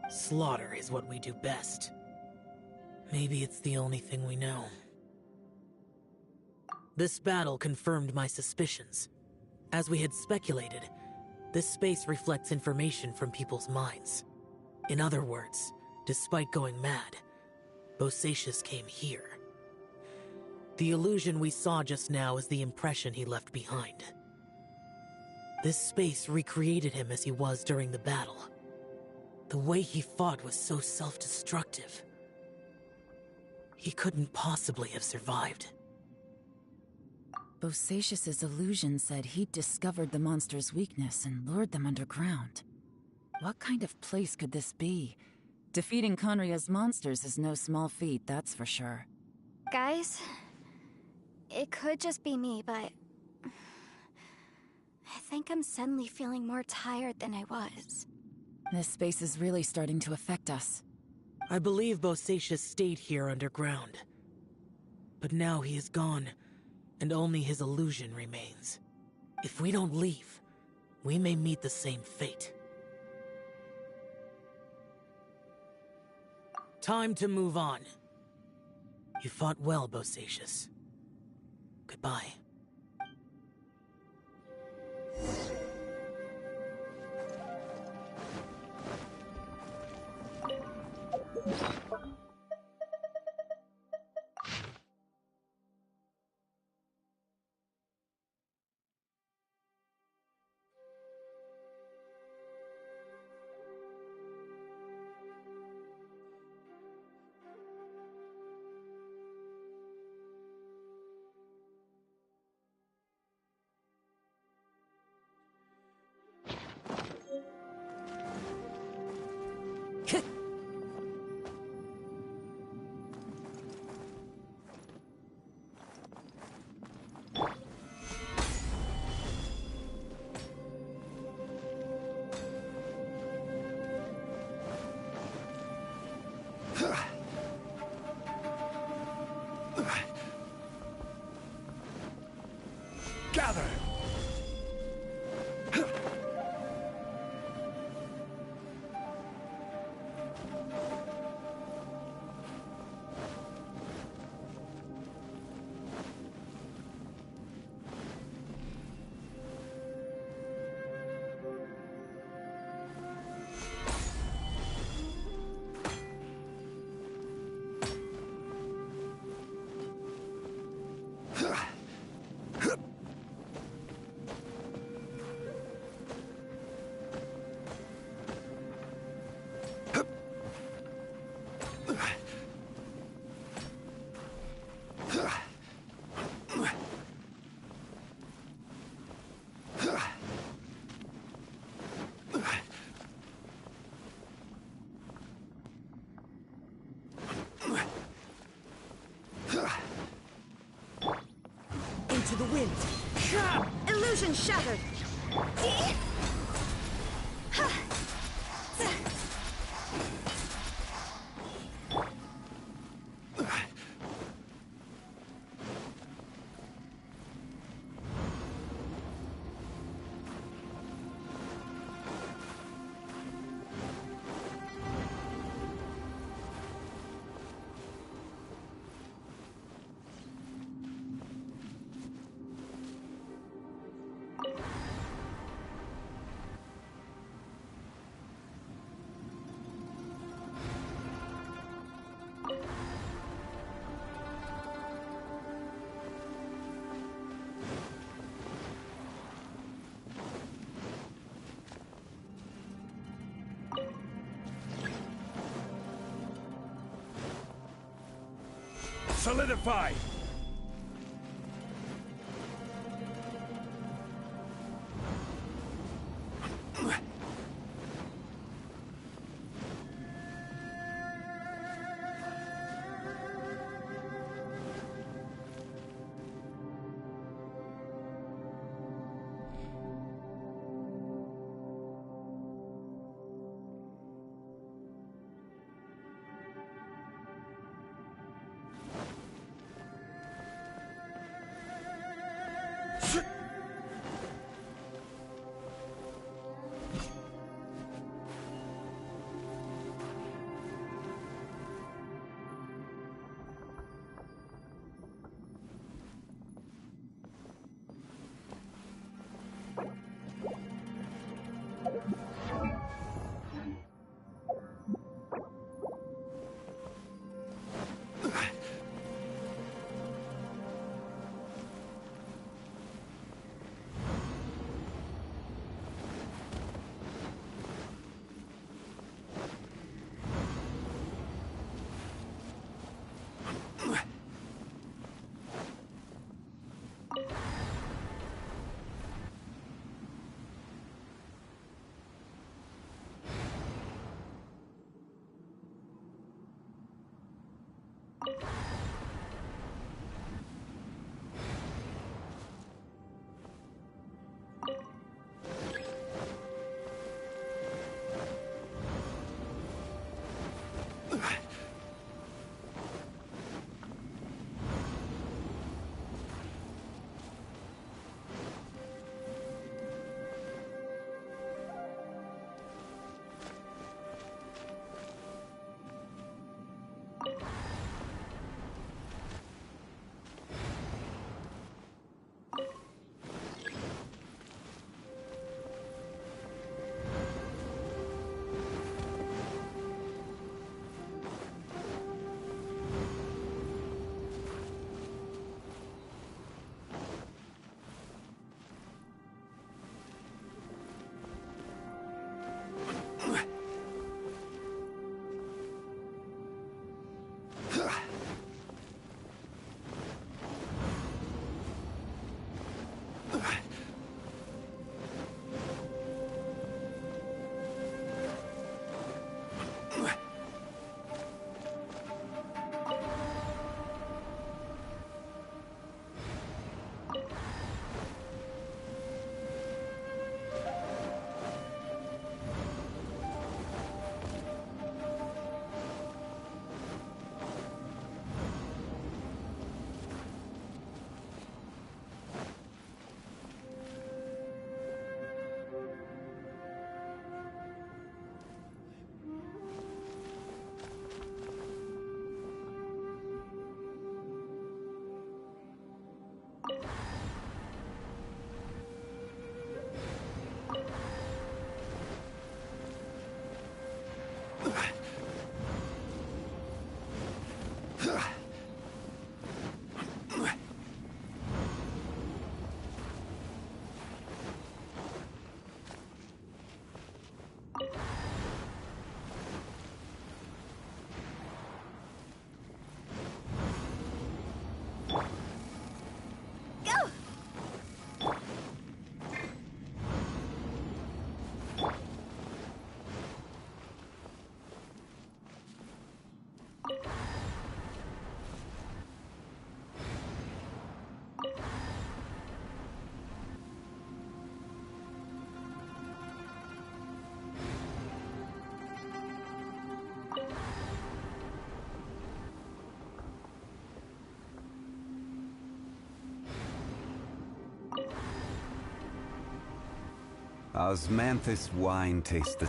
Slaughter is what we do best. Maybe it's the only thing we know. This battle confirmed my suspicions. As we had speculated, this space reflects information from people's minds. In other words, despite going mad, Bosacius came here. The illusion we saw just now is the impression he left behind. This space recreated him as he was during the battle. The way he fought was so self-destructive. He couldn't possibly have survived. Bosacius's illusion said he'd discovered the monster's weakness and lured them underground. What kind of place could this be? Defeating Conria's monsters is no small feat, that's for sure. Guys, it could just be me, but I think I'm suddenly feeling more tired than I was. This space is really starting to affect us. I believe Bosacius stayed here underground. But now he is gone, and only his illusion remains. If we don't leave, we may meet the same fate. Time to move on. You fought well, Bosacius. Goodbye. Gather! Into the wind. Illusion shattered. solidified! Osmanthus wine tastes the...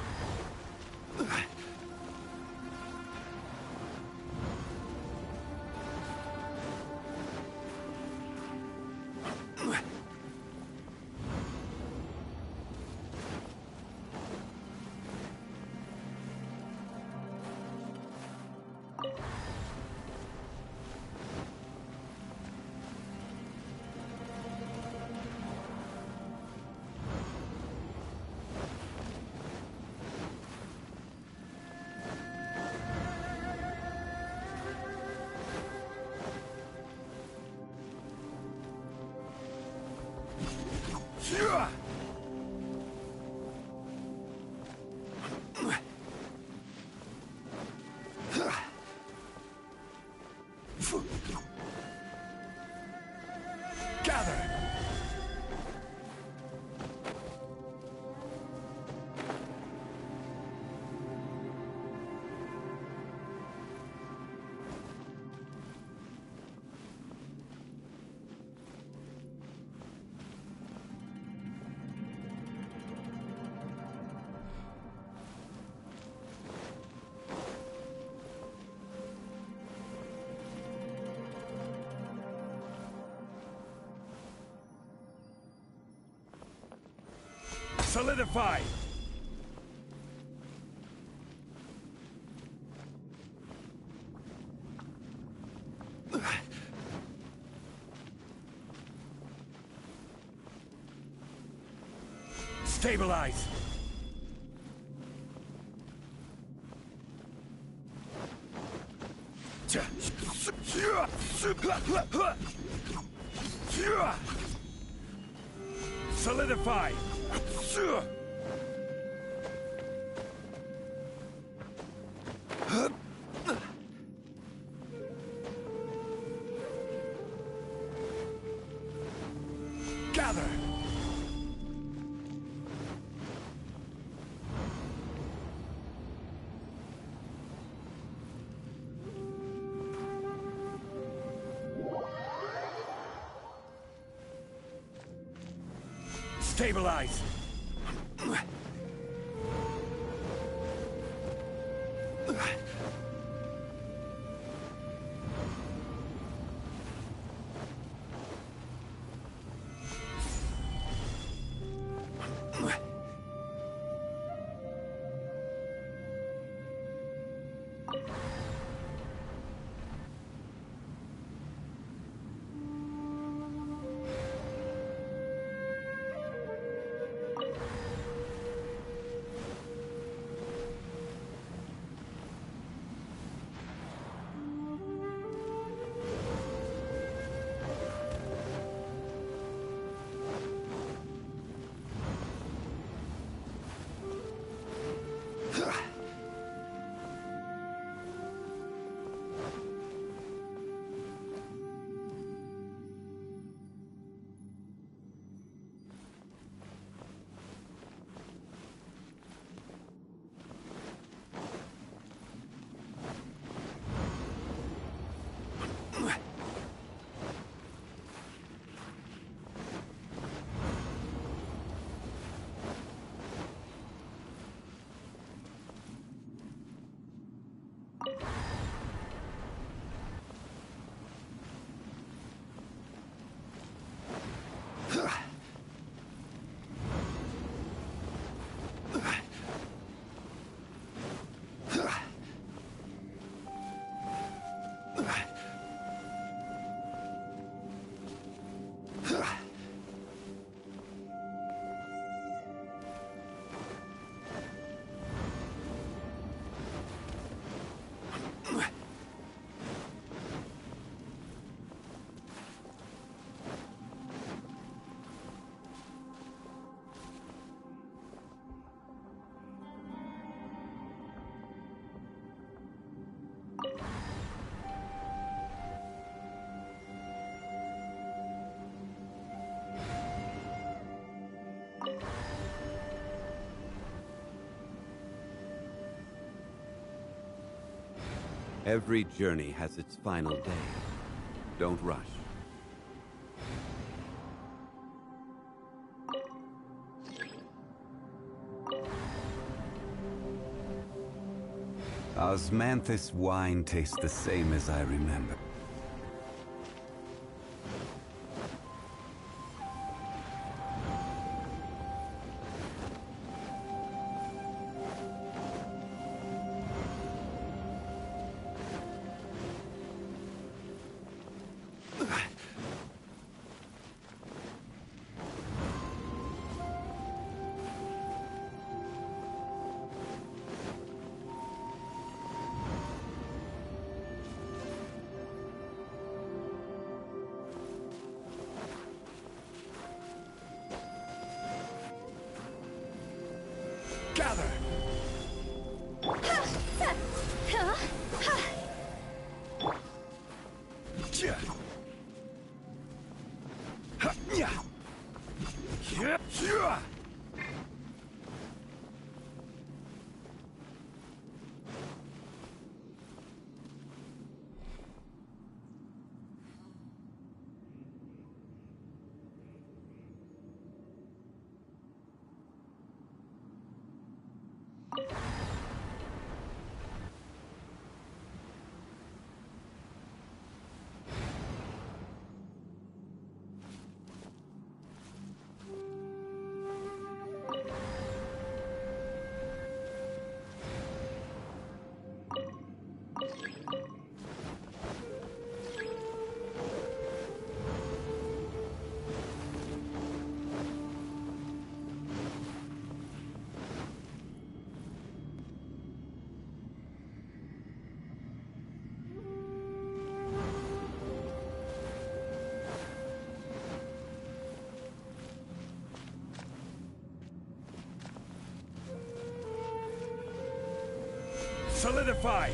Gather! Solidify! Stabilize! Solidify! Gather! Stabilize! Every journey has its final day. Don't rush. Osmanthus wine tastes the same as I remember. Gather! Solidify!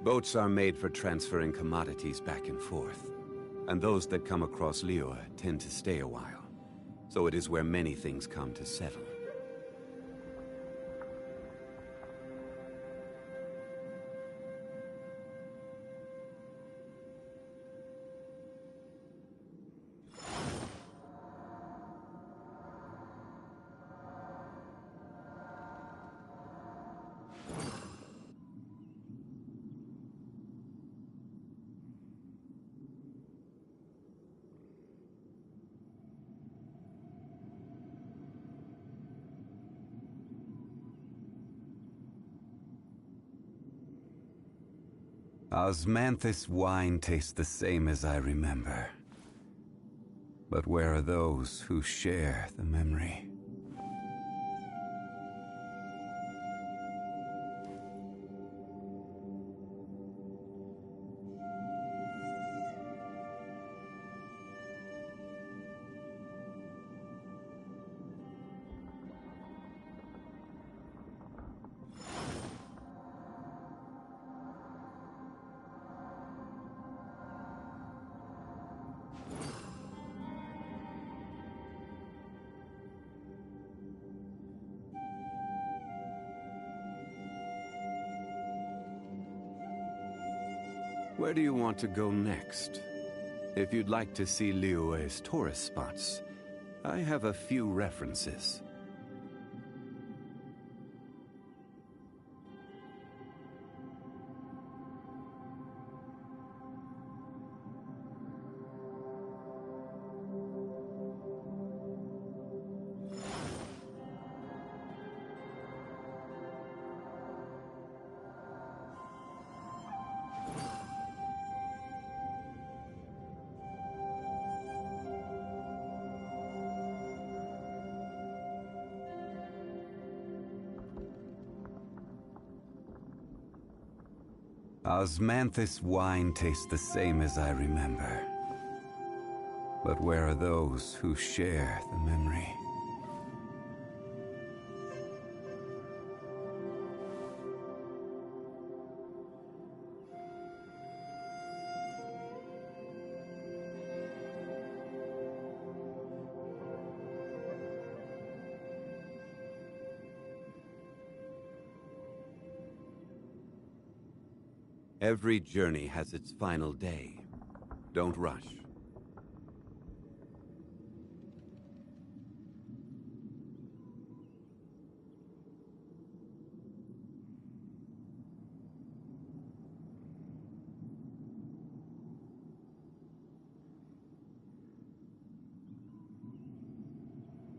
Boats are made for transferring commodities back and forth, and those that come across Liyue tend to stay a while. So it is where many things come to settle. Osmanthus wine tastes the same as I remember. But where are those who share the memory? Where do you want to go next? If you'd like to see Liyue's tourist spots, I have a few references. Osmanthus wine tastes the same as I remember. But where are those who share the memory? Every journey has its final day. Don't rush.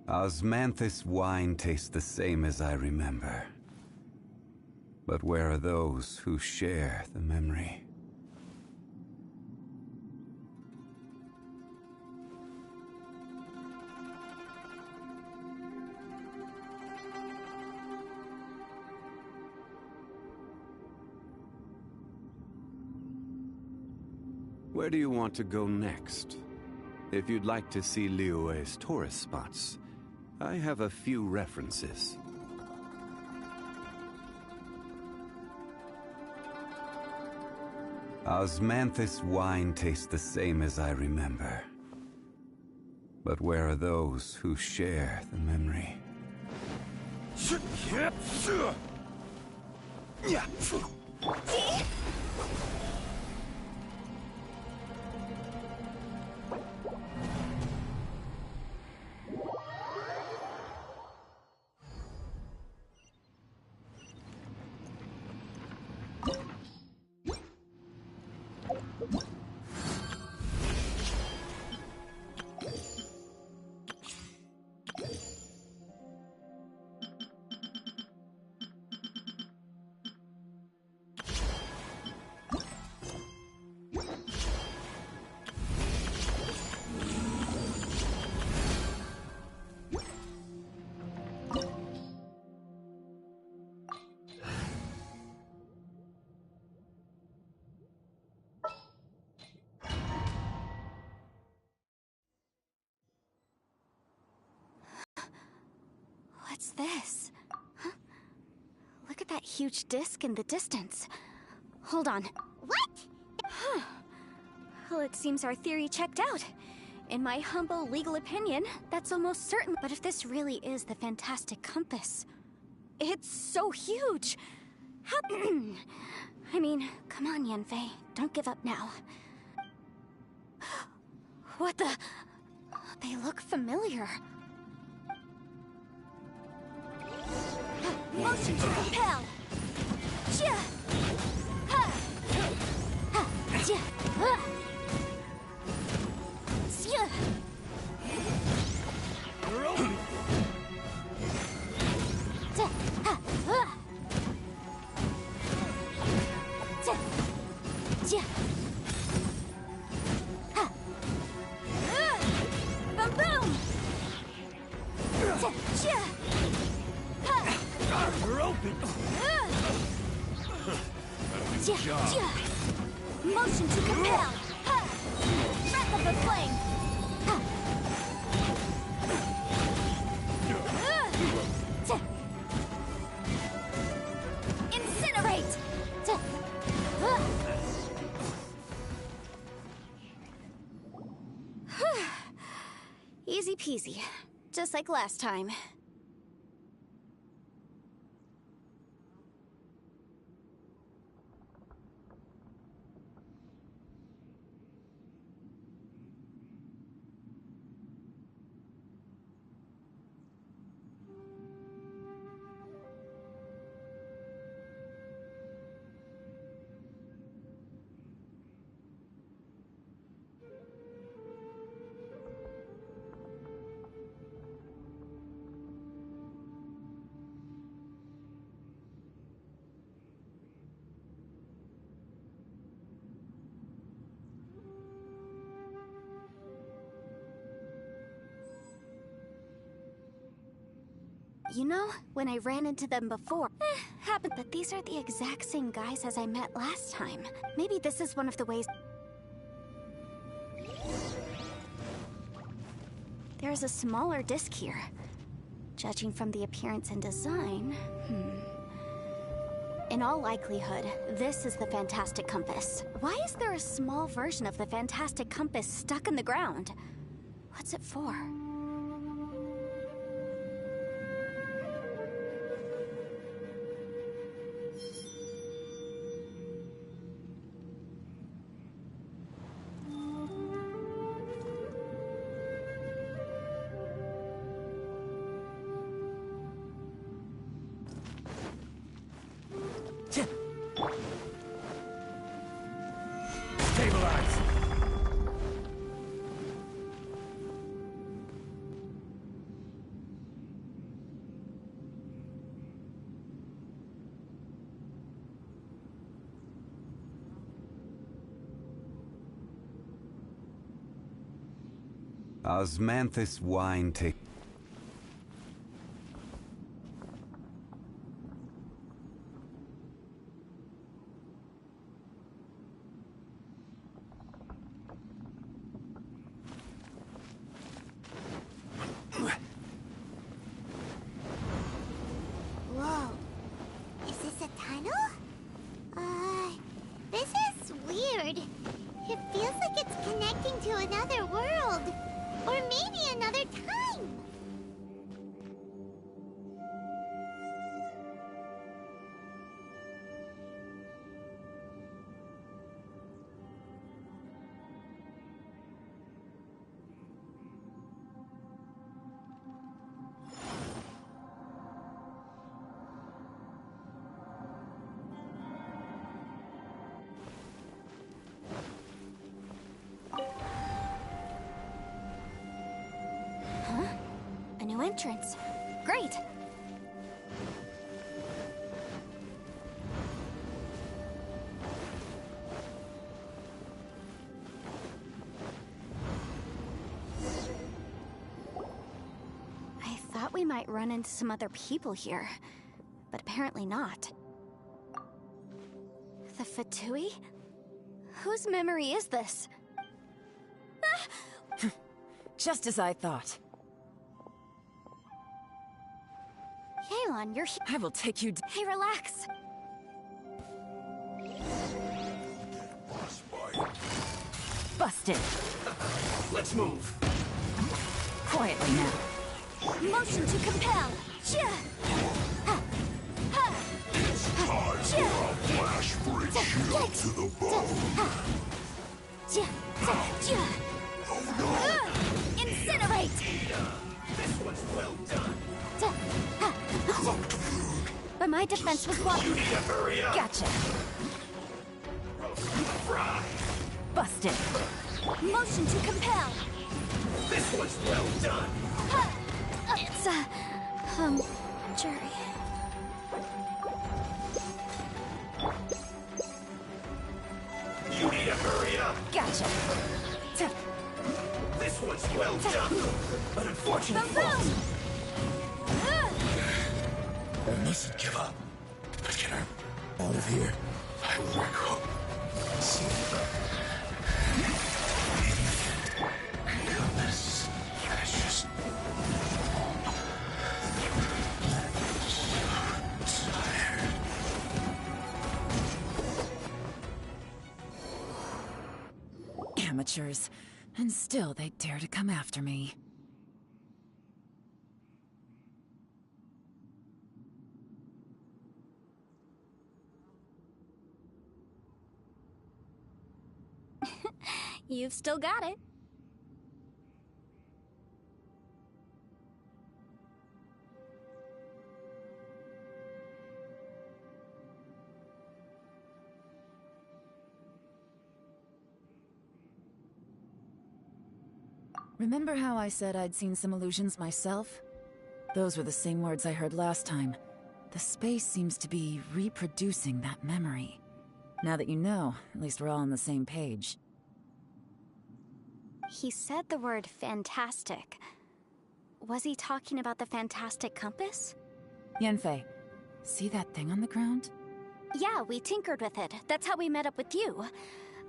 Osmanthus wine tastes the same as I remember. But where are those who share the memory? Where do you want to go next? If you'd like to see Liyue's tourist spots, I have a few references. Osmanthus wine tastes the same as I remember. But where are those who share the memory? What's this? Huh? Look at that huge disc in the distance. Hold on. What? Well, it seems our theory checked out. In my humble legal opinion, that's almost certain. But if this really is the fantastic compass, it's so huge. How... I mean, come on, Yanfei. Don't give up now. What the... They look familiar. Motion to compel! Jia! Ha! Ha! Jia! Ha! Jia! Jia! Ha! Ha! Jia! Jia! Ha! Boom boom! Jia! Ha! You're open! Jia! Jia! Motion to compel! Ha! Breath of the flame! Ha! Jia! Incinerate! Jia! Easy peasy. Just like last time. You know, when I ran into them before, happened, but these are the exact same guys as I met last time. Maybe this is one of the ways... There's a smaller disc here. Judging from the appearance and design, In all likelihood, this is the Fantastic Compass. Why is there a small version of the Fantastic Compass stuck in the ground? What's it for? Stabilize! Osmanthus wine take. Whoa. Is this a tunnel? This is weird. It feels like it's connecting to another world. Or maybe another time. A new entrance. Great! I thought we might run into some other people here, but apparently not. The Fatui? Whose memory is this? Just as I thought. Yelan, you're here. I will take you. Hey, relax. Busted. Let's move. Quietly now. Motion to compel. Time for a flash break shield to the bone. Incinerate. This one's well done. But my defense was blocking. Hurry up. Gotcha. Fry. Busted. Motion to compel. This one's well done. It's jury. You need to hurry up. Gotcha. This one's well done. But unfortunately, I mustn't give up. But can I out of here? I will work home. Compass. Precious. Tired. Amateurs. And still they dare to come after me. You've still got it. Remember how I said I'd seen some illusions myself? Those were the same words I heard last time. The space seems to be reproducing that memory. Now that you know, at least we're all on the same page. He said the word fantastic. Was he talking about the fantastic compass? Yanfei, see that thing on the ground? Yeah, we tinkered with it. That's how we met up with you.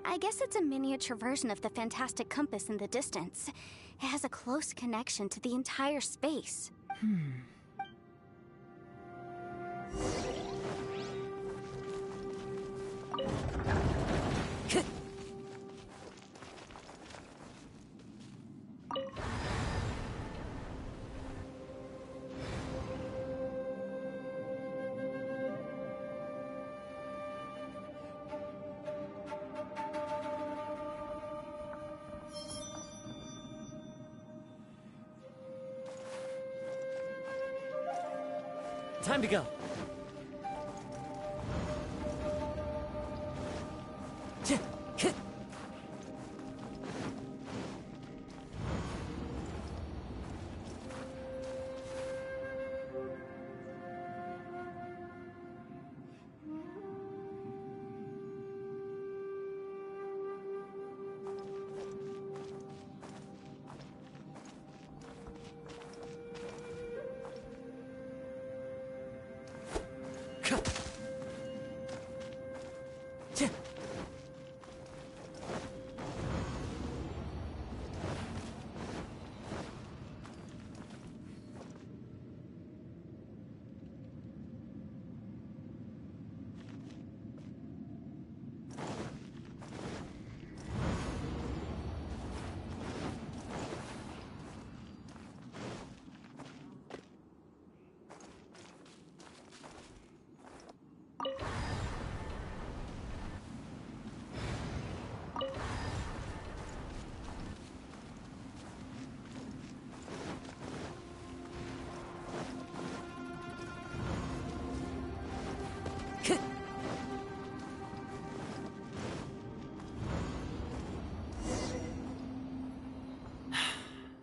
I guess it's a miniature version of the fantastic compass in the distance. It has a close connection to the entire space. Time to go.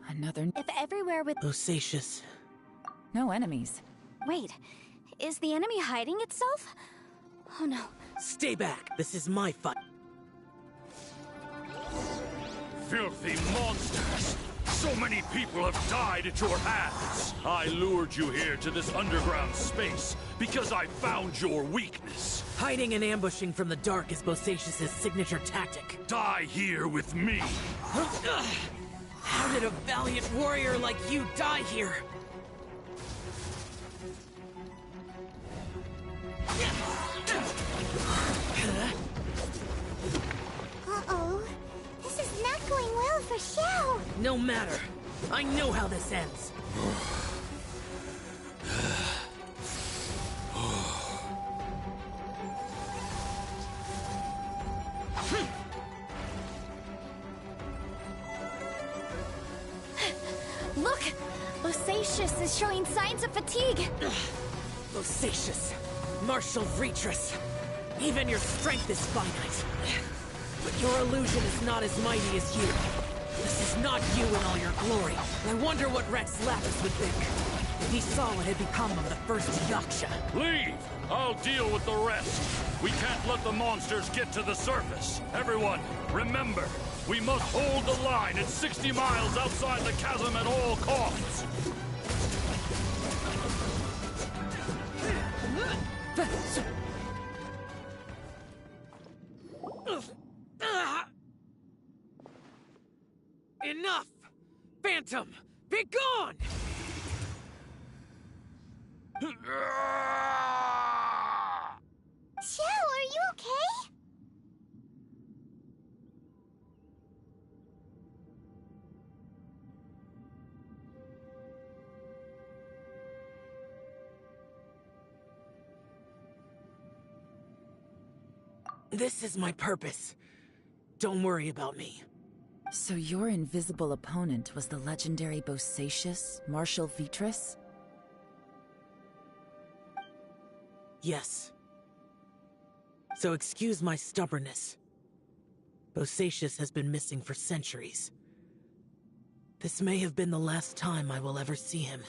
Another... If everywhere with... Bosacious. No enemies. Wait, is the enemy hiding itself? Oh no. Stay back. This is my fight. Filthy monsters! So many people have died at your hands! I lured you here to this underground space because I found your weakness. Hiding and ambushing from the dark is Bosacious's signature tactic. Die here with me! How did a valiant warrior like you die here? Uh-oh. This is not No matter. I know how this ends. Look! Bosacius is showing signs of fatigue. Bosacius, Martial Retris. Even your strength is finite. But your illusion is not as mighty as you. This is not you in all your glory. I wonder what Rex Lapis would think if he saw what had become of the first Yaksha. Leave! I'll deal with the rest. We can't let the monsters get to the surface. Everyone, remember, we must hold the line at 60 miles outside the chasm at all costs. Enough! Phantom, be gone! Joe, are you okay? This is my purpose. Don't worry about me. So your invisible opponent was the legendary Bosacius, Martial Vitris? Yes. So excuse my stubbornness. Bosacius has been missing for centuries. This may have been the last time I will ever see him.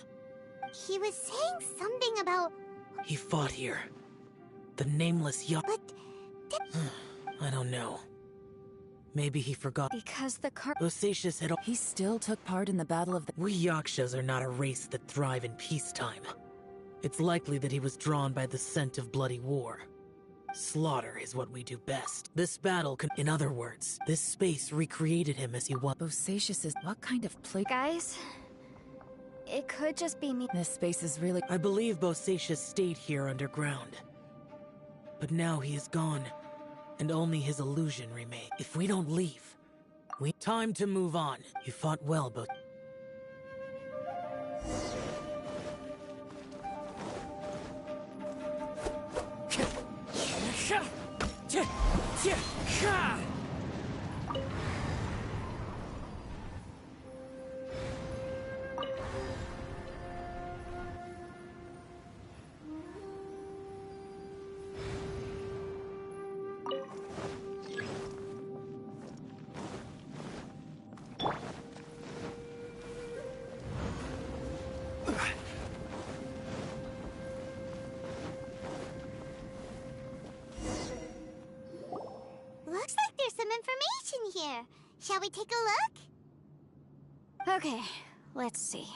He was saying something about... He fought here. The nameless But... I don't know. Maybe he forgot. Because the Bosacius had... He still took part in the Battle of the... We Yakshas are not a race that thrive in peacetime. It's likely that he was drawn by the scent of bloody war. Slaughter is what we do best. This battle in other words, this space recreated him as he was. Bosacius is... What kind of plague... Guys, it could just be me. This space is really... I believe Bosacius stayed here underground. But now he is gone, and only his illusion remains. If we don't leave, time to move on. You fought well, but... Looks like there's some information here. Shall we take a look? Okay, let's see.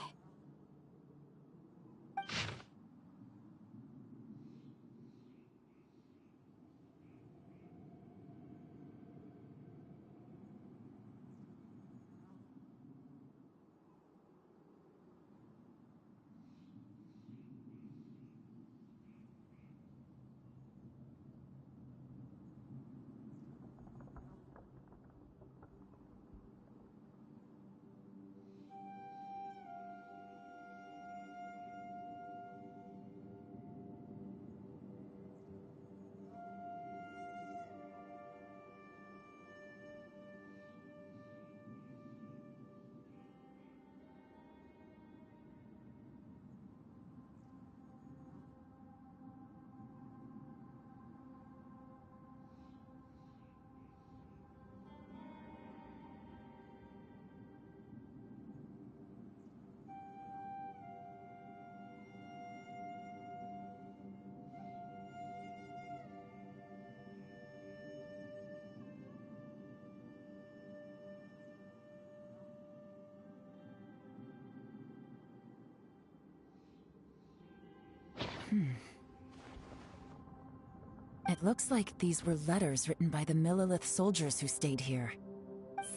It looks like these were letters written by the Millilith soldiers who stayed here.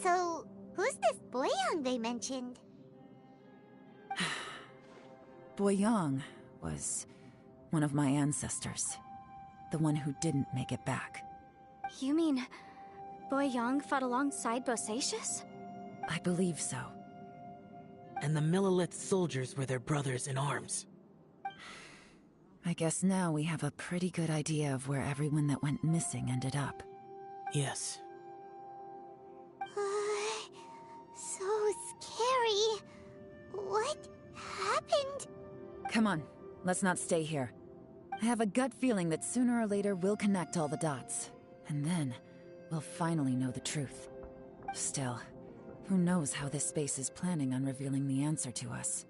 So, who's this Boyang they mentioned? Boyang was one of my ancestors. The one who didn't make it back. You mean Boyang fought alongside Bosacius? I believe so. and the Millilith soldiers were their brothers in arms. I guess now we have a pretty good idea of where everyone that went missing ended up. Yes. So scary. What happened? Come on, let's not stay here. I have a gut feeling that sooner or later we'll connect all the dots. And then, we'll finally know the truth. Still, who knows how this space is planning on revealing the answer to us.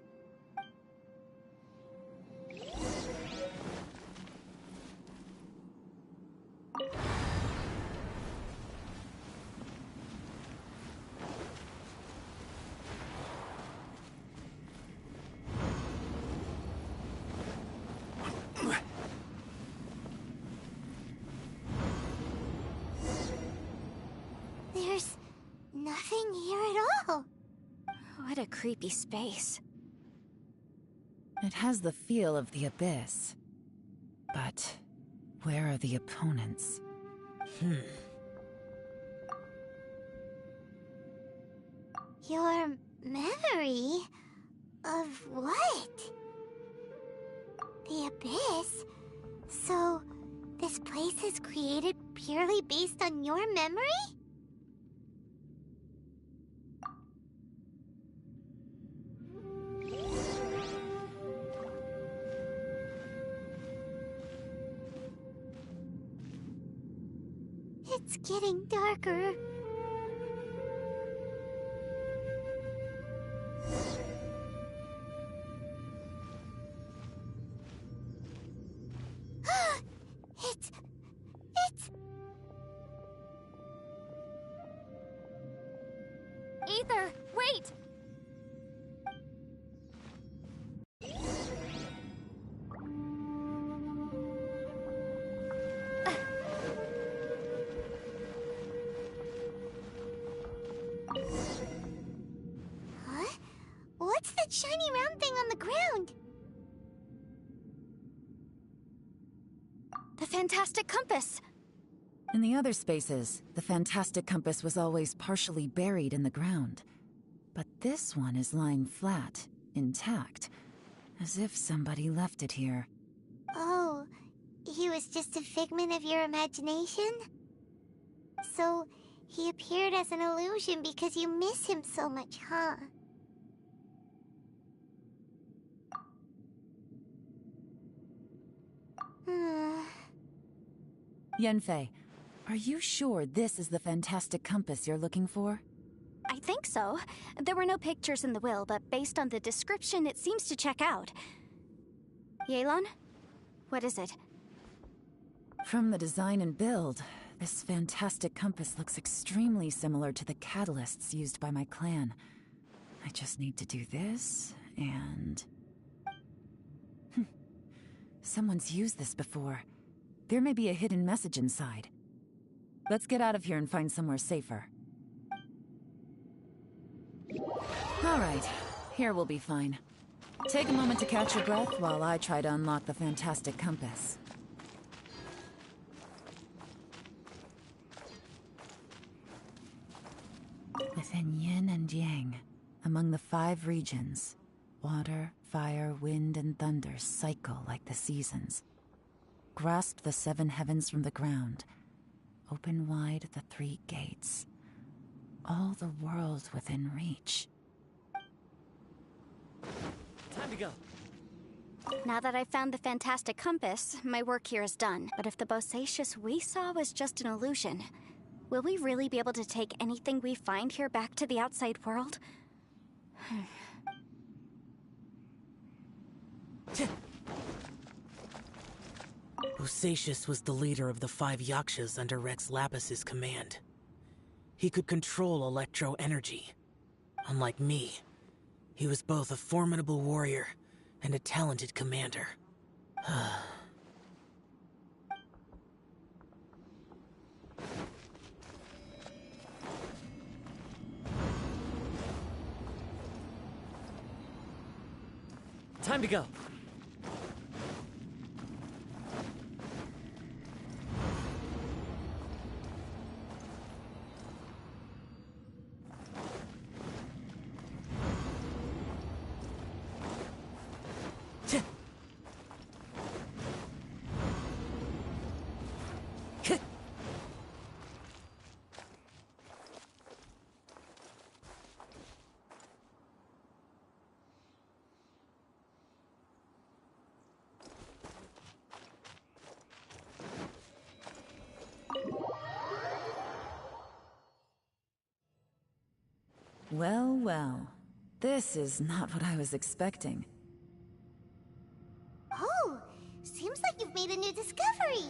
There's nothing here at all. What a creepy space. It has the feel of the Abyss. But where are the opponents? Your memory of what? The Abyss? So, this place is created purely based on your memory? It's getting darker. It's... Ether, wait! Huh? What's that shiny round thing on the ground? The fantastic compass! In the other spaces, the fantastic compass was always partially buried in the ground. But this one is lying flat, intact, as if somebody left it here. Oh, he was just a figment of your imagination? So, he appeared as an illusion because you miss him so much, huh? Yanfei, are you sure this is the fantastic compass you're looking for? I think so. There were no pictures in the will, but based on the description, it seems to check out. Yelan? What is it? From the design and build, this fantastic compass looks extremely similar to the catalysts used by my clan. I just need to do this, and... Someone's used this before. There may be a hidden message inside. Let's get out of here and find somewhere safer. Alright, here we'll be fine. Take a moment to catch your breath while I try to unlock the fantastic compass. Within yin and yang, among the 5 regions, water, fire, wind, and thunder cycle like the seasons. Grasp the 7 heavens from the ground. Open wide the 3 gates. All the world within reach. Time to go. Now that I've found the fantastic compass, my work here is done. But if the Bosacius we saw was just an illusion, will we really be able to take anything we find here back to the outside world? Bosacius was the leader of the 5 Yakshas under Rex Lapis's command. He could control electro-energy. Unlike me, he was both a formidable warrior and a talented commander. Time to go. Well, well. This is not what I was expecting. Oh, seems like you've made a new discovery.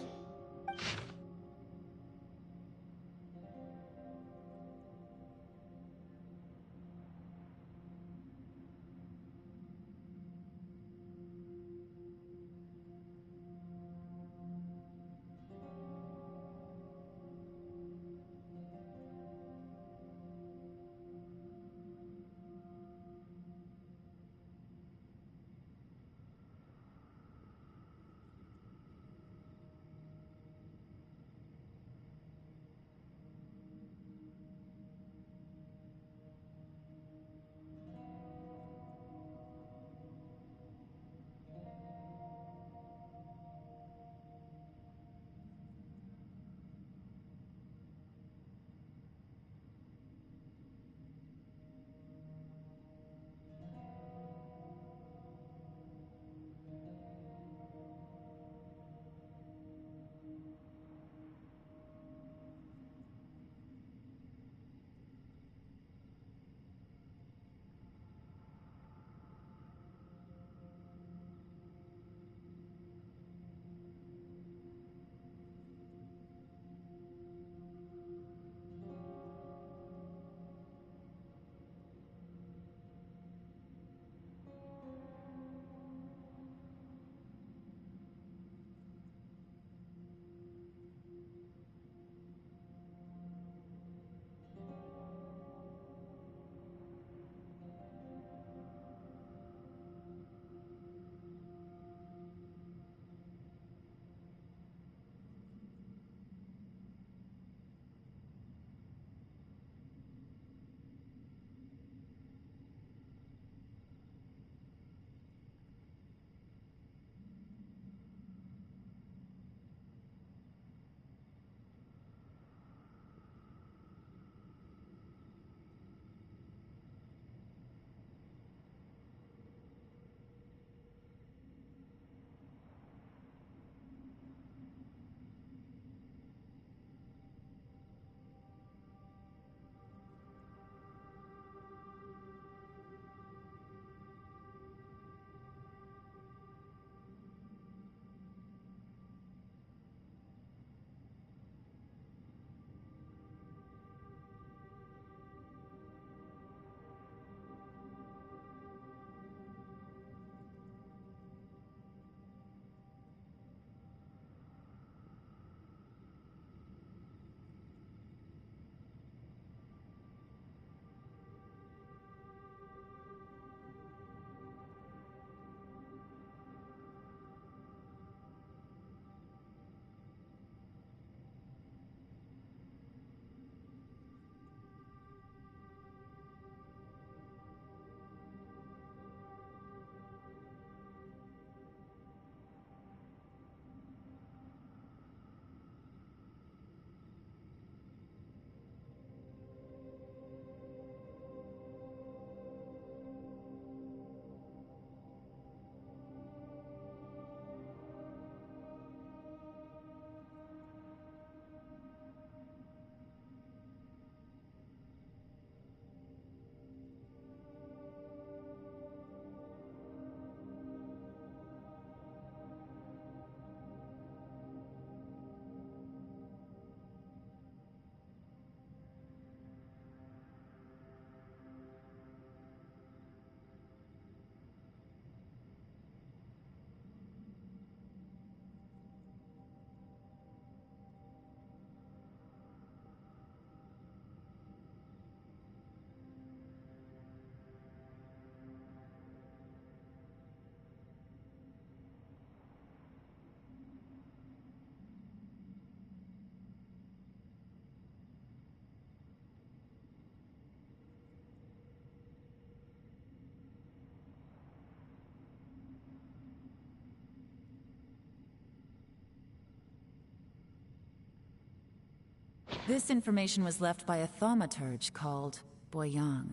This information was left by a thaumaturge called Boyang,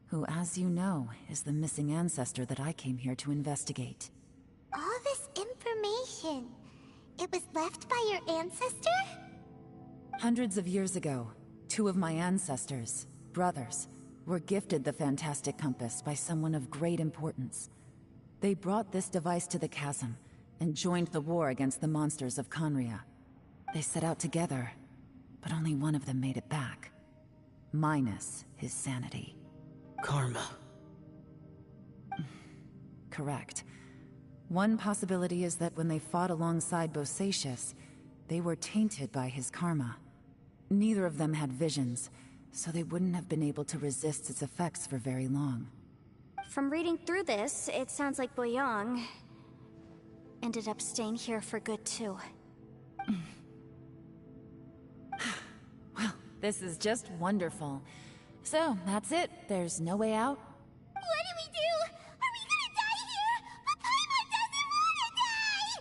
who, as you know, is the missing ancestor that I came here to investigate. All this information, it was left by your ancestor? Hundreds of years ago, two of my ancestors, brothers, were gifted the Fantastic Compass by someone of great importance. They brought this device to the chasm and joined the war against the monsters of Conria. They set out together, but only one of them made it back. Minus his sanity. Karma. Correct. One possibility is that when they fought alongside Bosacius, they were tainted by his karma. Neither of them had visions, so they wouldn't have been able to resist its effects for very long. From reading through this, it sounds like Boyang ended up staying here for good too. Well, this is just wonderful. So, that's it. There's no way out? What do we do? Are we gonna die here? But Paimon doesn't wanna die!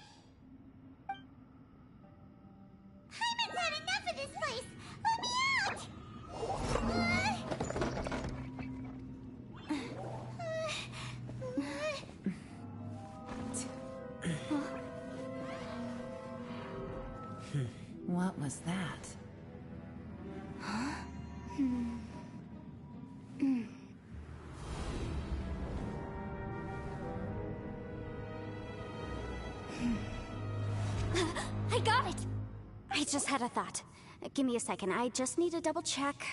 Paimon's had enough of this place! Let me out! What was that? I got it! I just had a thought. Give me a second, I just need to double check.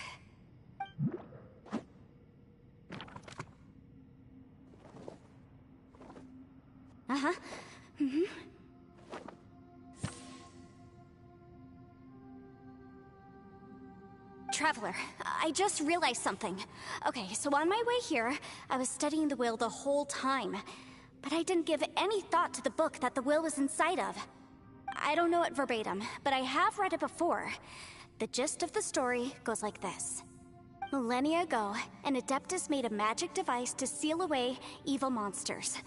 Uh-huh. Traveler, I just realized something. Okay, so on my way here, I was studying the will the whole time. But I didn't give any thought to the book that the will was inside of. I don't know it verbatim, but I have read it before. The gist of the story goes like this. Millennia ago, an Adeptus made a magic device to seal away evil monsters.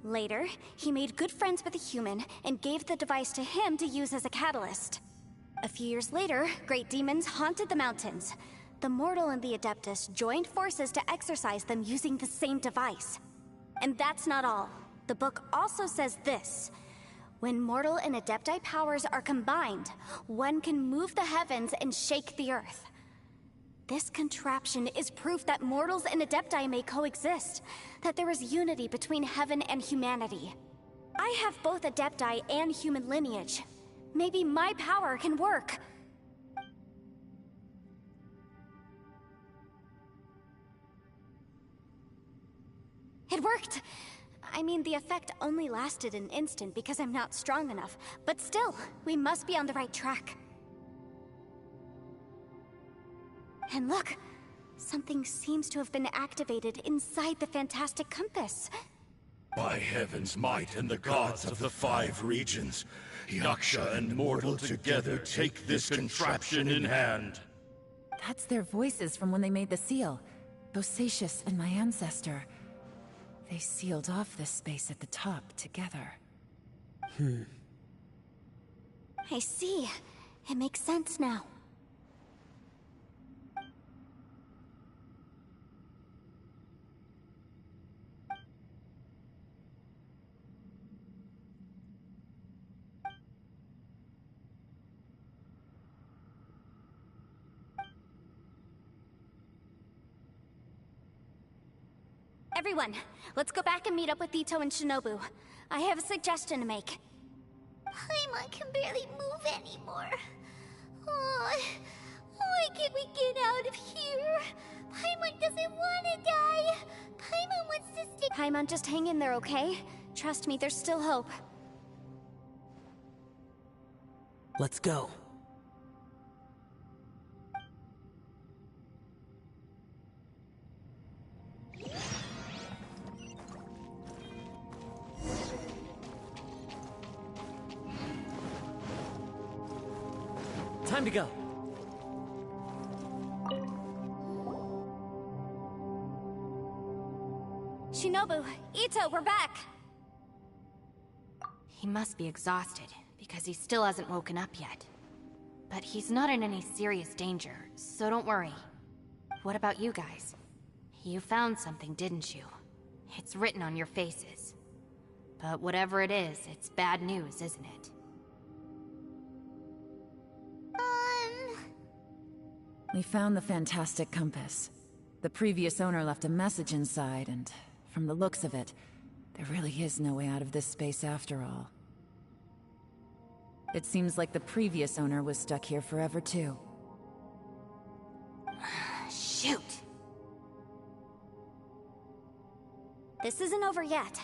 Later, he made good friends with a human and gave the device to him to use as a catalyst. A few years later, great demons haunted the mountains. The mortal and the Adeptus joined forces to exorcise them using the same device. And that's not all. The book also says this. When mortal and Adepti powers are combined, one can move the heavens and shake the earth. This contraption is proof that mortals and Adepti may coexist, that there is unity between heaven and humanity. I have both Adepti and human lineage. Maybe my power can work. It worked! I mean, the effect only lasted an instant because I'm not strong enough, but still, we must be on the right track. And look, something seems to have been activated inside the Fantastic Compass. By heaven's might and the gods of the 5 regions, Yaksha and mortal together take this contraption in hand. That's their voices from when they made the seal. Bosacius and my ancestor. They sealed off this space at the top together. I see. It makes sense now. Everyone, let's go back and meet up with Ito and Shinobu. I have a suggestion to make. Paimon can barely move anymore. Oh, why can't we get out of here? Paimon doesn't want to die. Paimon wants to stay. Paimon, just hang in there, okay? Trust me, there's still hope. Let's go. Time to go. Shinobu, Ito, we're back! He must be exhausted, because he still hasn't woken up yet. But he's not in any serious danger, so don't worry. What about you guys? You found something, didn't you? It's written on your faces. But whatever it is, it's bad news, isn't it? We found the Fantastic Compass. The previous owner left a message inside, and from the looks of it, there really is no way out of this space after all. It seems like the previous owner was stuck here forever too. Shoot! This isn't over yet.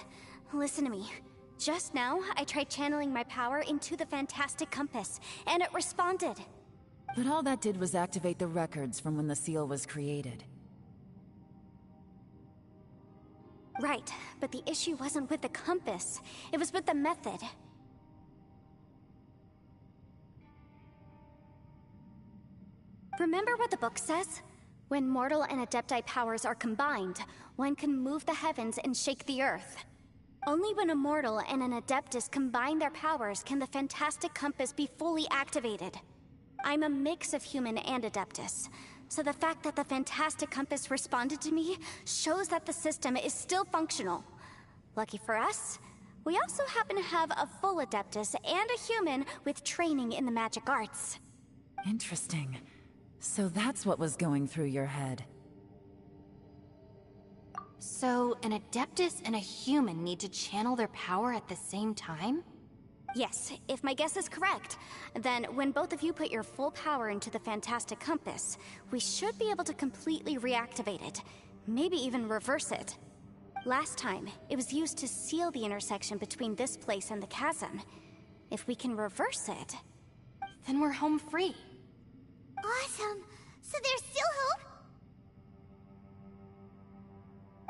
Listen to me. Just now, I tried channeling my power into the Fantastic Compass, and it responded. But all that did was activate the records from when the seal was created. Right, but the issue wasn't with the compass. It was with the method. Remember what the book says? When mortal and Adepti powers are combined, one can move the heavens and shake the earth. Only when a mortal and an Adeptus combine their powers can the Fantastic Compass be fully activated. I'm a mix of human and Adeptus, so the fact that the Fantastic Compass responded to me shows that the system is still functional. Lucky for us, we also happen to have a full Adeptus and a human with training in the magic arts. Interesting. So that's what was going through your head. So, an Adeptus and a human need to channel their power at the same time? Yes, if my guess is correct, then when both of you put your full power into the Fantastic Compass, we should be able to completely reactivate it, maybe even reverse it. Last time, it was used to seal the intersection between this place and the chasm. If we can reverse it, then we're home free. Awesome! So there's still hope?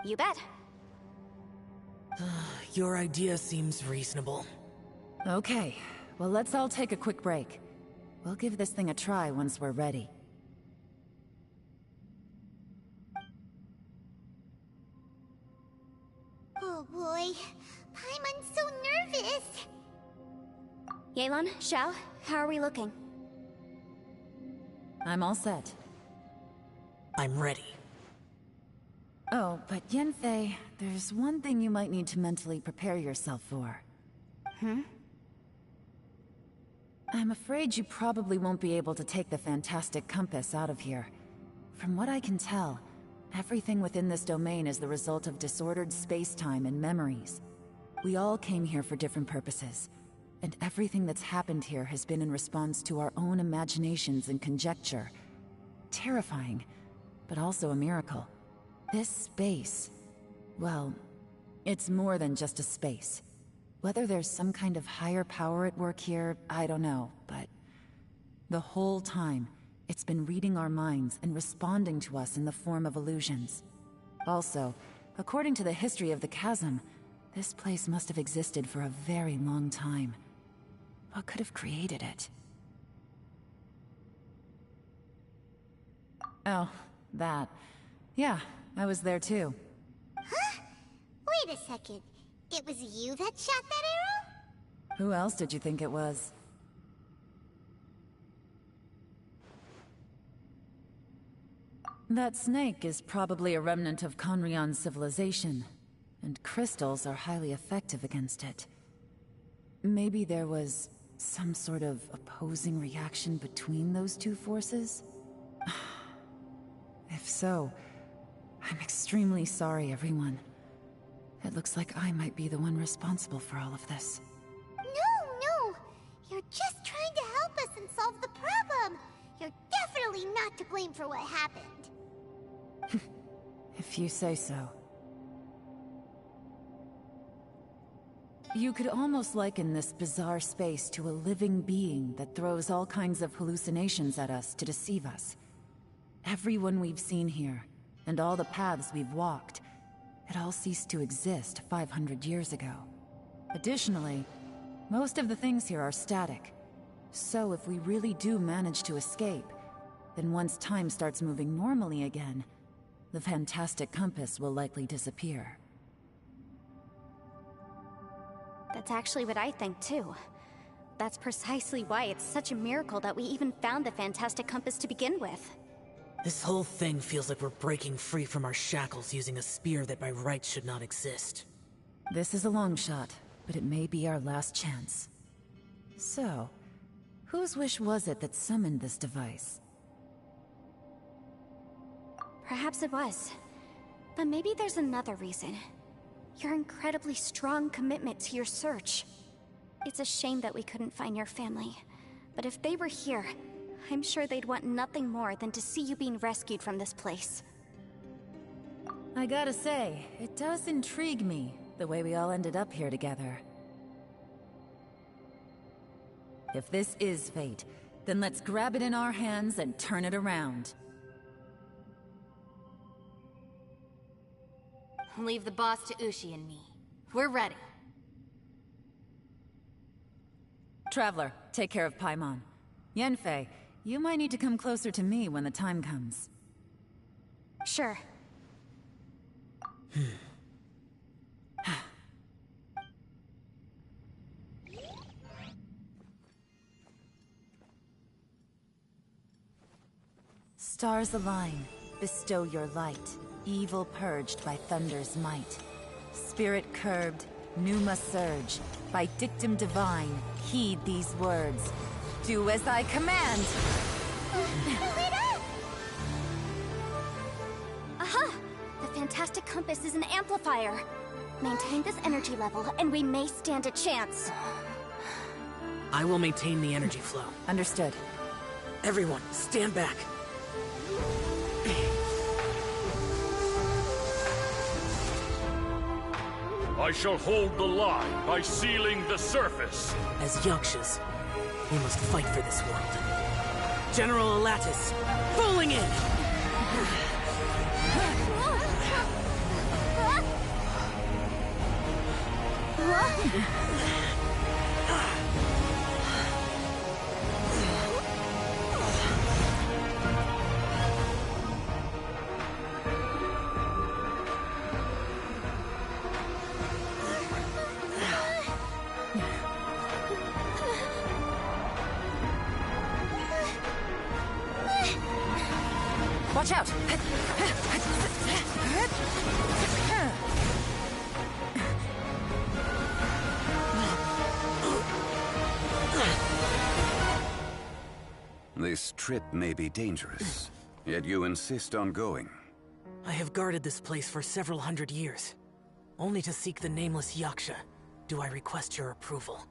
You bet. Your idea seems reasonable. Okay, well let's all take a quick break. We'll give this thing a try once we're ready. Oh boy, Paimon's so nervous! Yelan, Xiao, how are we looking? I'm all set. I'm ready. Oh, but Yanfei, there's one thing you might need to mentally prepare yourself for. I'm afraid you probably won't be able to take the Fantastic Compass out of here. From what I can tell, everything within this domain is the result of disordered space-time and memories. We all came here for different purposes, and everything that's happened here has been in response to our own imaginations and conjecture. Terrifying, but also a miracle. This space, well, it's more than just a space. Whether there's some kind of higher power at work here, I don't know, but the whole time, it's been reading our minds and responding to us in the form of illusions. Also, according to the history of the chasm, this place must have existed for a very long time. What could have created it? Oh, that. Yeah, I was there too. Huh? Wait a second. It was you that shot that arrow? Who else did you think it was? That snake is probably a remnant of Conrion's civilization, and crystals are highly effective against it. Maybe there was some sort of opposing reaction between those two forces? If so, I'm extremely sorry, everyone. It looks like I might be the one responsible for all of this. No! You're just trying to help us and solve the problem! You're definitely not to blame for what happened. If you say so. You could almost liken this bizarre space to a living being that throws all kinds of hallucinations at us to deceive us. Everyone we've seen here, and all the paths we've walked, it all ceased to exist 500 years ago. Additionally, most of the things here are static. So if we really do manage to escape, then once time starts moving normally again, the Fantastic Compass will likely disappear. That's actually what I think too. That's precisely why it's such a miracle that we even found the Fantastic Compass to begin with. This whole thing feels like we're breaking free from our shackles using a spear that by rights should not exist. This is a long shot, but it may be our last chance. So, whose wish was it that summoned this device? Perhaps it was. But maybe there's another reason. Your incredibly strong commitment to your search. It's a shame that we couldn't find your family. But if they were here, I'm sure they'd want nothing more than to see you being rescued from this place. I gotta say, it does intrigue me, the way we all ended up here together. If this is fate, then let's grab it in our hands and turn it around. Leave the boss to Ushi and me. We're ready. Traveler, take care of Paimon. Yanfei, you might need to come closer to me when the time comes. Sure. Stars align, bestow your light. Evil purged by thunder's might. Spirit curbed, pneuma surge. By dictum divine, heed these words. Do as I command! Aha! The fantastic compass is an amplifier. Maintain this energy level, and we may stand a chance. I will maintain the energy flow. Understood. Everyone, stand back. I shall hold the line by sealing the surface. As Yakshas, we must fight for this world. General Elatus, falling in! Watch out! This trip may be dangerous, yet you insist on going. I have guarded this place for several hundred years. Only to seek the nameless Yaksha do I request your approval.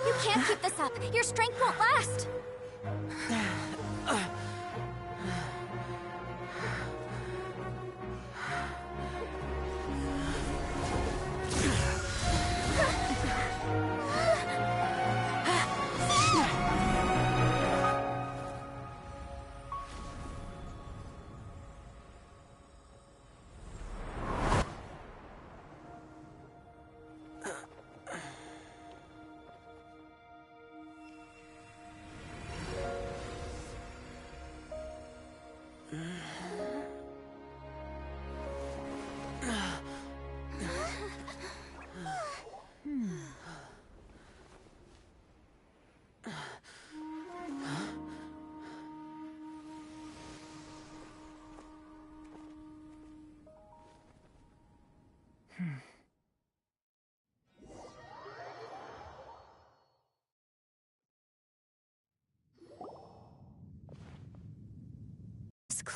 You can't keep this up. Your strength won't last.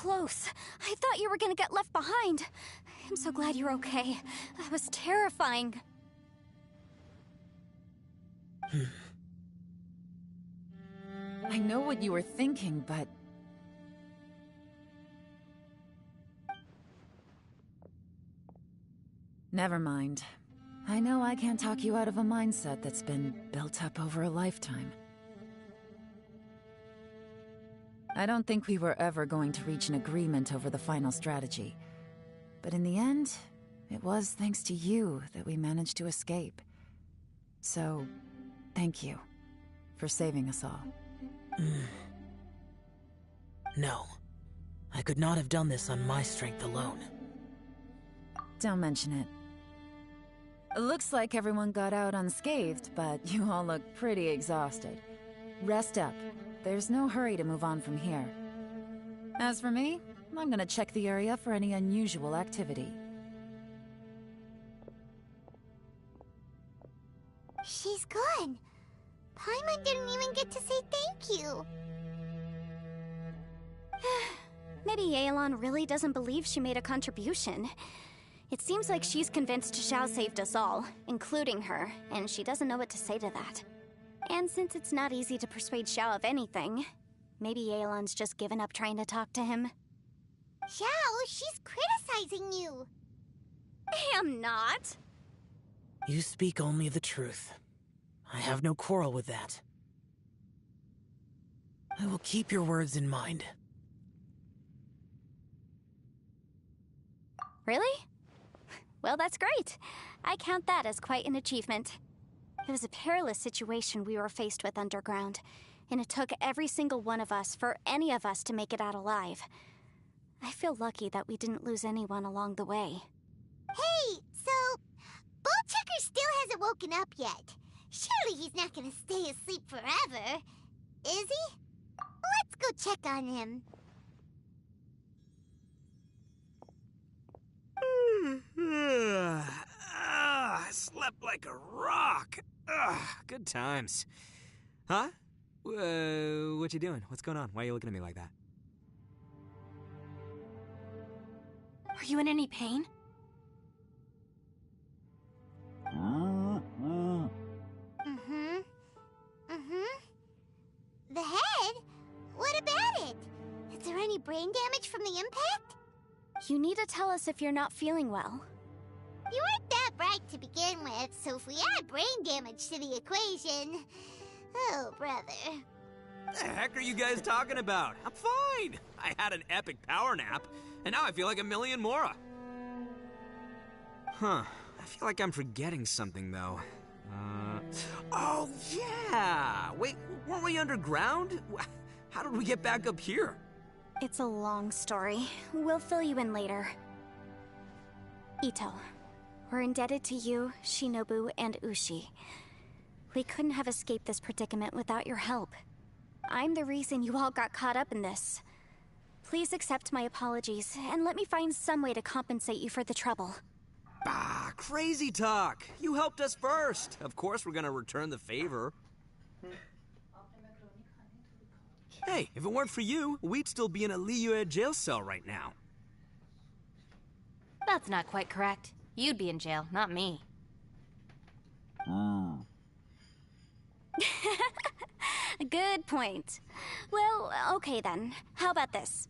close. I thought you were gonna get left behind. I'm so glad you're okay. That was terrifying. I know what you were thinking, but... Never mind. I know I can't talk you out of a mindset that's been built up over a lifetime. I don't think we were ever going to reach an agreement over the final strategy. But in the end, it was thanks to you that we managed to escape. So, thank you for saving us all. No. I could not have done this on my strength alone. Don't mention it. It looks like everyone got out unscathed, but you all look pretty exhausted. Rest up. There's no hurry to move on from here. As for me, I'm gonna check the area for any unusual activity. She's gone. Paimon didn't even get to say thank you. Maybe Yelan really doesn't believe she made a contribution. It seems like she's convinced Xiao saved us all, including her, and she doesn't know what to say to that. And since it's not easy to persuade Xiao of anything, maybe Yelan's just given up trying to talk to him. Xiao, she's criticizing you. I am not. You speak only the truth. I have no quarrel with that. I will keep your words in mind. Really? Well, that's great. I count that as quite an achievement. It was a perilous situation we were faced with underground, and it took every single one of us for any of us to make it out alive. I feel lucky that we didn't lose anyone along the way. Hey, so... Bullchucker still hasn't woken up yet. Surely he's not gonna stay asleep forever, is he? Let's go check on him. I slept like a rock. Good times. Huh? What you doing? What's going on? Why are you looking at me like that? Are you in any pain? The head? What about it? Is there any brain damage from the impact? You need to tell us if you're not feeling well. You weren't that bright to begin with, so if we add brain damage to the equation... Oh, brother. What the heck are you guys talking about? I'm fine. I had an epic power nap, and now I feel like a million more. Huh. I feel like I'm forgetting something, though. Oh, yeah! Wait, weren't we underground? How did we get back up here? It's a long story. We'll fill you in later. Ito, we're indebted to you, Shinobu, and Ushi. We couldn't have escaped this predicament without your help. I'm the reason you all got caught up in this. Please accept my apologies, and let me find some way to compensate you for the trouble. Bah, crazy talk! You helped us first! Of course we're gonna return the favor. Hey, if it weren't for you, we'd still be in a Liyue jail cell right now. That's not quite correct. You'd be in jail, not me. Good point. Well, okay then. How about this?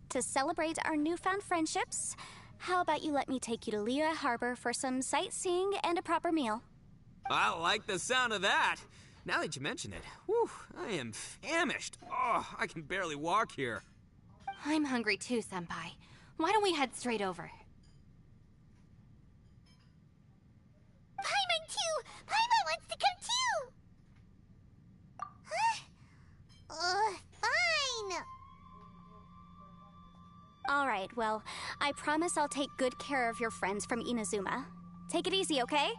To celebrate our newfound friendships, how about you let me take you to Liyue Harbor for some sightseeing and a proper meal? I like the sound of that! Now that you mention it, whew, I am famished. Oh, I can barely walk here. I'm hungry too, Senpai. Why don't we head straight over? Paimon too! Paimon wants to come too! Huh? Fine! Alright, well, I promise I'll take good care of your friends from Inazuma. Take it easy, okay?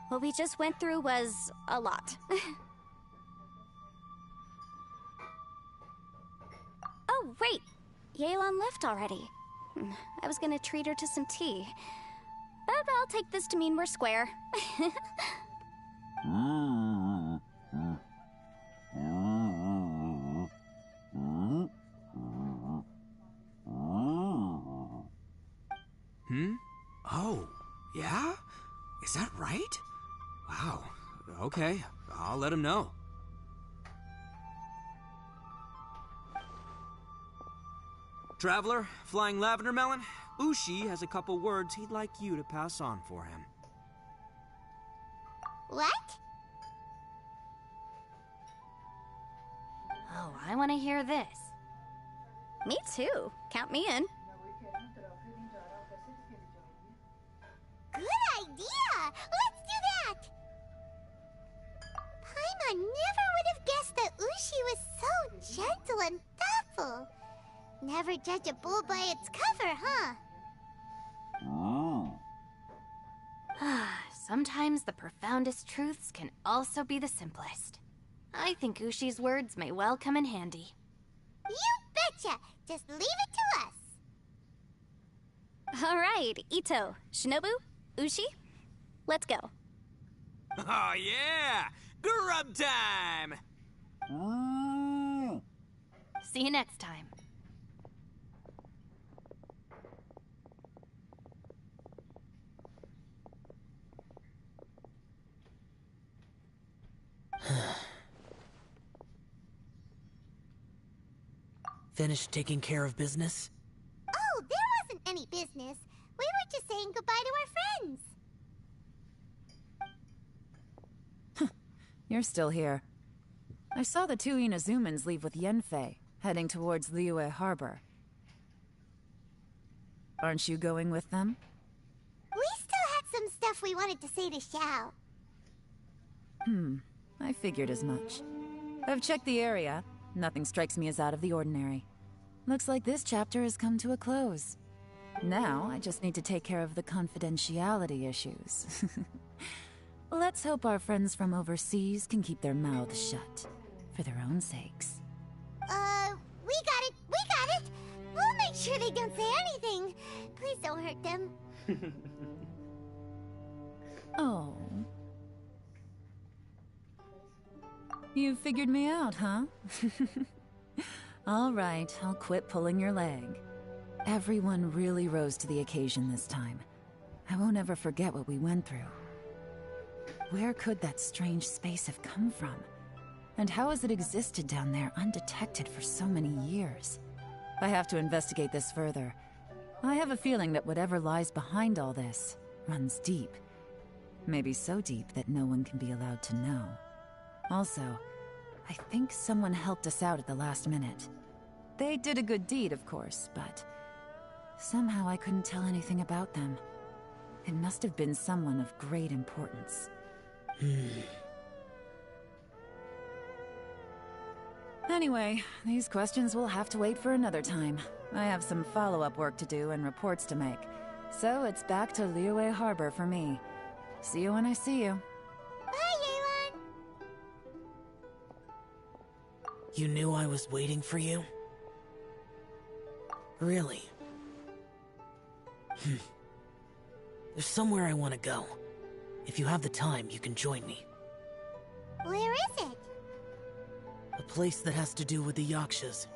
What we just went through was a lot. Oh, wait! Yelan left already. I was gonna treat her to some tea. But I'll take this to mean we're square. Oh, yeah? Is that right? Wow. Okay, I'll let him know. Traveler, Flying Lavender Melon, Ushi has a couple words he'd like you to pass on for him. What? Oh, I want to hear this. Me too. Count me in. Good idea! Let's do that! Paimon never would have guessed that Ushi was so gentle and thoughtful. Never judge a bull by its cover, huh? Sometimes the profoundest truths can also be the simplest. I think Ushi's words may well come in handy. You betcha! Just leave it to us! All right, Ito, Shinobu, Ushi, let's go. Oh yeah! Grub time! See you next time. Finished taking care of business? Oh, there wasn't any business. We were just saying goodbye to our friends. You're still here. I saw the two Inazumans leave with Yenfei, heading towards Liyue Harbor. Aren't you going with them? We still had some stuff we wanted to say to Xiao. I figured as much. I've checked the area. Nothing strikes me as out of the ordinary. Looks like this chapter has come to a close. Now, I just need to take care of the confidentiality issues. Let's hope our friends from overseas can keep their mouths shut. For their own sakes. We got it! We got it! We'll make sure they don't say anything. Please don't hurt them. Oh. You figured me out, huh? All right, I'll quit pulling your leg. Everyone really rose to the occasion this time. I won't ever forget what we went through. Where could that strange space have come from? And how has it existed down there undetected for so many years? I have to investigate this further. I have a feeling that whatever lies behind all this runs deep. Maybe so deep that no one can be allowed to know. Also, I think someone helped us out at the last minute. They did a good deed, of course, but somehow I couldn't tell anything about them. It must have been someone of great importance. Anyway, these questions will have to wait for another time. I have some follow-up work to do and reports to make. So it's back to Liyue Harbor for me. See you when I see you. Bye, Yelan! You knew I was waiting for you? Really? There's somewhere I want to go. If you have the time, you can join me. Where is it? A place that has to do with the Yakshas.